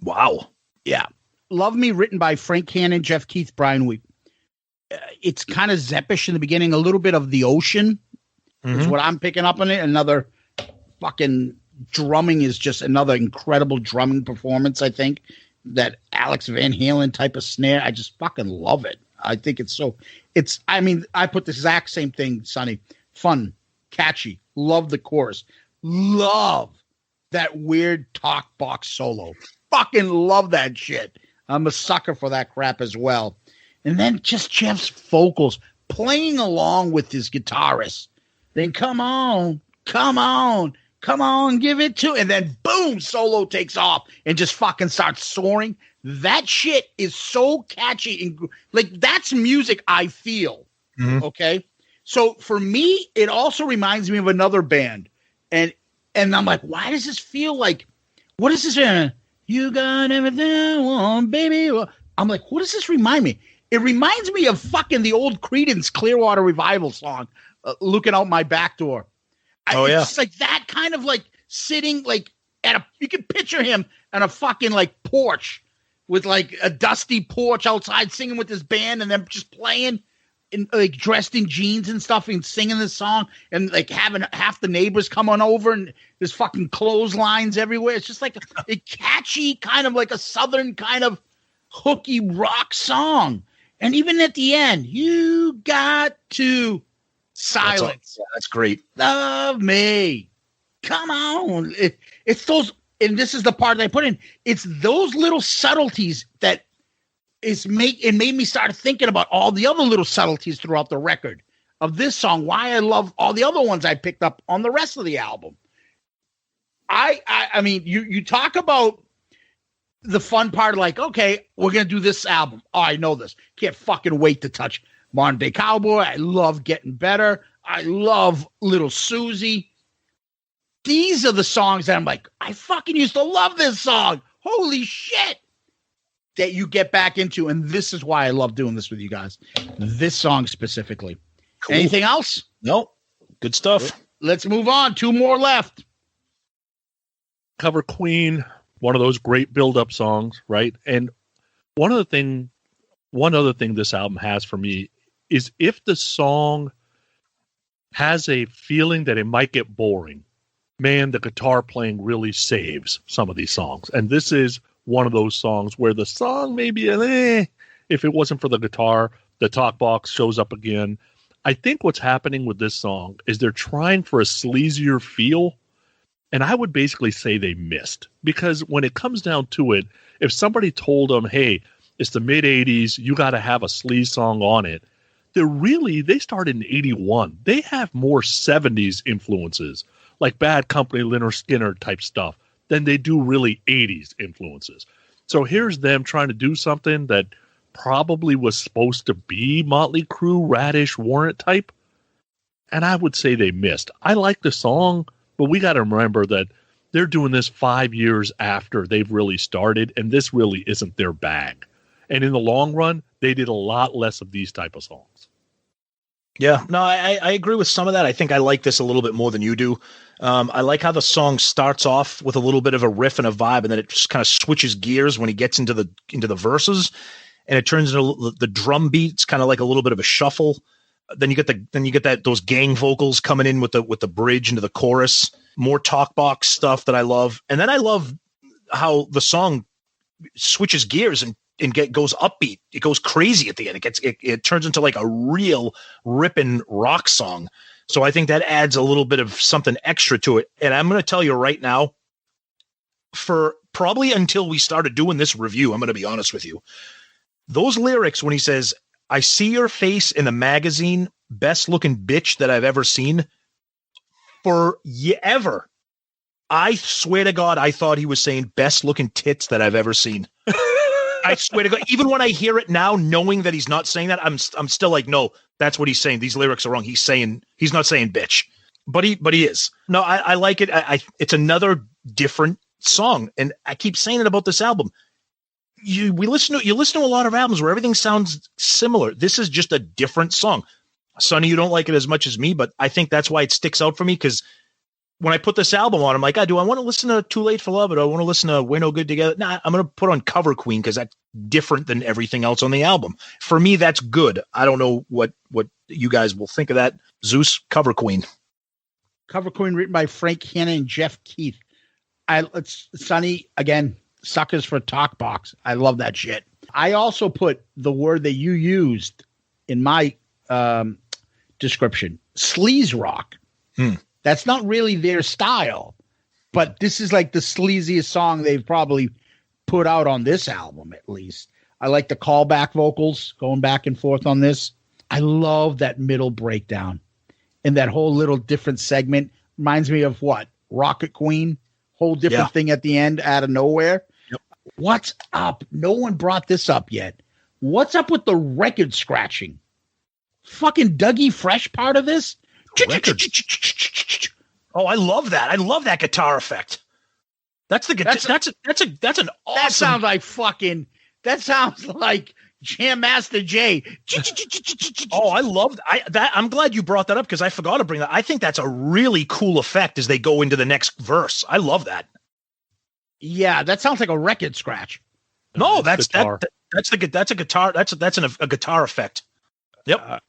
Wow. Yeah. Love Me, written by Frank Hannon, Jeff Keith, Brian Weep. It's kind of Zeppish in the beginning, a little bit of The Ocean is what I'm picking up on it. Another fucking drumming is just another incredible drumming performance, I think. That Alex Van Halen type of snare, I just fucking love it. I think I put the exact same thing, Sonny. Fun, catchy, love the chorus, love that weird talk box solo. Fucking love that shit. I'm a sucker for that crap as well. And then just Jeff's vocals playing along with his guitarist. Then come on, give it to, and then boom, solo takes off and just fucking starts soaring. That shit is so catchy and like that's music I feel. Okay. So for me, it also reminds me of another band. And I'm like, why does this feel like, what is this? You got everything I want, baby. I'm like, what does this remind me? It reminds me of fucking the old Creedence Clearwater Revival song, Looking Out My Back Door. It's like that kind of like sitting like you can picture him on a fucking like porch with like a dusty porch outside singing with his band and then just playing in like dressed in jeans and stuff and singing this song and like having half the neighbors come on over and there's fucking clotheslines everywhere. It's just like a catchy kind of like a Southern kind of hooky rock song. And even at the end, you got to silence. That's great. Love me. Come on. It's those, and this is the part that I put in. It's those little subtleties that it made me start thinking about all the other little subtleties throughout the record of this song. Why I love all the other ones I picked up on the rest of the album. I mean, you talk about the fun part, like, okay, we're gonna do this album. Oh, I know this. Can't fucking wait to touch Modern Day Cowboy. I love Getting Better. I love Little Susie. These are the songs that I'm like, I fucking used to love this song. Holy shit. That you get back into, and this is why I love doing this with you guys. This song specifically. Cool. Anything else? No. Good stuff. Let's move on. 2 more left. Cover Queen, one of those great build-up songs, right? And one other thing this album has for me is if the song has a feeling that it might get boring, man, the guitar playing really saves some of these songs. And this is one of those songs where the song maybe if it wasn't for the guitar, the talk box shows up again. I think what's happening with this song is they're trying for a sleazier feel, and I would basically say they missed. Because when it comes down to it, if somebody told them, hey, it's the mid-'80s, you got to have a sleaze song on it, they started in 81. They have more 70s influences, like Bad Company, Lynyrd Skynyrd type stuff, than they do really 80s influences. So here's them trying to do something that probably was supposed to be Motley Crue, Radish, Warrant type, and I would say they missed. I like the song, but we got to remember that they're doing this 5 years after they've really started, and this really isn't their bag. And in the long run, they did a lot less of these type of songs. Yeah, no, I agree with some of that. I think I like this a little bit more than you do. I like how the song starts off with a little bit of a riff and a vibe, and then it just kind of switches gears when he gets into the verses, and it turns into the drum beats, kind of like a little bit of a shuffle. Then you get those gang vocals coming in with the bridge into the chorus, more talk box stuff that I love, and then I love how the song switches gears and goes upbeat. It goes crazy at the end. It turns into like a real ripping rock song. So I think that adds a little bit of something extra to it. And I'm going to tell you right now, for probably until we started doing this review. I'm going to be honest with you. Those lyrics when he says, "I see your face in the magazine, best looking bitch that I've ever seen," ever. I swear to God, I thought he was saying best looking tits that I've ever seen. I swear to God, even when I hear it now, knowing that he's not saying that, I'm still like, no, that's what he's saying. These lyrics are wrong. He's not saying bitch, but he is. No, I like it. It's another different song, and I keep saying it about this album. You listen to a lot of albums where everything sounds similar. This is just a different song. Sonny, you don't like it as much as me, but I think that's why it sticks out for me, because when I put this album on, I'm like, do I want to listen to Too Late for Love, or do I want to listen to We're No Good Together? Nah, I'm going to put on Cover Queen because that's different than everything else on the album. For me, that's good. I don't know what you guys will think of that. Zeus, Cover Queen. Cover Queen, written by Frank Hannon and Jeff Keith. It's Sonny, again, suckers for Talk Box. I love that shit. I also put the word that you used in my description, sleaze rock. That's not really their style, but this is like the sleaziest song they've probably put out on this album, at least. I like the callback vocals going back and forth on this. I love that middle breakdown, and that whole little different segment reminds me of what? Rocket Queen, whole different thing at the end out of nowhere. Yep. What's up? No one brought this up yet. What's up with the record scratching? Fucking Dougie Fresh part of this? Oh, I love that. I love that guitar effect. That's an awesome. That sounds like Jam Master Jay. Oh, I love that. I'm glad you brought that up because I forgot to bring that. I think that's a really cool effect as they go into the next verse. I love that. Yeah, that sounds like a record scratch. No, that's a guitar. That's a guitar effect. Yep.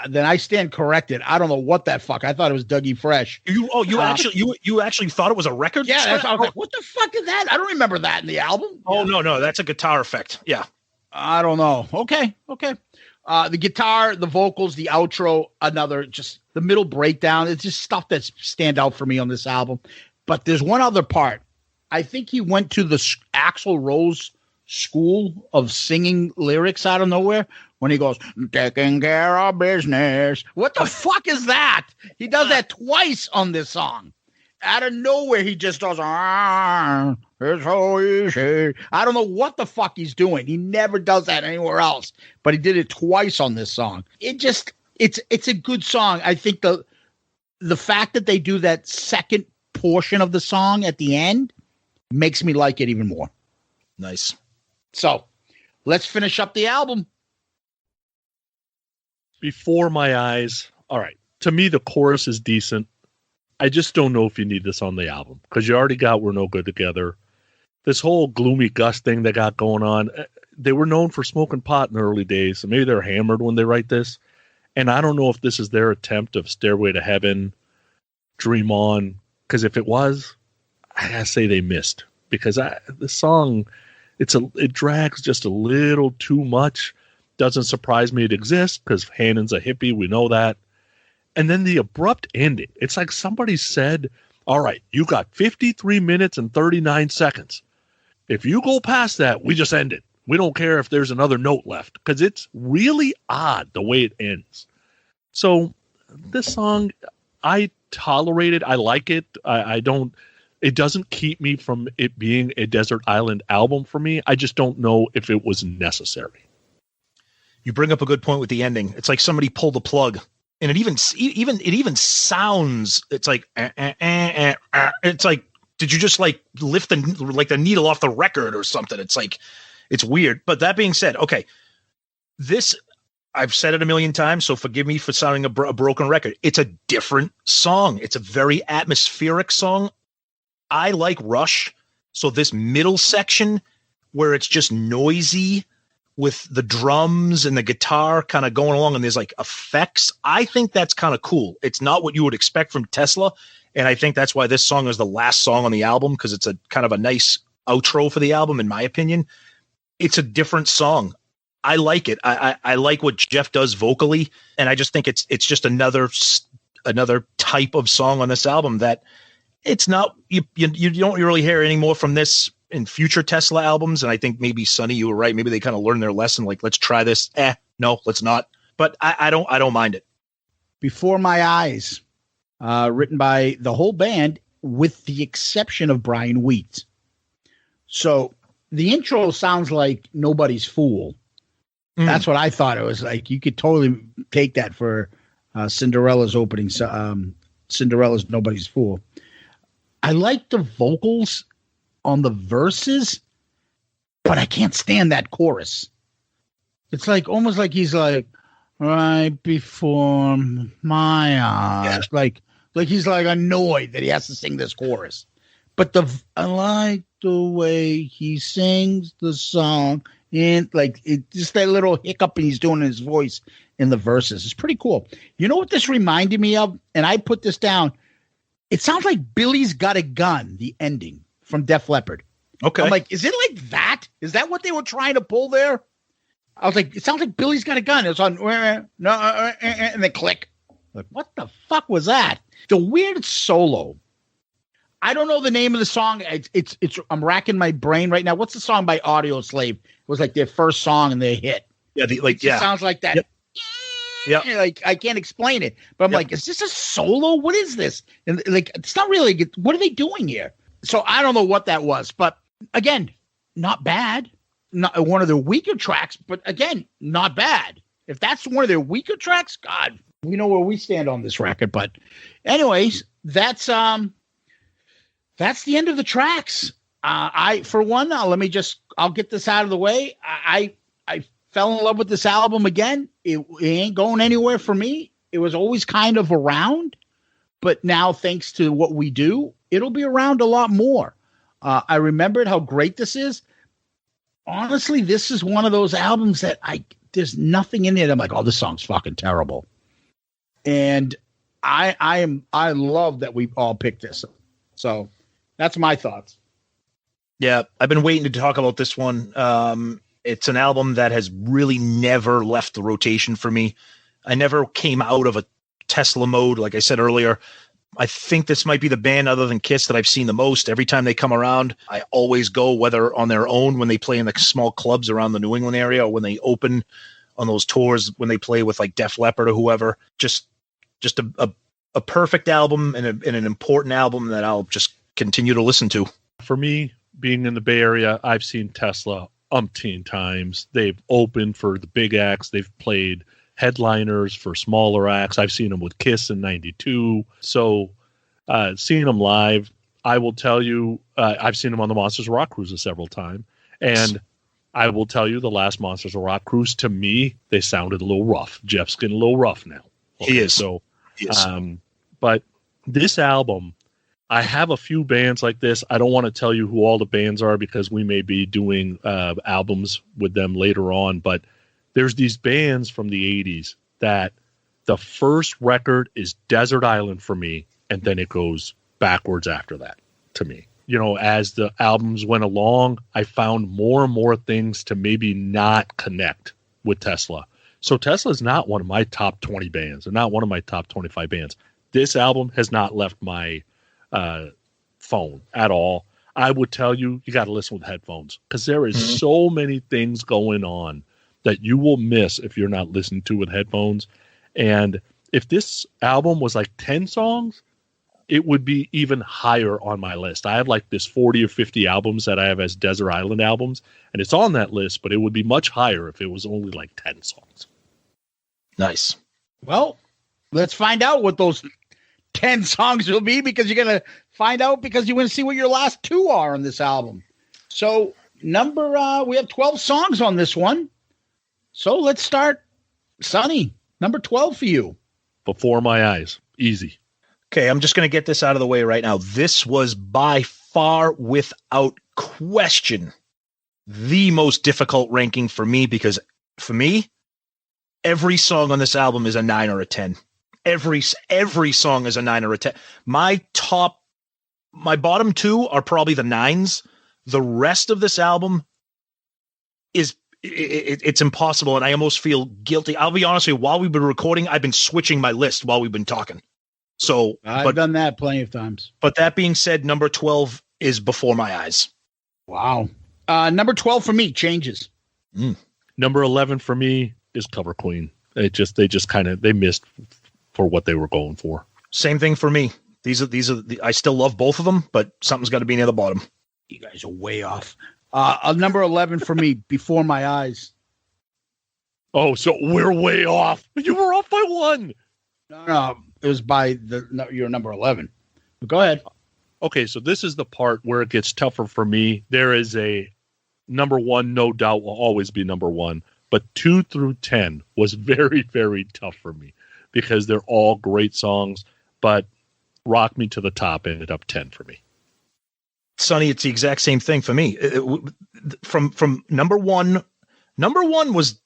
Then I stand corrected. I don't know what that fuck. I thought it was Dougie Fresh. You actually thought it was a record? Yeah, I was like, what the fuck is that? I don't remember that in the album. Oh no, that's a guitar effect. Yeah. I don't know. Okay. The guitar, the vocals, the outro, just the middle breakdown. It's just stuff that stand out for me on this album. But there's one other part. I think he went to the Axl Rose school of singing lyrics out of nowhere when he goes, taking care of business. What the fuck is that? He does that twice on this song. Out of nowhere, he just does, it's so easy. I don't know what the fuck he's doing. He never does that anywhere else, but he did it twice on this song. It's a good song. I think the fact that they do that second portion of the song at the end makes me like it even more. Nice. So let's finish up the album. Before my eyes. All right. To me, the chorus is decent. I just don't know if you need this on the album because you already got We're No Good Together. This whole gloomy Gus thing they got going on, they were known for smoking pot in the early days, so maybe they're hammered when they write this. And I don't know if this is their attempt of Stairway to Heaven, Dream On, because if it was, I gotta say they missed because the song, it drags just a little too much. Doesn't surprise me it exists because Hannon's a hippie, we know that. And then the abrupt ending. It's like somebody said, all right, you got 53 minutes and 39 seconds. If you go past that, we just end it. We don't care if there's another note left because it's really odd the way it ends. So this song, I tolerate it. I like it. It doesn't keep me from it being a Desert Island album for me. I just don't know if it was necessary. You bring up a good point with the ending. It's like somebody pulled the plug. And it even sounds. It's like it's like, did you just like lift the needle off the record or something? It's like, it's weird. But that being said, okay, this I've said it a million times, so forgive me for sounding a broken record. It's a different song. It's a very atmospheric song. I like Rush, so this middle section where it's just noisy with the drums and the guitar kind of going along and there's like effects. I think that's kind of cool. It's not what you would expect from Tesla. And I think that's why this song is the last song on the album because it's a kind of a nice outro for the album, in my opinion. It's a different song. I like it. I like what Jeff does vocally. And I just think it's just another type of song on this album that it's not, you don't really hear any more from this in future Tesla albums. And I think maybe Sonny, you were right. Maybe they kind of learned their lesson. Like, let's try this. No, let's not. But I don't mind it. Before My Eyes, written by the whole band with the exception of Brian Wheat. So the intro sounds like Nobody's Fool. That's what I thought it was like. You could totally take that for Cinderella's opening. Cinderella's Nobody's Fool. I like the vocals on the verses, but I can't stand that chorus. It's like almost like he's like right before my eyes, like he's like annoyed that he has to sing this chorus. But I like the way he sings the song, and like it just that little hiccup he's doing in his voice in the verses. It's pretty cool. You know what this reminded me of? And I put this down. It sounds like Billy's Got a Gun, the ending from Def Leppard. Okay. I'm like, is it like that? Is that what they were trying to pull there? I was like, it sounds like Billy's Got a Gun. It's on, and then click. Like, what the fuck was that? The weird solo. I don't know the name of the song. It's I'm racking my brain right now. What's the song by Audio Slave? It was like their first song and they hit. Yeah, It sounds like that. Yep. Yep. Like I can't explain it, but I'm like, is this a solo? What is this? And like, it's not really. What are they doing here? So I don't know what that was, but again, not bad. Not one of their weaker tracks, but again, not bad. If that's one of their weaker tracks, God, we know where we stand on this record. But anyways, that's the end of the tracks. I'll get this out of the way. I fell in love with this album again. It ain't going anywhere for me. It was always kind of around, but now thanks to what we do, it'll be around a lot more. I remembered how great this is. Honestly, this is one of those albums that there's nothing in it. I'm like, oh, this song's fucking terrible. And I love that we all picked this. So that's my thoughts. Yeah, I've been waiting to talk about this one. It's an album that has really never left the rotation for me. I never came out of a Tesla mode, like I said earlier. I think this might be the band other than Kiss that I've seen the most. Every time they come around, I always go, whether on their own when they play in the small clubs around the New England area or when they open on those tours when they play with like Def Leppard or whoever. Just a perfect album and an important album that I'll just continue to listen to. For me, being in the Bay Area, I've seen Tesla umpteen times. They've opened for the big acts. They've played headliners for smaller acts. I've seen them with Kiss in 92. So seeing them live, I will tell you, I've seen them on the Monsters of Rock cruises several times. And I will tell you, the last Monsters of Rock cruise, to me, they sounded a little rough. Jeff's getting a little rough now. Okay, he is. So, but this album, I have a few bands like this. I don't want to tell you who all the bands are because we may be doing albums with them later on. But there's these bands from the 80s that the first record is Desert Island for me, and then it goes backwards after that to me. You know, as the albums went along, I found more and more things to maybe not connect with Tesla. So Tesla is not one of my top 20 bands, and not one of my top 25 bands. This album has not left my phone at all. I would tell you, you got to listen with headphones because there is so many things going on that you will miss if you're not listening to with headphones. And if this album was like 10 songs, it would be even higher on my list. I have like this 40 or 50 albums that I have as Desert Island albums, and it's on that list, but it would be much higher if it was only like 10 songs. Nice. Well, let's find out what those 10 songs will be, because you're going to find out because you're going to see what your last two are on this album. So we have 12 songs on this one. So let's start. Sonny, number 12 for you. Before My Eyes. Easy. Okay, I'm just going to get this out of the way right now. This was by far, without question, the most difficult ranking for me, because for me, every song on this album is a 9 or a 10. Every song is a 9 or a 10. My bottom two are probably the 9s. The rest of this album it's impossible, and I almost feel guilty. I'll be honest with you, while we've been recording, I've been switching my list while we've been talking. So I've done that plenty of times. But that being said, number 12 is Before My Eyes. Wow. Number 12 for me, Changes. Number 11 for me is Cover Queen. They just missed for what they were going for. Same thing for me. These are I still love both of them, but something's got to be near the bottom. You guys are way off. Number 11 for me, Before My Eyes. Oh, so we're way off. You were off by one. No, it was by your number 11. But go ahead. Okay, so this is the part where it gets tougher for me. There is a number one, no doubt, will always be number one. But 2 through 10 was very, very tough for me because they're all great songs. But Rock Me to the Top ended up 10 for me. Sonny, it's the exact same thing for me. From number one was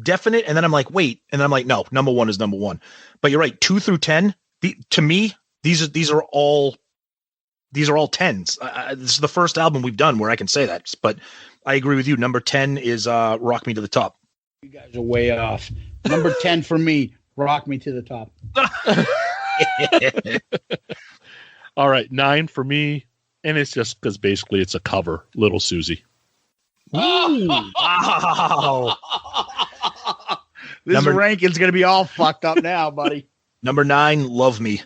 definite, and then I'm like, wait, and then I'm like, no, number one is number one. But you're right, 2 through 10. To me, these are all 10s. This is the first album we've done where I can say that. But I agree with you. Number 10 is Rock Me to the Top. You guys are way off. Number 10 for me, Rock Me to the Top. All right, 9 for me, and it's just because basically it's a cover, Little Susie. Ooh, wow. This ranking's going to be all fucked up now, buddy. Number 9, Love Me.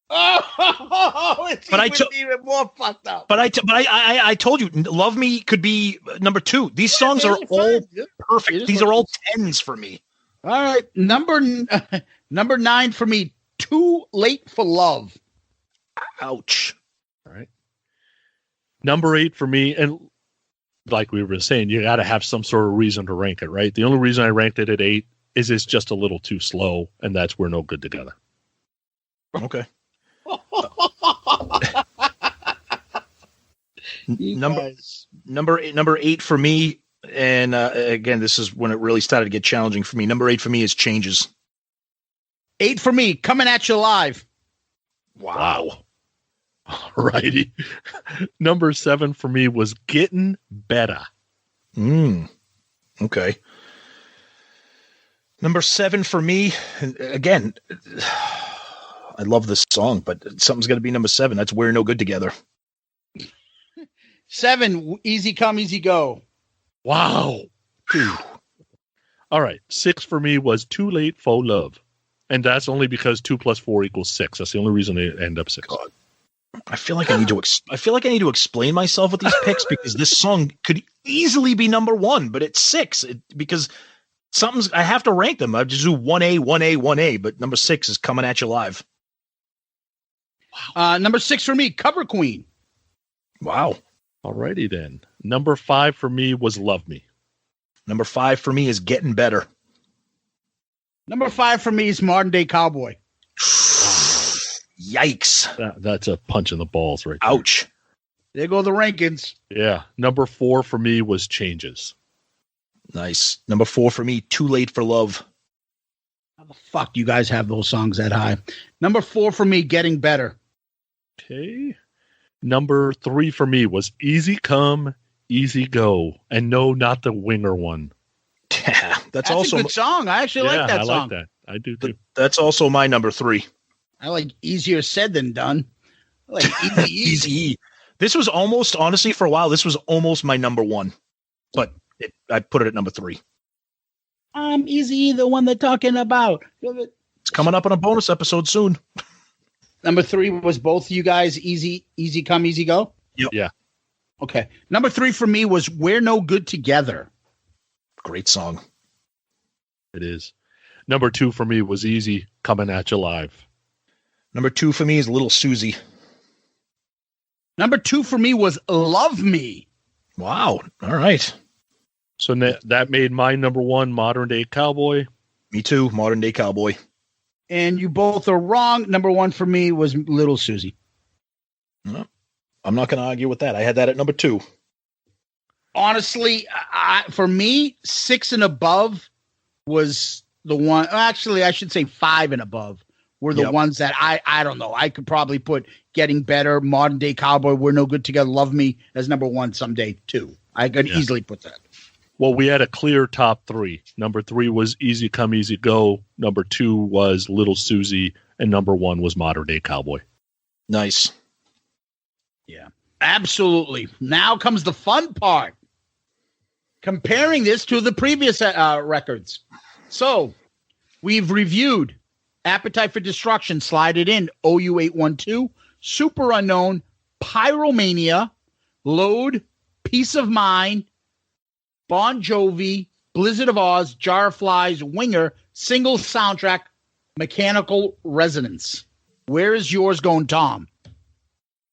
Oh, it's even more fucked up. But I told you, Love Me could be number 2. These songs are all perfect. These are all 10s for me. All right, number 9 for me, Too Late for Love. Ouch. All right. Number 8 for me, and like we were saying, you got to have some sort of reason to rank it, right? The only reason I ranked it at 8 is it's just a little too slow, and that's We're No Good Together. Okay. Number 8 for me, and again, this is when it really started to get challenging for me. Number 8 for me is Changes. 8 for me, Coming at You Live. Wow. All righty. Number 7 for me was Getting Better. Okay. Number 7 for me, and again, I love this song, but something's going to be number 7. That's We're No Good Together. 7, Easy Come, Easy Go. Wow. All right. 6 for me was Too Late for Love. And that's only because 2 + 4 = 6. That's the only reason they end up 6. God. I feel like I need to explain myself with these picks because this song could easily be number 1, but it's 6 because I have to rank them. I just do 1A, 1A, 1A, but number 6 is Coming at You Live. Wow. Number 6 for me, Cover Queen. Wow. Alrighty then. Number 5 for me was Love Me. Number 5 for me is Getting Better. Number 5 for me is Modern Day Cowboy. Yikes. That's a punch in the balls right there. Ouch. There go the rankings. Yeah. Number 4 for me was Changes. Nice. Number 4 for me, Too Late for Love. How the fuck do you guys have those songs that high? Number 4 for me, Getting Better. Okay. Number 3 for me was Easy Come, Easy Go. And no, not the Winger one. That's also a good song. I actually like that song. I like that. I do too. That's also my number 3. I like Easier Said Than Done. I like Easy. This was almost, honestly, for a while, this was almost my number 1. But I put it at number 3. I'm Easy, the one they're talking about. It's coming up on a bonus episode soon. Number 3 was both you guys Easy Come, Easy Go? Yep. Yeah. Okay. Number 3 for me was We're No Good Together. Great song. It is. Number 2 for me was Easy Coming at You Live. Number 2 for me is Little Susie. Number 2 for me was Love Me. Wow. All right. So that made my number 1 Modern Day Cowboy. Me too. Modern Day Cowboy. And you both are wrong. Number 1 for me was Little Susie. No, I'm not going to argue with that. I had that at number 2. Honestly, for me, 6 and above was the one. Actually, I should say 5 and above were the ones that I don't know. I could probably put Getting Better, Modern Day Cowboy, We're No Good Together, Love Me as number 1 someday too. I could easily put that. Well, we had a clear top 3. Number 3 was Easy Come, Easy Go. Number 2 was Little Susie. And number 1 was Modern Day Cowboy. Nice. Yeah. Absolutely. Now comes the fun part. Comparing this to the previous records. So we've reviewed Appetite for Destruction, Slide It In, OU812, Super Unknown, Pyromania, Load, Peace of Mind, Bon Jovi, Blizzard of Oz, Jar of Flies, Winger, Single Soundtrack, Mechanical Resonance. Where is yours going, Tom?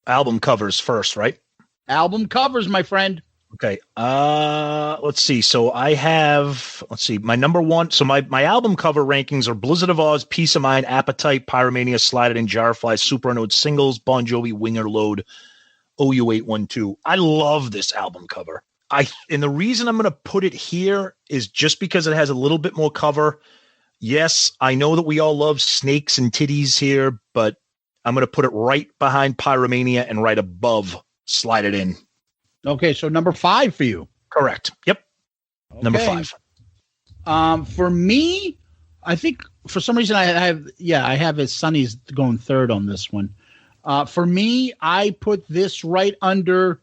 Album covers first, right? Album covers, my friend. Okay. Let's see. So I have, my number one. So my album cover rankings are Blizzard of Oz, Peace of Mind, Appetite, Pyromania, Slide It In, Jar of Flies, Super Unknown, Singles, Bon Jovi, Winger, Load, OU812. I love this album cover. And the reason I'm going to put it here is just because it has a little bit more cover. Yes, I know that we all love snakes and titties here, but I'm going to put it right behind Pyromania and right above Slide It In. Okay, so number 5 for you. Correct. Yep. Okay. Number 5. For me, I think for some reason I have his Sonny's going third on this one. For me, I put this right under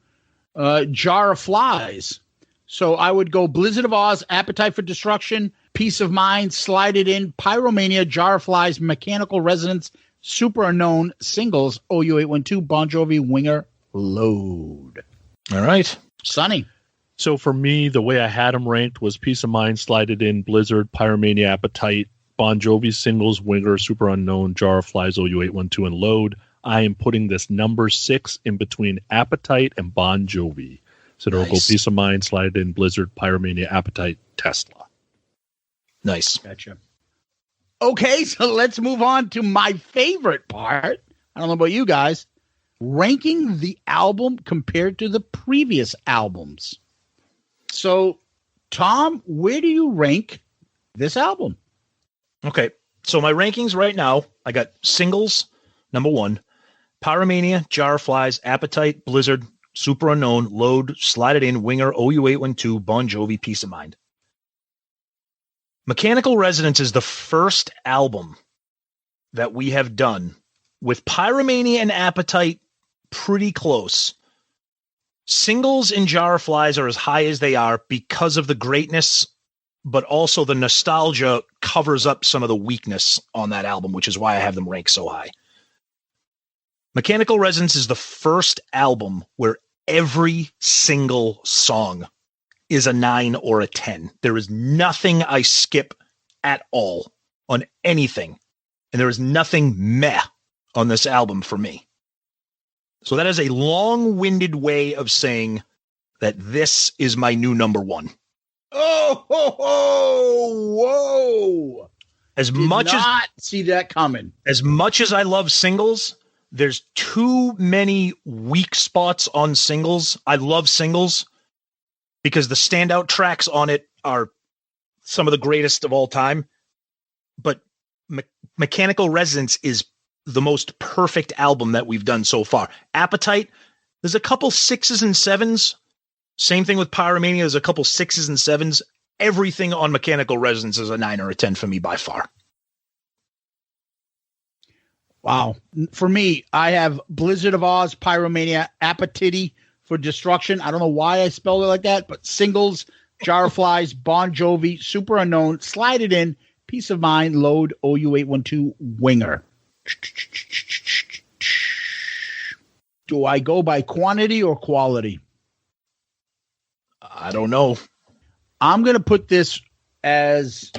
Jar of Flies. So I would go Blizzard of Oz, Appetite for Destruction, Peace of Mind, Slide It In, Pyromania, Jar of Flies, Mechanical Resonance, Super Unknown, Singles, OU812, Bon Jovi, Winger, Load. All right. Sonny. So for me, the way I had them ranked was Peace of Mind, Slide It In, Blizzard, Pyromania, Appetite, Bon Jovi, Singles, Winger, Super Unknown, Jar of Flies, OU812, and Load. I am putting this number 6 in between Appetite and Bon Jovi. So it'll go Peace of Mind, Slide It In, Blizzard, Pyromania, Appetite, Tesla. Nice. Gotcha. Okay, so let's move on to my favorite part. I don't know about you guys. Ranking the album compared to the previous albums. So, Tom, where do you rank this album? Okay, so my rankings right now, I got Singles, number 1, Pyromania, Jar of Flies, Appetite, Blizzard, Super Unknown, Load, Slide It In, Winger, OU812, Bon Jovi, Peace of Mind. Mechanical Resonance is the first album that we have done with Pyromania and Appetite pretty close. Singles and Jar of Flies are as high as they are because of the greatness, but also the nostalgia covers up some of the weakness on that album, which is why I have them ranked so high. Mechanical Resonance is the first album where every single song is a 9 or a 10. There is nothing I skip at all on anything. And there is nothing meh on this album for me. So that is a long-winded way of saying that this is my new number 1. Oh, ho, ho, whoa. Did not see that coming. As much as I love Singles, there's too many weak spots on Singles. I love Singles because the standout tracks on it are some of the greatest of all time. But Mechanical Resonance is the most perfect album that we've done so far. Appetite, there's a couple 6s and 7s. Same thing with Pyromania, there's a couple 6s and 7s. Everything on Mechanical Resonance is a 9 or a 10 for me by far. Wow. For me, I have Blizzard of Oz, Pyromania, Appetite for Destruction. I don't know why I spelled it like that, but Singles, Jar of Flies, Bon Jovi, Super Unknown, Slide It In, Peace of Mind, Load, OU812, Winger. Do I go by quantity or quality? I don't know. I'm going to put this as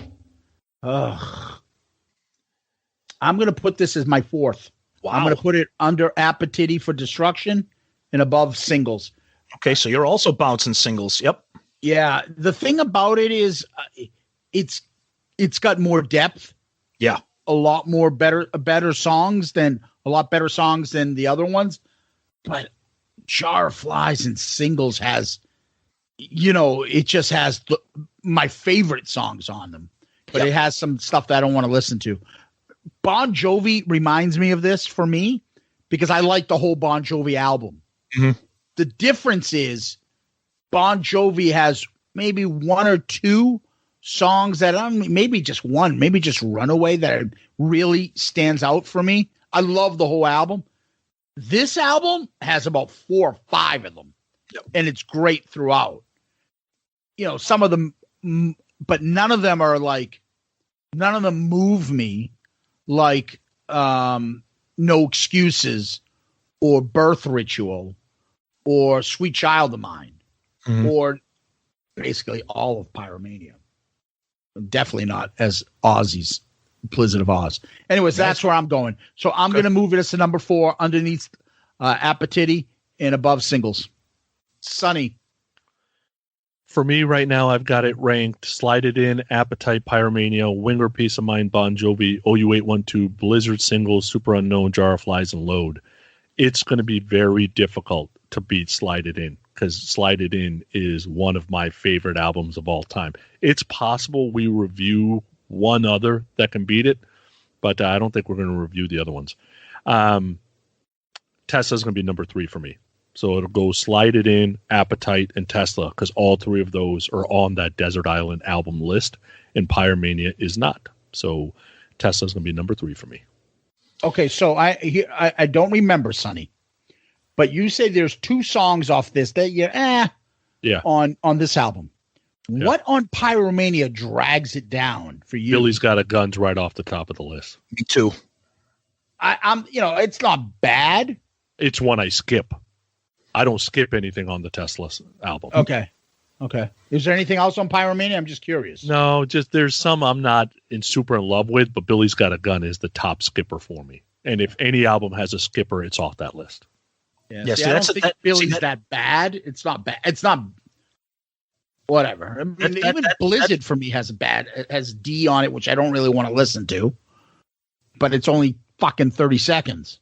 I'm going to put this as my 4th. Wow. I'm going to put it under Appetite for Destruction and above Singles. Okay, so you're also bouncing Singles. Yep. Yeah, the thing about it is it's got more depth. Yeah. A lot better songs than the other ones. But Jar of Flies and Singles has, it just has my favorite songs on them. But It has some stuff that I don't want to listen to. Bon Jovi reminds me of this for me because I like the whole Bon Jovi album. Mm-hmm. The difference is Bon Jovi has maybe 1 or 2 songs that maybe just one, maybe just Runaway that really stands out for me. I love the whole album. This album has about 4 or 5 of them, and it's great throughout. Some of them, but none of them are like, none of them move me like No Excuses or Birth Ritual or Sweet Child of Mine or basically all of Pyromania. Definitely not as Ozzy's Blizzard of Oz. Anyways, that's where I'm going. So I'm going to move it as to number 4 underneath Appetite and above Singles. Sonny. For me right now, I've got it ranked Slide It In, Appetite, Pyromania, Winger, Peace of Mind, Bon Jovi, OU812, Blizzard Singles, Super Unknown, Jar of Flies, and Load. It's going to be very difficult to beat Slide It In, because Slide It In is one of my favorite albums of all time. It's possible we review one other that can beat it, but I don't think we're going to review the other ones. Tesla's going to be number 3 for me. So it'll go Slide It In, Appetite, and Tesla, because all 3 of those are on that Desert Island album list, and Pyromania is not. So Tesla's going to be number 3 for me. Okay, so I don't remember, Sonny, but you say there's 2 songs off this that on this album. Yeah. What on Pyromania drags it down for you? Billy's Got a Gun's right off the top of the list. Me too. I'm it's not bad. It's one I skip. I don't skip anything on the Tesla album. Okay. Is there anything else on Pyromania? I'm just curious. No, just there's some I'm not super in love with, but Billy's Got a Gun is the top skipper for me. And if any album has a skipper, it's off that list. Yeah, yes, I don't think Billy's that bad. It's not bad. It's not whatever. I mean, even Blizzard for me has D on it, which I don't really want to listen to. But it's only fucking 30 seconds.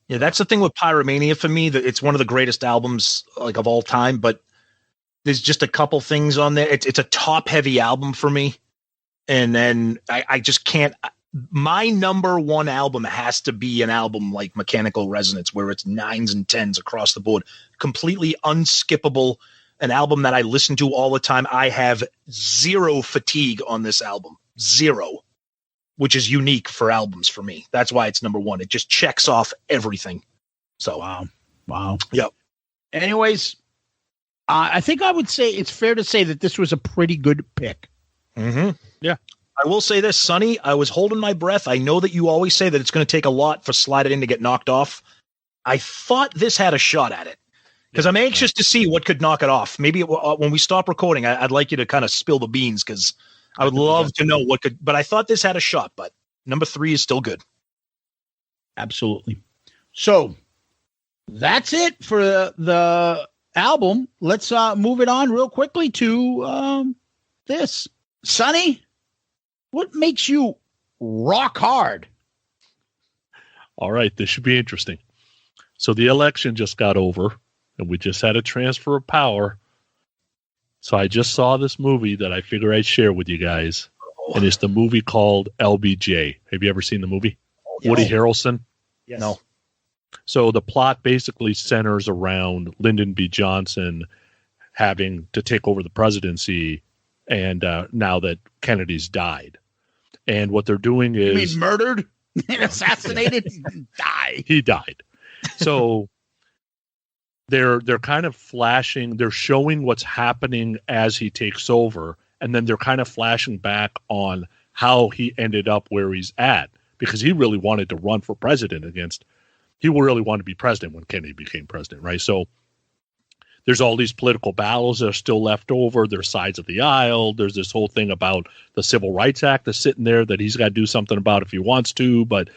Yeah, that's the thing with Pyromania for me, that it's one of the greatest albums like of all time, but there's just a couple things on there. It's a top heavy album for me. And then I just can't, my number 1 album has to be an album like Mechanical Resonance, where it's 9s and 10s across the board, completely unskippable, an album that I listen to all the time. I have 0 fatigue on this album, 0. Which is unique for albums for me. That's why it's number 1. It just checks off everything. So, wow. Yep. Anyways, I think I would say it's fair to say that this was a pretty good pick. Mm-hmm. Yeah. I will say this, Sonny, I was holding my breath. I know that you always say that it's going to take a lot for Slide It In to get knocked off. I thought this had a shot at it, because I'm anxious to see what could knock it off. Maybe when we stop recording, I'd like you to kind of spill the beans, because I would love to know what could, but I thought this had a shot, but number 3 is still good. Absolutely. So that's it for the album. Let's move it on real quickly to this. Sonny, what makes you rock hard? All right, this should be interesting. So the election just got over, and we just had a transfer of power. So I just saw this movie that I figure I'd share with you guys, and it's the movie called LBJ. Have you ever seen the movie? Yes. Woody Harrelson? Yes. No. So the plot basically centers around Lyndon B. Johnson having to take over the presidency, and now that Kennedy's died. And what they're doing is... You mean murdered? Assassinated? Died. He died. So... They're kind of flashing, they're showing what's happening as he takes over, and then they're kind of flashing back on how he ended up where he's at, because he really wanted to run for president he really wanted to be president when Kennedy became president, right? So there's all these political battles that are still left over, there's sides of the aisle, there's this whole thing about the Civil Rights Act that's sitting there that he's got to do something about if he wants to, but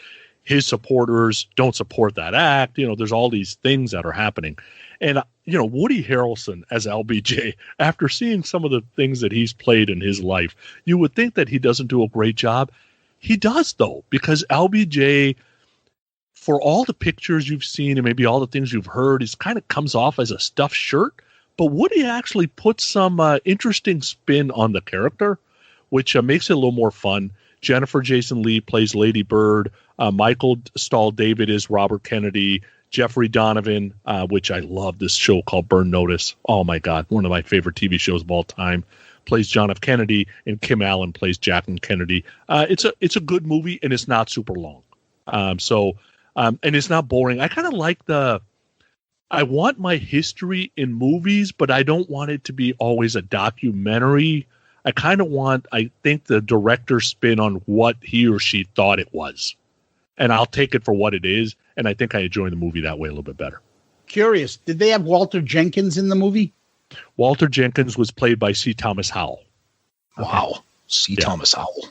his supporters don't support that act. There's all these things that are happening. And, Woody Harrelson as LBJ, after seeing some of the things that he's played in his life, you would think that he doesn't do a great job. He does, though, because LBJ, for all the pictures you've seen and maybe all the things you've heard, he kind of comes off as a stuffed shirt. But Woody actually puts some interesting spin on the character, which makes it a little more fun. Jennifer Jason Leigh plays Lady Bird. Michael Stahl David is Robert Kennedy. Jeffrey Donovan, which I love this show called Burn Notice. Oh, my God. One of my favorite TV shows of all time. Plays John F. Kennedy, and Kim Allen plays Jacqueline Kennedy. It's a good movie, and it's not super long. So And it's not boring. I kind of like I want my history in movies, but I don't want it to be always a documentary. I kind of I think the director's spin on what he or she thought it was. And I'll take it for what it is. And I think I enjoy the movie that way a little bit better. Curious, did they have Walter Jenkins in the movie? Walter Jenkins was played by C. Thomas Howell. Wow. C. Yeah. Thomas Howell.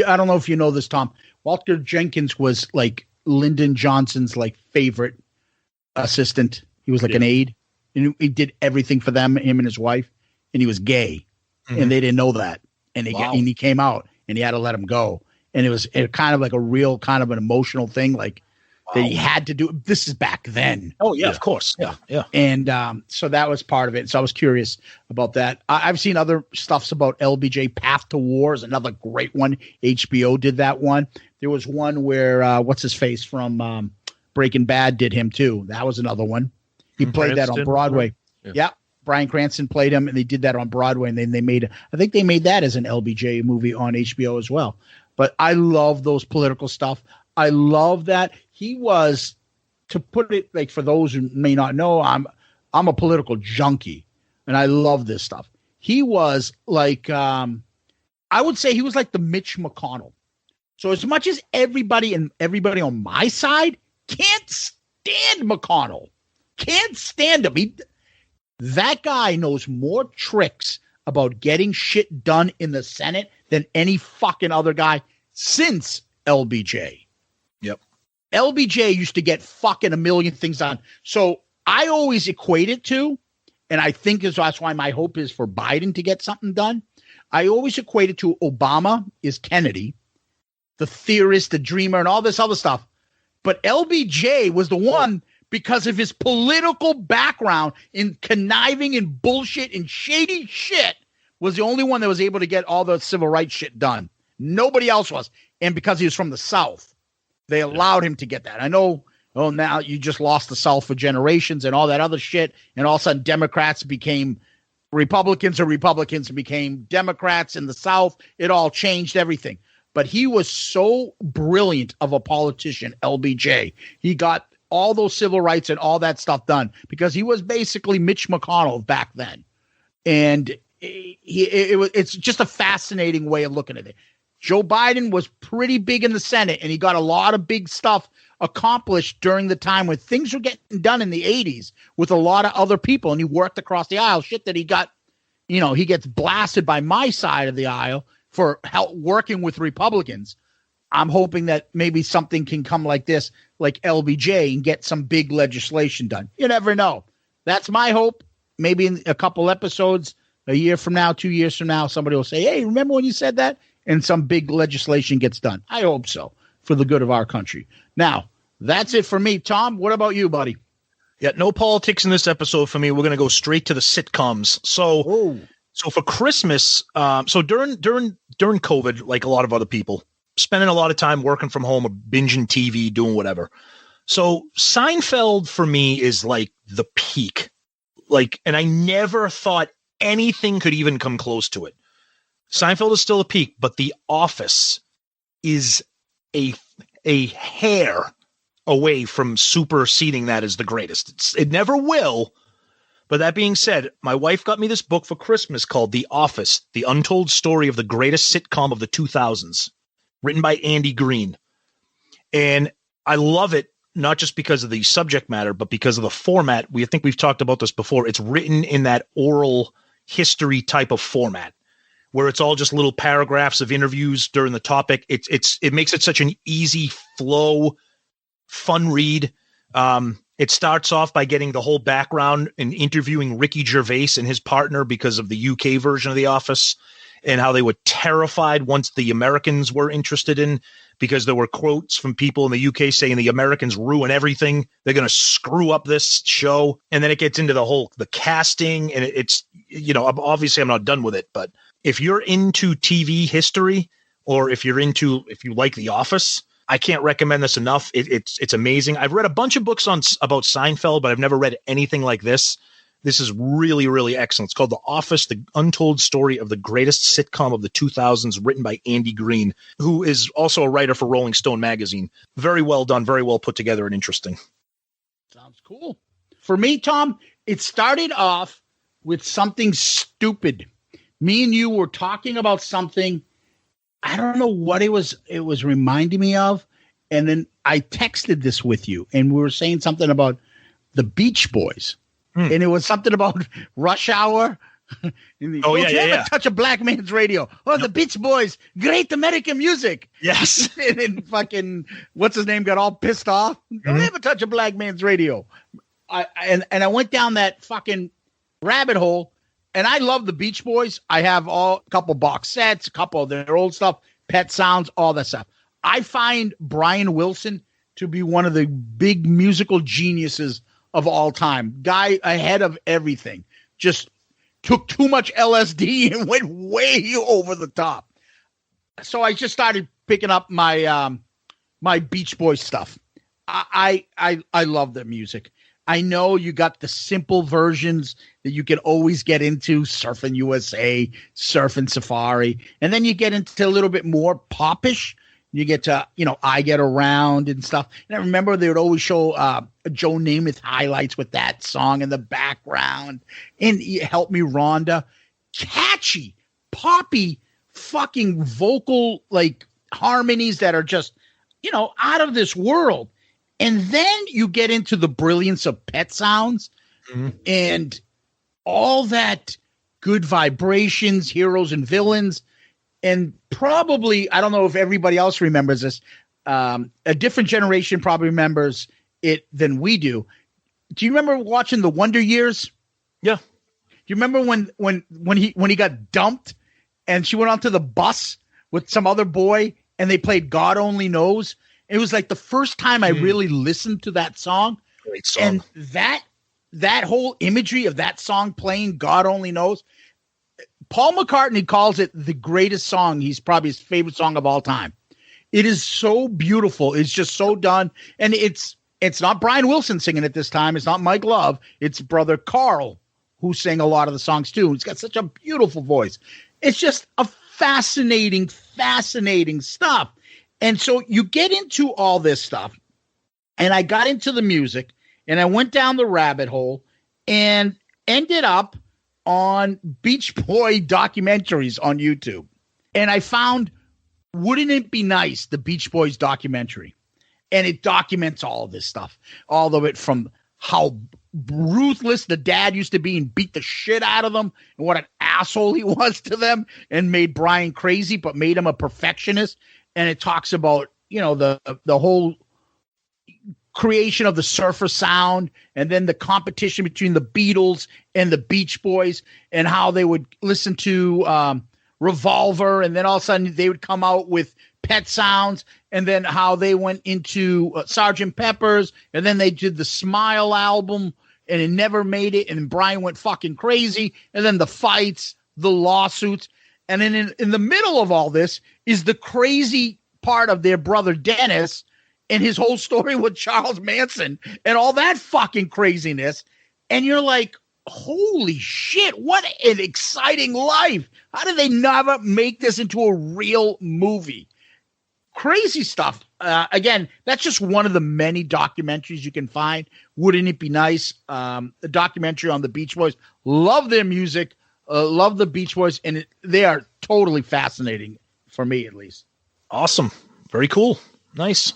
I don't know if you know this, Tom. Walter Jenkins was like Lyndon Johnson's like favorite assistant. He was like an aide, and he did everything for them, him and his wife, and he was gay, and they didn't know that. And he came out, and he had to let him go. And it was kind of like a real kind of an emotional thing, like that he had to do. This is back then. Oh yeah, of course. Yeah. And so that was part of it. So I was curious about that. I've seen other stuffs about LBJ. Path to War is another great one. HBO did that one. There was one where what's his face from Breaking Bad did him too. That was another one. He played that on Broadway. Yeah. Bryan Cranston played him, and they did that on Broadway. And then I think they made that as an LBJ movie on HBO as well. But I love those political stuff. I love that he was, to put it like for those who may not know, I'm a political junkie, and I love this stuff. He was like, I would say he was like the Mitch McConnell. So as much as everybody on my side can't stand McConnell, can't stand him. That guy knows more tricks about getting shit done in the Senate than any fucking other guy since LBJ. Yep. LBJ used to get fucking a million things done. So I always equate it to, and I think that's why my hope is for Biden to get something done. I always equate it to Obama is Kennedy, the theorist, the dreamer, and all this other stuff. But LBJ was the one, because of his political background in conniving and bullshit and shady shit, was the only one that was able to get all the civil rights shit done. Nobody else was. And because he was from the South, they allowed him to get that. I know, now you just lost the South for generations and all that other shit. And all of a sudden Democrats became Republicans, or Republicans became Democrats in the South. It all changed everything. But he was so brilliant of a politician, LBJ. He got all those civil rights and all that stuff done because he was basically Mitch McConnell back then. And it's just a fascinating way of looking at it. Joe Biden was pretty big in the Senate, and he got a lot of big stuff accomplished during the time when things were getting done in the 80s with a lot of other people, and he worked across the aisle. Shit that he got, he gets blasted by my side of the aisle for help working with Republicans. I'm hoping that maybe something can come like this, like LBJ, and get some big legislation done. You never know. That's my hope. Maybe in a couple episodes, a year from now, 2 years from now, somebody will say, hey, remember when you said that? And some big legislation gets done. I hope so, for the good of our country. Now, that's it for me. Tom, what about you, buddy? Yeah, no politics in this episode for me. We're going to go straight to the sitcoms. So for Christmas, so during COVID, like a lot of other people, spending a lot of time working from home or binging TV, doing whatever. So Seinfeld for me is like the peak. And I never thought anything could even come close to it. Seinfeld is still a peak, but The Office is a hair away from superseding that as the greatest. It never will. But that being said, my wife got me this book for Christmas called The Office, The Untold Story of the Greatest Sitcom of the 2000s, written by Andy Green. And I love it, not just because of the subject matter, but because of the format. I think we've talked about this before. It's written in that oral history type of format, where it's all just little paragraphs of interviews during the topic. It makes it such an easy flow, fun read. It starts off by getting the whole background and interviewing Ricky Gervais and his partner because of the UK version of The Office, and how they were terrified once the Americans were interested in, because there were quotes from people in the UK saying the Americans ruin everything. They're going to screw up this show. And then it gets into the casting, and it's, obviously I'm not done with it, but if you're into TV history, or if you like The Office, I can't recommend this enough. It's amazing. I've read a bunch of books about Seinfeld, but I've never read anything like this. This is really, really excellent. It's called The Office, the untold story of the greatest sitcom of the 2000s, written by Andy Green, who is also a writer for Rolling Stone magazine. Very well done, very well put together and interesting. Sounds cool. For me, Tom, it started off with something stupid. Me and you were talking about something. I don't know what it was reminding me of. And then I texted this with you, and we were saying something about the Beach Boys. And it was something about Rush Hour. Yeah. Touch a black man's radio. Oh, the Beach Boys, great American music. Yes. And then fucking, what's his name, got all pissed off. Don't ever touch a black man's radio. And I went down that fucking rabbit hole, and I love the Beach Boys. I have a couple box sets, a couple of their old stuff, Pet Sounds, all that stuff. I find Brian Wilson to be one of the big musical geniuses of all time. Guy ahead of everything. Just took too much LSD and went way over the top. So I just started picking up my my Beach Boys stuff. I love their music. I know you got the simple versions that you can always get into, Surfing USA, Surfing Safari, and then you get into a little bit more popish. You get to, I Get Around and stuff. And I remember they would always show Joe Namath highlights with that song in the background. And Help Me Rhonda. Catchy, poppy, fucking vocal, like, harmonies that are just, out of this world. And then you get into the brilliance of Pet Sounds and all that good vibrations, heroes and villains. And probably, I don't know if everybody else remembers this, a different generation probably remembers it than we do. Do you remember watching The Wonder Years? Yeah. Do you remember when he got dumped and she went onto the bus with some other boy and they played God Only Knows? It was like the first time I really listened to that song. Great song. And that whole imagery of that song playing God Only Knows. Paul McCartney calls it the greatest song. He's probably his favorite song of all time. It is so beautiful. It's just so done. And it's not Brian Wilson singing it this time. It's not Mike Love. It's brother Carl who sang a lot of the songs too. He's got such a beautiful voice. It's just a fascinating stuff. And so you get into all this stuff, and I got into the music, and I went down the rabbit hole and ended up on Beach Boy documentaries on YouTube. And I found Wouldn't It Be Nice, the Beach Boys documentary. And it documents all of this stuff, all of it from how ruthless the dad used to be and beat the shit out of them, and what an asshole he was to them and made Brian crazy, but made him a perfectionist. And it talks about, the whole creation of the surfer sound, and then the competition between the Beatles and the Beach Boys, and how they would listen to Revolver, and then all of a sudden they would come out with Pet Sounds, and then how they went into Sgt. Pepper's, and then they did the Smile album, and it never made it, and Brian went fucking crazy, and then the fights, the lawsuits. And then in the middle of all this is the crazy part of their brother Dennis and his whole story with Charles Manson and all that fucking craziness. And you're like, holy shit, what an exciting life. How did they never make this into a real movie? Crazy stuff. Again, that's just one of the many documentaries you can find. Wouldn't It Be Nice? The documentary on the Beach Boys. Love their music. Love the Beach Boys, and they are totally fascinating for me, at least. Awesome. Very cool. Nice.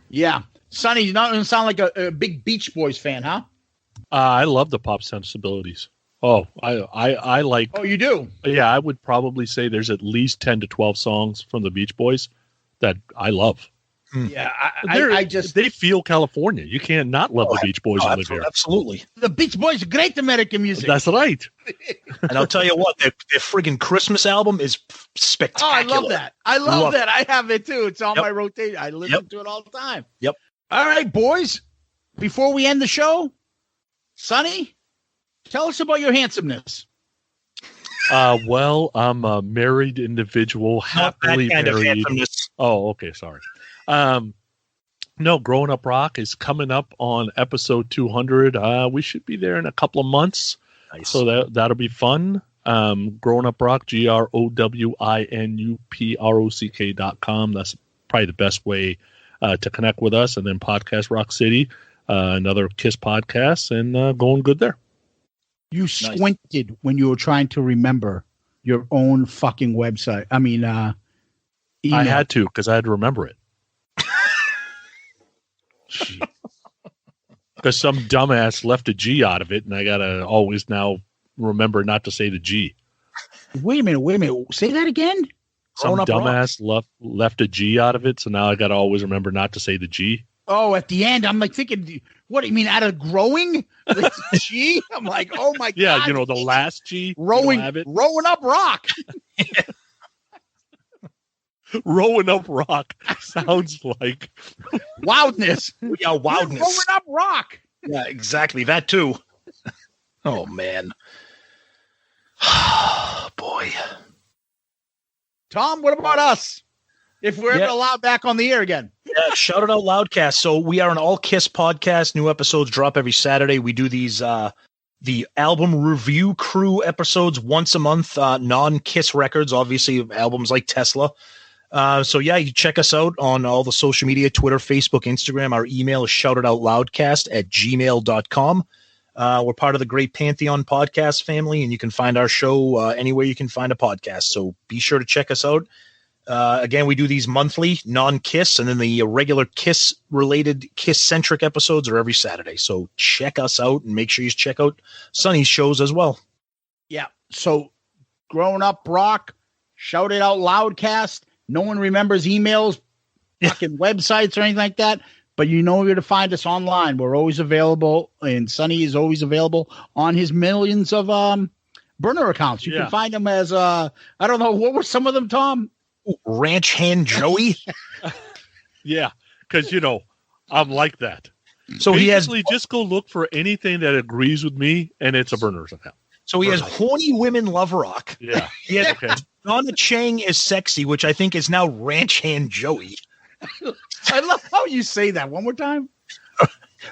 Yeah. Sonny, you don't sound like a big Beach Boys fan, huh? I love the pop sensibilities. Oh, I like. Oh, you do? Yeah, I would probably say there's at least 10 to 12 songs from the Beach Boys that I love. Yeah, I just they feel California. You can't not love the Beach Boys and live here. Absolutely. The Beach Boys are great American music. That's right. And I'll tell you what, their friggin' Christmas album is spectacular. Oh, I love that. I love that. I have it too. It's on Yep. my rotation. I listen to it all the time. Yep. All right, boys. Before we end the show, Sonny, tell us about your handsomeness. Well, I'm a married individual, happily Not that kind of married. handsomeness. Oh, okay, sorry. No, Growing Up Rock is coming up on episode 200. We should be there in a couple of months. Nice. So that'll be fun. Growing Up Rock, GrowingUpRock.com. That's probably the best way to connect with us. And then Podcast Rock City, another Kiss podcast, and going good there. You squinted when you were trying to remember your own fucking website. I mean, email. I had to because I had to remember it. Because some dumbass left a G out of it, and I gotta always now remember not to say the G. Wait a minute. Say that again. Some dumbass left a G out of it, so now I gotta always remember not to say the G. Oh, at the end, I'm like thinking, what do you mean out of growing? The G? I'm like, oh my god. Yeah, the last G. Rowing up rock. Rowing up rock sounds like wildness. Yeah, wildness. Rowing up rock. Yeah, exactly. That too. Oh man. Boy. Tom, what about us? If we're ever allowed back on the air again. Yeah, shout it out Loudcast. So we are an all Kiss podcast. New episodes drop every Saturday. We do these the album review crew episodes once a month, non-Kiss records, obviously albums like Tesla. So yeah, you check us out on all the social media, Twitter, Facebook, Instagram. Our email is shoutitoutloudcast@gmail.com. We're part of the Great Pantheon podcast family, and you can find our show anywhere you can find a podcast. So be sure to check us out. Again, we do these monthly, non-Kiss, and then the regular Kiss-related, Kiss-centric episodes are every Saturday. So check us out, and make sure you check out Sonny's shows as well. Yeah. So Growing Up Rock, Shout It Out Loudcast. No one remembers emails, fucking websites, or anything like that. But you know where to find us online. We're always available, and Sonny is always available on his millions of burner accounts. You can find them as, I don't know, what were some of them, Tom? Ranch Hand Joey. Yeah, because I'm like that. So basically, just go look for anything that agrees with me, and it's a burners account. So he has Horny Women Love Rock. Yeah. He has Donna Chang is Sexy, which I think is now Ranch Hand Joey. I love how you say that. One more time.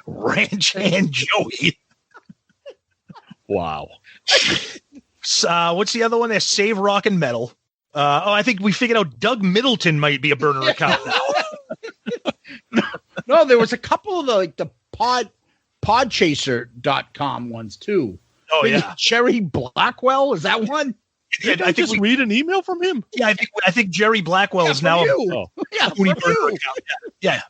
Ranch Hand Joey. Wow. What's the other one? There's Save Rock and Metal. I think we figured out Doug Middleton might be a burner account now. No, there was a couple of the podchaser.com ones too. Oh, yeah. Jerry Blackwell, is that one? Yeah, I think we read an email from him. Yeah, I think Jerry Blackwell is now. Yeah, from you. Yeah.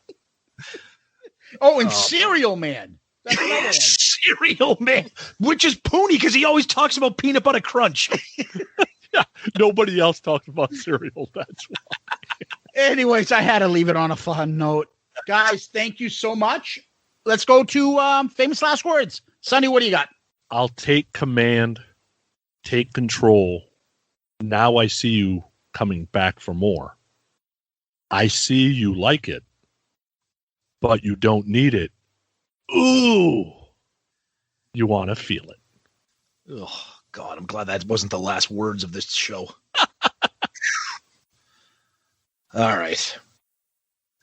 Oh, and Cereal Man. That's another one. Cereal Man, which is Poonie because he always talks about peanut butter crunch. Yeah, nobody else talks about cereal. That's why. Anyways, I had to leave it on a fun note. Guys, thank you so much. Let's go to famous last words. Sonny, what do you got? I'll take command, take control. Now I see you coming back for more. I see you like it, but you don't need it. Ooh, you want to feel it. Oh, God, I'm glad that wasn't the last words of this show. All right.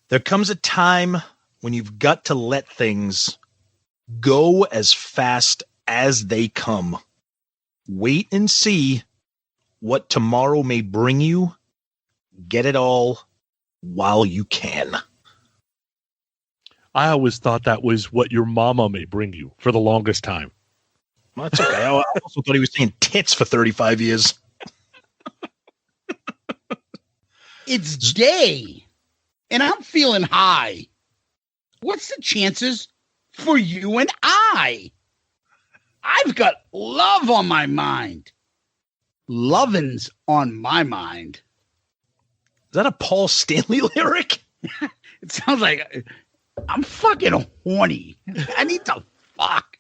There comes a time when you've got to let things go as fast as they come. Wait and see what tomorrow may bring you. Get it all while you can. I always thought that was what your mama may bring you for the longest time. Well, that's okay. I also thought he was saying tits for 35 years. It's day, and I'm feeling high. What's the chances for you and I? I've got love on my mind. Lovin's on my mind. Is that a Paul Stanley lyric? It sounds like I'm fucking horny. I need to fuck.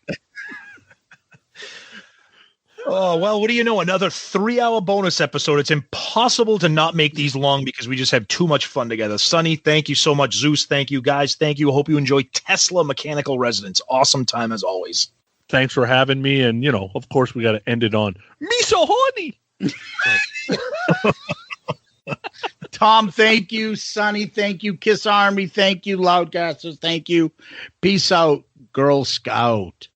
Oh, well, what do you know? Another 3-hour bonus episode. It's impossible to not make these long because we just have too much fun together. Sonny, thank you so much. Zeus, thank you. Guys, thank you. I hope you enjoy Tesla Mechanical Resonance. Awesome time as always. Thanks for having me. And, of course, we got to end it on me so horny. Tom, thank you. Sonny, thank you. Kiss Army, thank you. Loudcasters, thank you. Peace out, Girl Scout.